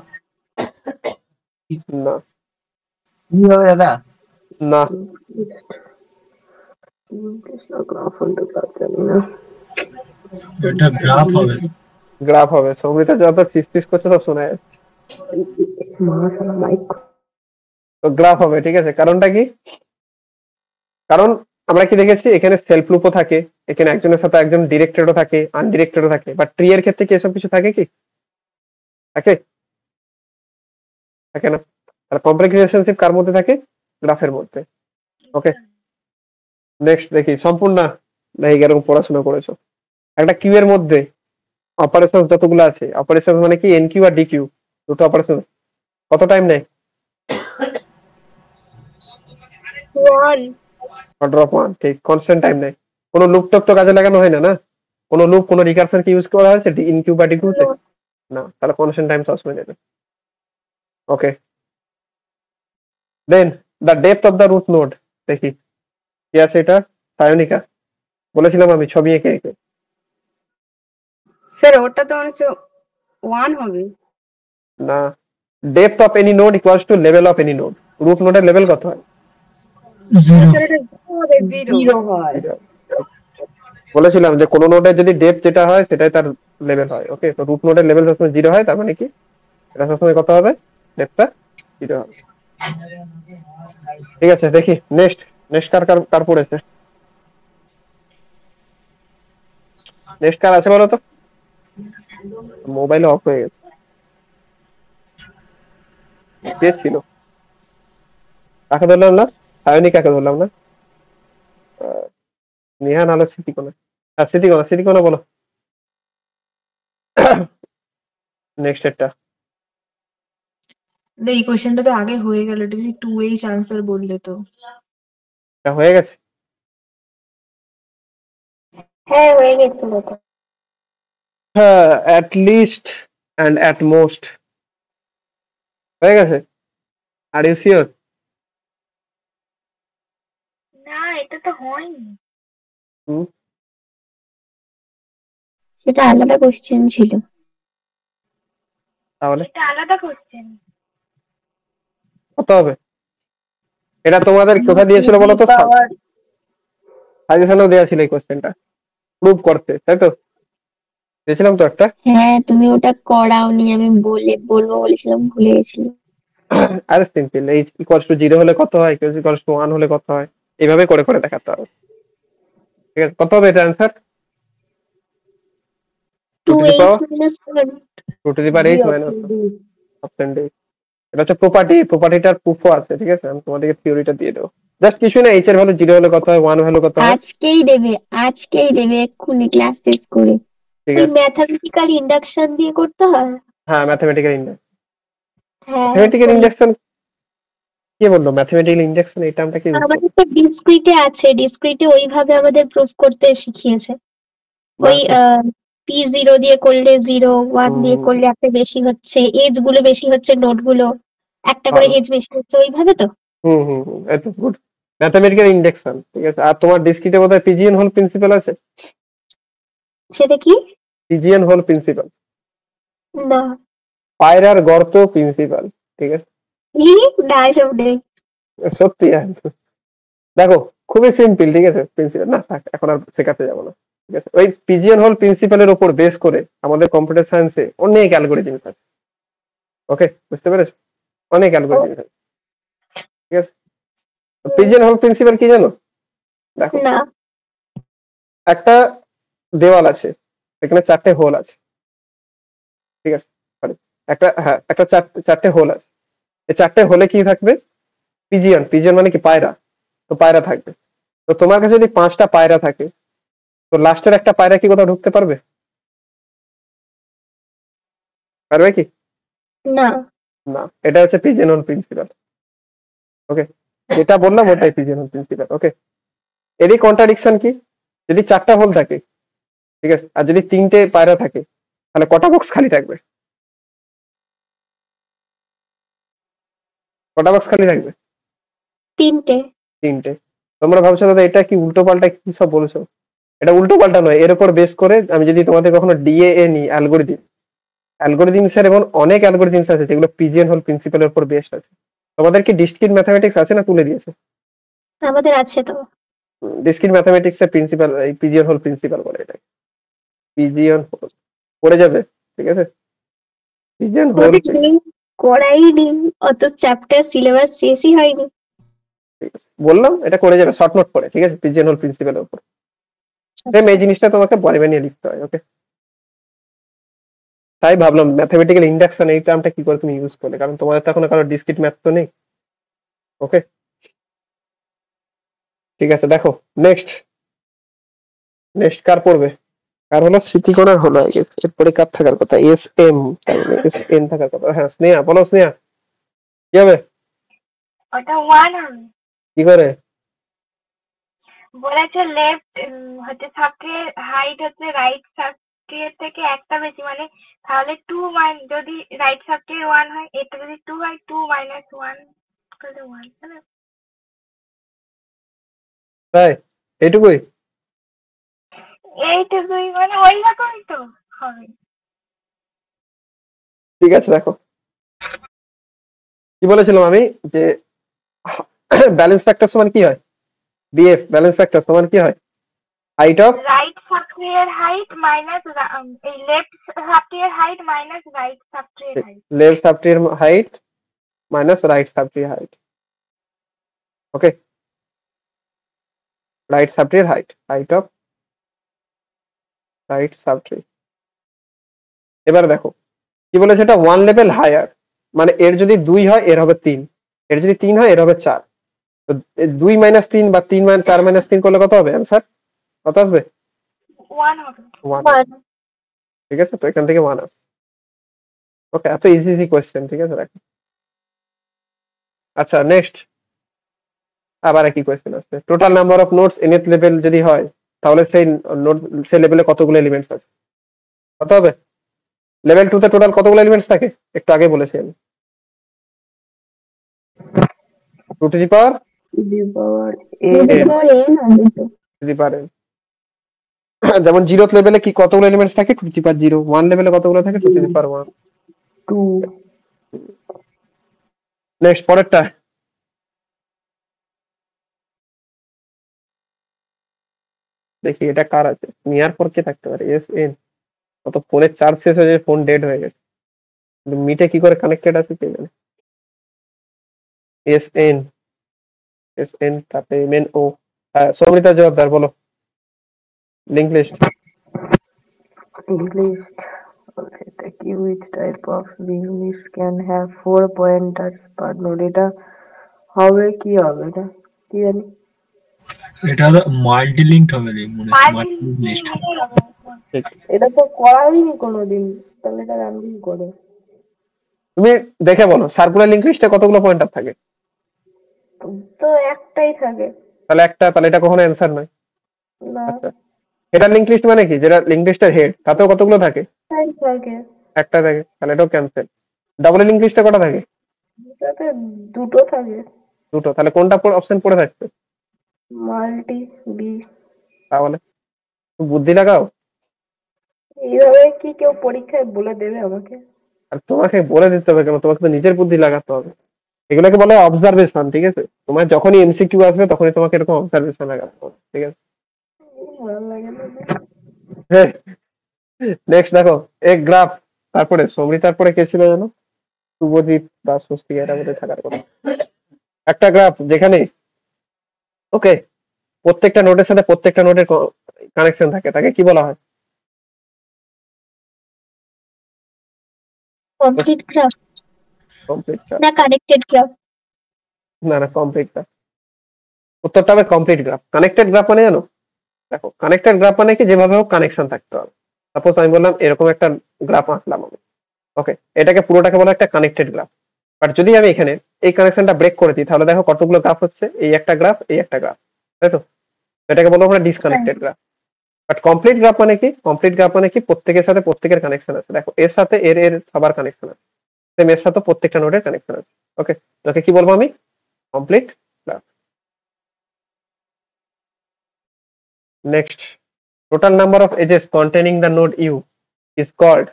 না কি হবে দাদা? না, গ্রাফ অনটো গ্রাফ জানি না। এটা গ্রাফ হবে। গ্রাফ হবে। সৌমিতা যত ফিস করছে সব শোনা যাচ্ছে। মাশাআল্লাহ মাইক। তো গ্রাফ হবে, ঠিক আছে। কারণটা কি? কারণ আমরা কি দেখেছি, এখানে সেলফ লুপও থাকে, এখানে একজনের সাথে একজন ডিরেক্টেডও থাকে, আনডিরেক্টেডও থাকে, বাট ট্রি এর ক্ষেত্রে কি এসব কিছু থাকে কি? থাকে থাকে না। তাহলে কমপ্লেক্স রিলেশনশিপ কার মধ্যে থাকে? গ্রাফের মধ্যে। ওকে নেক্সট দেখি, সম্পূর্ণ নাকি এরকম পড়াশোনা করেছো? একটা কিউ এর মধ্যে অপারেশন যতগুলো আছে, অপারেশন মানে কি N Q R D Q, দুটো অপারেশন কত টাইম নেয়? 1 অর্ডার অফ 1, ঠিক। কনস্ট্যান্ট টাইম নেয়। কোনো লুপ টপ তো কাজে লাগানো হয় না, না কোনো লুপ কোনো রিকারশন কি ইউজ করা হয়েছে ইন কিউ বা ডি কিউতে? না, তাহলে কনস্ট্যান্ট টাইম সবসময় নেবে। Okay then the depth of the root node, দেখি কি আছে এটা? সায়োনিকা, বলেছিলাম আমি ছবি এঁকে এঁকে। স্যার ওটা তো মনে হচ্ছে 1 হবে। না, depth of any node equals to level of any node. Root নোডের লেভেল কত হয়? স্যার এটা 0 হয়। বলেছিলাম যে কোন নোডের যদি ডেপথ যেটা হয় সেটাই তার লেভেল হয়। ওকে, তো রুট নোডের লেভেল সবসময় 0 হয়, তার মানে কি এটা সবসময় কত হবে? ডেপথটা 0 হবে। ঠিক আছে দেখি নেক্সট, নেক্সট কার কার কার পড়েছে? নেক্সট কার আছে বলো তো? মোবাইল অফ হয়ে গেছে, কে ছিল? কাকে ধরলাম না? সায়নিকাকে ধরলাম না? নেহা নাহলে স্মৃতিকোনা। হ্যাঁ স্মৃতিকোনা, স্মৃতিকোনা বলো নেক্সট একটা। এই কোশ্চেনটা তো আগে হয়ে গেল, এটা যদি 2H আনসার বললে তো। এটা হয়ে গেছে? হ্যাঁ হয়ে গেছিল তো। হ্যাঁ, at least and at most হয়ে গেছে। Are you sure? না এটা তো হয়নি। সেটা আলাদা কোশ্চেন ছিল। তাহলে এটা আলাদা কোশ্চেন। কত হবে? এটা তোমাদের কোথায় দিয়েছিল বলো তো? সাজেশনও দেওয়া ছিল এই কোশ্চেনটা প্রুভ করতে, তাই তো? দিয়েছিলাম তো একটা। হ্যাঁ তুমি ওটা করাওনি, আমি বলবো বলেছিলাম, ভুলে গেছিলাম। আরে সিম্পল, এইচ ইকুয়ালস টু 0 হলে কত হয়, কিউ ইকুয়ালস টু 1 হলে কত হয়, এইভাবে করে করে দেখাতে হবে। ঠিক আছে, কত হবে এটা answer? 2H minus 1. 2 to the power h minus option D. এটা হচ্ছে প্রপার্টিটার প্রুফও আছে, ঠিক আছে। আমি তোমাদেরকে থিওরিটা দিয়ে দেবো। জাস্ট কিছু না, এইচ এর ভ্যালু 0 হলে কত হয়, 1 ভ্যালু কত হয়। আজকেই দেবে এক্ষুনি ক্লাস শেষ করে। ঠিক ওই আছে, ম্যাথমেটিক্যাল ইন্ডাকশন দিয়ে করতে হয়। হ্যাঁ ম্যাথমেটিক্যাল ইন্ডাকশন। হ্যাঁ ম্যাথমেটিক্যাল ইন্ডাকশন কে বললো ম্যাথমেটিক্যাল ইন্ডাকশন এই টার্মটা কি ইউজ করবে? আমাদের তো ডিসক্রিটে আছে, ডিসক্রিটে ওইভাবে আমাদের প্রুফ করতে শিখিয়েছে। ওই P0 দিয়ে করলে 0, 1 দিয়ে করলে একটা বেশি হচ্ছে, এজ গুলো বেশি হচ্ছে, নোট গুলো একটা করে এজ বেশি হচ্ছে, ওইভাবে তো। এত গুড ম্যাথমেটিক্যাল ইন্ডাকশন, ঠিক আছে। আর তোমার ডিসক্রিটে বোধহয় পিজিএন হোল প্রিন্সিপাল আছে। সেটা কি? পিজিএন হোল প্রিন্সিপাল, না পায়রার গর্ত প্রিন্সিপাল, ঠিক আছে। না এসব নেই। সত্যি দেখো খুবই সিম্পল, ঠিক আছে। প্রিন্সিপাল না থাক, এখন আর শেখাতে যাবো না, ঠিক আছে। ওই পিজিএন হোল প্রিন্সিপালের উপর বেস করে আমাদের কম্পিউটার সায়েন্সে অনেক অ্যালগরিদমস আছে। ওকে, বুঝতে পেরেছো? অনেক অ্যালগরিদমস আছে, ঠিক আছে। পিজিএন হোল প্রিন্সিপাল কি জানো? দেখো না একটা দেওয়াল আছে, এখানে 4টে হোল আছে, ঠিক আছে। একটা চারটে হোল আছে, এই 4টে হোলে কি থাকবে? পিজিয়ন। পিজিয়ন মানে কি? পায়রা। তো পায়রা থাকবে। তো তোমার কাছে যদি 5টা পায়রা থাকে, তো লাস্টের একটা পায়রা কি কোথাও ঢুকতে পারবে? পারবে কি? না না, এটা হচ্ছে পিজিয়ন হোল প্রিন্সিপাল। ওকে, যেটা বললাম ওটাই পিজিয়ন হোল প্রিন্সিপাল। ওকে, এরই কন্ট্রাডিকশন কি? যদি 4টা হোল থাকে, ঠিক আছে, আর যদি 3টে পায়রা থাকে, তাহলে কটা বক্স খালি থাকবে? কটা বক্স খালি থাকবে? 3টে। 3টে। তোমরা ভাবছো দাদা এটা কি উল্টো পাল্টা কি সব বলছো? এটা উল্টো পাল্টা নয়, এর উপর বেস করে আমি যদি তোমাদের কখনো ডিএএ নি, অ্যালগরিদমস এর এবং অনেক অ্যালগরিদমস আছে যেগুলো পিজিএন হোল প্রিন্সিপালের উপর বেসড আছে। তোমাদের কি ডিসক্রিট ম্যাথমেটিক্স আছে না তুলে দিয়েছে? আমাদের আছে তো। ডিসক্রিট ম্যাথমেটিক্স এর প্রিন্সিপাল এই পিজিএন হোল প্রিন্সিপাল বলে এটা। পিজিএন হোল পড়ে যাবে, ঠিক আছে। পিজিএন হোল করাইনি, অত চ্যাপ্টার সিলেবাস শেষই হয়নি। বললাম এটা করে যাবে শর্ট নোট পড়ে, ঠিক আছে, পিজিএন হোল প্রিন্সিপালের উপর। সেম এই জিনিসটা তোমাকে পরে বানিয়ে লিখতে হয়। ওকে, তাই ভাবলাম ম্যাথমেটিক্যাল ইন্ডাকশন এই টার্মটা কি করে তুমি ইউজ করলে, কারণ তোমাদের তো এখন কারো ডিসক্রিট ম্যাথ তো নেই। ওকে, ঠিক আছে। দেখো নেক্সট কার পড়বে? কার হলো? স্মৃতিকণার হলো, এরপরে কার থাকার কথা? এস এন থাকার কথা। হ্যাঁ, স্নেহা বলো। স্নেহা কি হবে? ওটা 1 হবে। কি করে? বলেছে লেফট হচ্ছে সাবট্রির হাইট হচ্ছে রাইট সাবট্রির থেকে একটা বেশি, মানে তাহলে 2 যদি রাইট সাবট্রির 1 হয়, এটা যদি 2 হয় 2 - 1 করলে 1, তাই না? তাই এইটুকুই? এইটুকুই, মানে ওই রকমই তো হবে। ঠিক আছে, দেখো কি বলেছিলাম আমি, যে ব্যালেন্স ফ্যাক্টর সমান কি হয়? বিএফ ব্যালেন্স ফ্যাক্টর সমান কি হয়? হাইট অফ রাইট সাবট্রির হাইট মাইনাস এই লেফট সাবট্রির হাইট মাইনাস রাইট সাবট্রির হাইট। লেফট সাবট্রির হাইট মাইনাস রাইট সাবট্রির হাইট। ওকে, রাইট সাবট্রির হাইট অফ রাইট সাবট্রি। এবার দেখো কি বলেছে, এটা 1 লেভেল হায়ার, মানে এর যদি 2 হয় এর হবে 3, এর যদি 3 হয় এর হবে 4। তো 2 - 3 বা 3 - 4 - 3 করলে কত হবে? অ্যান্সার কত আসবে? 1 হবে। 1। ঠিক আছে, তো এখান থেকে 1 আসে। ওকে, এত ইজি কোয়েশ্চেন, ঠিক আছে। দেখো আচ্ছা, নেক্সট আবার একই কোয়েশ্চেন আসছে। Total number of notes nth level যদি হয়, তাহলে সেই লেভেলে কতগুলো এলিমেন্টস আছে? কত হবে? লেভেল 2 তে টোটাল কতগুলো এলিমেন্টস থাকে? একটু আগে বলেছি আমি, 2 টু দি পাওয়ার n। যেমন 0th লেভেলে কি কতগুলো এলিমেন্টস থাকে? 2 টু দি পাওয়ার 0। 1 লেভেলে কতগুলো থাকে? 2 টু দি পাওয়ার 1। 2। নেক্সট পরেরটা, দেখি এটা কার আছে। নিয়ার পর কে থাকতে পারে? S N. কত ফোনের চার্জ শেষ হয়ে যায়, ফোন ডেড হয়ে গেছে, কিন্তু মিটে কি করে কানেক্টেড আছে কে জানে। এস এন তাতে এম ও। সৌমিতা জবাবদার, বলো link list. Which type of linked list can have 4 pointers per node? এটা হবে কি হবে? এটা কি জানি। এটা মাল্টি লিঙ্কড হবে মনে হয়, মাল্টি লিস্ট। এটা তো করাইনি কোনোদিন, তাহলে এটা জানবি কি করে? তুমি দেখে বলো সার্কুলার লিঙ্ক লিস্টে কতগুলো পয়েন্টার থাকে? তো একটাই থাকে তাহলে এটা কখনো অ্যান্সার নয়। না, আচ্ছা, এটা লিঙ্ক লিস্ট মানে কি, যেটা লিঙ্ক লিস্টের হেড তাতেও কতগুলো থাকে? একটাই থাকে। একটা থাকে, তাহলে এটাও ক্যান্সেল। ডাবল লিঙ্ক লিস্টে কটা থাকে? এটাতে দুটো থাকে। দুটো, তাহলে কোনটা অপশন পড়ে থাকছে? Multi B. তাহলে বুদ্ধি লাগাও। এইভাবে কি কেউ পরীক্ষায় বলে দেবে আমাকে? আর তোমাকে বলে দিতে হবে কেন, তোমাকে তো নিজের বুদ্ধি লাগাতে হবে। এগুলোকে বলে অবজারভেশন, ঠিক আছে? তোমার যখনই এমসিকিউ আসবে তখনই তোমাকে এরকম অবজারভেশন লাগাতে হবে, ঠিক আছে? ভালো লাগে না। নেক্সট দেখো, এক গ্রাফ, তারপরে সমরি, তারপরে কে ছিল জানো? শুভজিৎ বা স্বস্তিকা, এটা বোধহয় থাকার কথা। একটা গ্রাফ যেখানে ওকে প্রত্যেকটা নোডের সাথে প্রত্যেকটা নোডের কানেকশন থাকে, তাকে কি বলা হয়? Complete graph complete graph. না কানেক্টেড গ্রাফ? না, কমপ্লিট গ্রাফ। উত্তরটা হবে কমপ্লিট গ্রাফ। কানেক্টেড গ্রাফ মানে জানো? দেখো, কানেক্টেড গ্রাফ মানে কি, যেভাবে হোক কানেকশন থাকতে হবে। সাপোজ আমি বললাম এরকম একটা গ্রাফ আঁকলাম আমি, ওকে, এটাকে পুরোটাকে বলা একটা কানেক্টেড গ্রাফ। বাট যদি আমি এখানে এই কানেকশনটা ব্রেক করে দিই, তাহলে দেখো কতগুলো গ্রাফ হচ্ছে, এই একটা গ্রাফ, এই একটা গ্রাফ, তাই তো? এটাকে বলবো আমরা disconnected graph. But complete graph মানে কি? কমপ্লিট গ্রাফ মানে কি, প্রত্যেকের সাথে প্রত্যেকের কানেকশন আছে। দেখো, এর সাথে এর সবার কানেকশন আছে, সেম এর সাথে প্রত্যেকটা নোডের কানেকশন আছে। ওকে, তোকে কি বলবো আমি? Complete graph. Next, total number of edges containing the node u is called,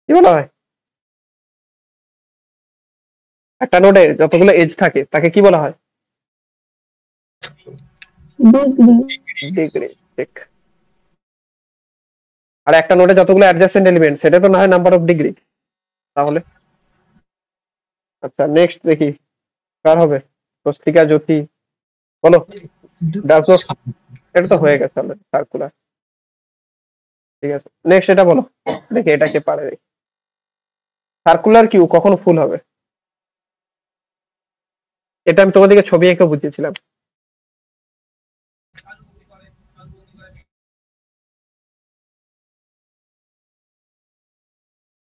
কি বলা হয়? একটা নোডে যতগুলো এজ থাকে তাকে কি বলা হয়? ডিগ্রি। ঠিক। আর একটা নোডে যতগুলো অ্যাডজাসেন্ট এলিমেন্ট, সেটা তো না হয় নাম্বার অফ ডিগ্রি। তাহলে আচ্ছা, নেক্সট দেখি কার হবে। স্বস্তিকা, জ্যোতি, বলো। এটা তো হয়ে গেছে অলরেডি, সার্কুলার। ঠিক আছে, নেক্সট এটা বলো দেখি, এটা কে পারে দেখি। সার্কুলার কিউ কখন ফুল হবে? এটা আমি তোমাদেরকে ছবি এঁকে বুঝিয়েছিলাম।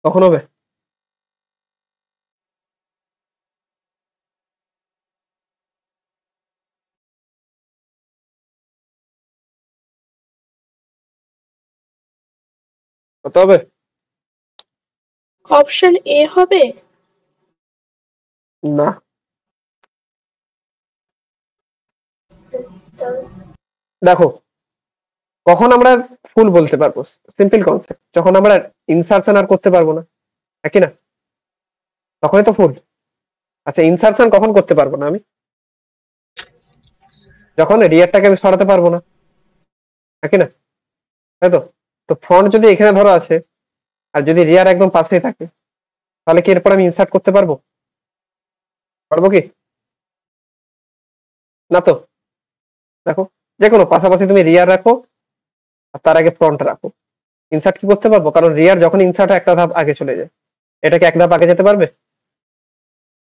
কখন হবে? কত হবে? অপশন এ হবে। না, দেখো, কখন আমরা ফুল বলতে পারবো? সিম্পল কনসেপ্ট, যখন আমরা ইনসারশন আর করতে পারবো না, একই না? তখনই তো ফুল। আচ্ছা, ইনসারশন কখন করতে পারবো না আমি? যখন রিয়ারটাকে আমি সরাতে পারবো না, একই না? তাই তো? তো ফ্রন্ট যদি এখানে ধরো আছে, আর যদি রিয়ার একদম পাশেই থাকে, তাহলে কি এরপর আমি ইনসার্ট করতে পারবো? পারবো কি না? তো দেখো, যে কোনো পাশাপাশি তুমি রিয়ার রাখো আর তার আগে ফ্রন্ট রাখো, ইনসার্ট কি করতে পারবো? কারণ রিয়ার যখন ইনসার্ট একটা ধাপ আগে চলে যায়, এটাকে এক ধাপ আগে যেতে পারবে?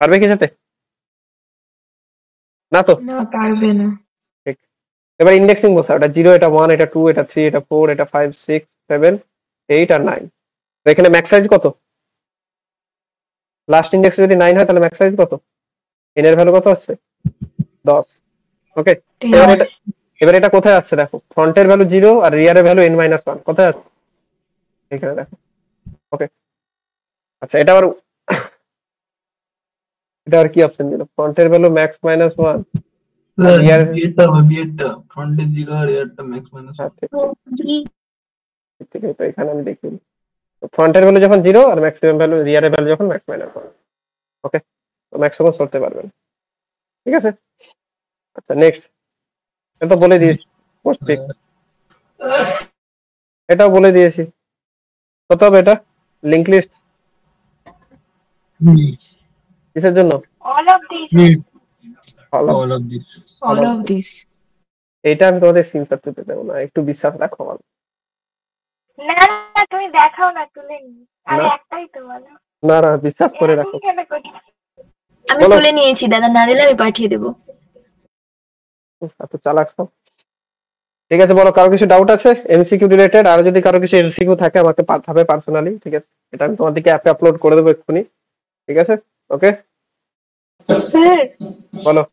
পারবে কি যেতে? না তো। না, পারবে না। ঠিক। এবার ইন্ডেক্সিং বসা, এটা 0, এটা 1, এটা 2, এটা 3, এটা 4, এটা 5, 6, 7, 8 আর 9। তো এখানে ম্যাক্স সাইজ কত? লাস্ট ইন্ডেক্স যদি 9 হয়, তাহলে ম্যাক্স সাইজ কত? n এর ভ্যালু কত হচ্ছে? 10। ওকে, এবার এটা কোথায় আছে দেখো, ফ্রন্টের ভ্যালু 0 আর রিয়ারের ভ্যালু n-1 কোথায় আছে? এখানে দেখো। ওকে, আচ্ছা, এটা আর কি অপশন দিল? ফ্রন্টের ভ্যালু ম্যাক্স -1, রিয়ার বিয়েরটা ফ্রন্টে 0 আর রিয়ারটা ম্যাক্স -1। ঠিক আছে, তো এখানে আমি দেখি ফ্রন্টের ভ্যালু যখন 0 আর ম্যাক্সিমাম ভ্যালু, রিয়ারের ভ্যালু যখন ম্যাক্স -1। ওকে, তো ম্যাক্সিমাম করতে পারবেন, ঠিক আছে? আচ্ছা, নেক্সট, এটা বলে দিয়েছি পোস্টপিক, এটাও বলে দিয়েছি। কত হবে এটা? লিংক লিস্ট কিসের জন্য? all of these. All of this. এইটা আমি তোমাদের সিনসার তুলতে দেবো না, একটু বিশ্বাস রাখো আমার। না না, তুমি দেখাও না, তুলে নি। আর না। একটাই তো বলো। না, বিশ্বাস করে রাখো। আমি তুলে নিয়েছি, দাদা না দিলে আমি পাঠিয়ে দেবো। এত চালাক সব। ঠিক আছে, বলো, কারো কিছু ডাউট আছে এমসিকিউ রিলেটেড? আর যদি কারো কিছু এমসিকিউ থাকে আমাকে পাঠাবে পার্সোনালি, ঠিক আছে? এটা আমি তোমাদেরকে অ্যাপে আপলোড করে দেবো এক্ষুনি, ঠিক আছে? ওকে। স্যার বলো।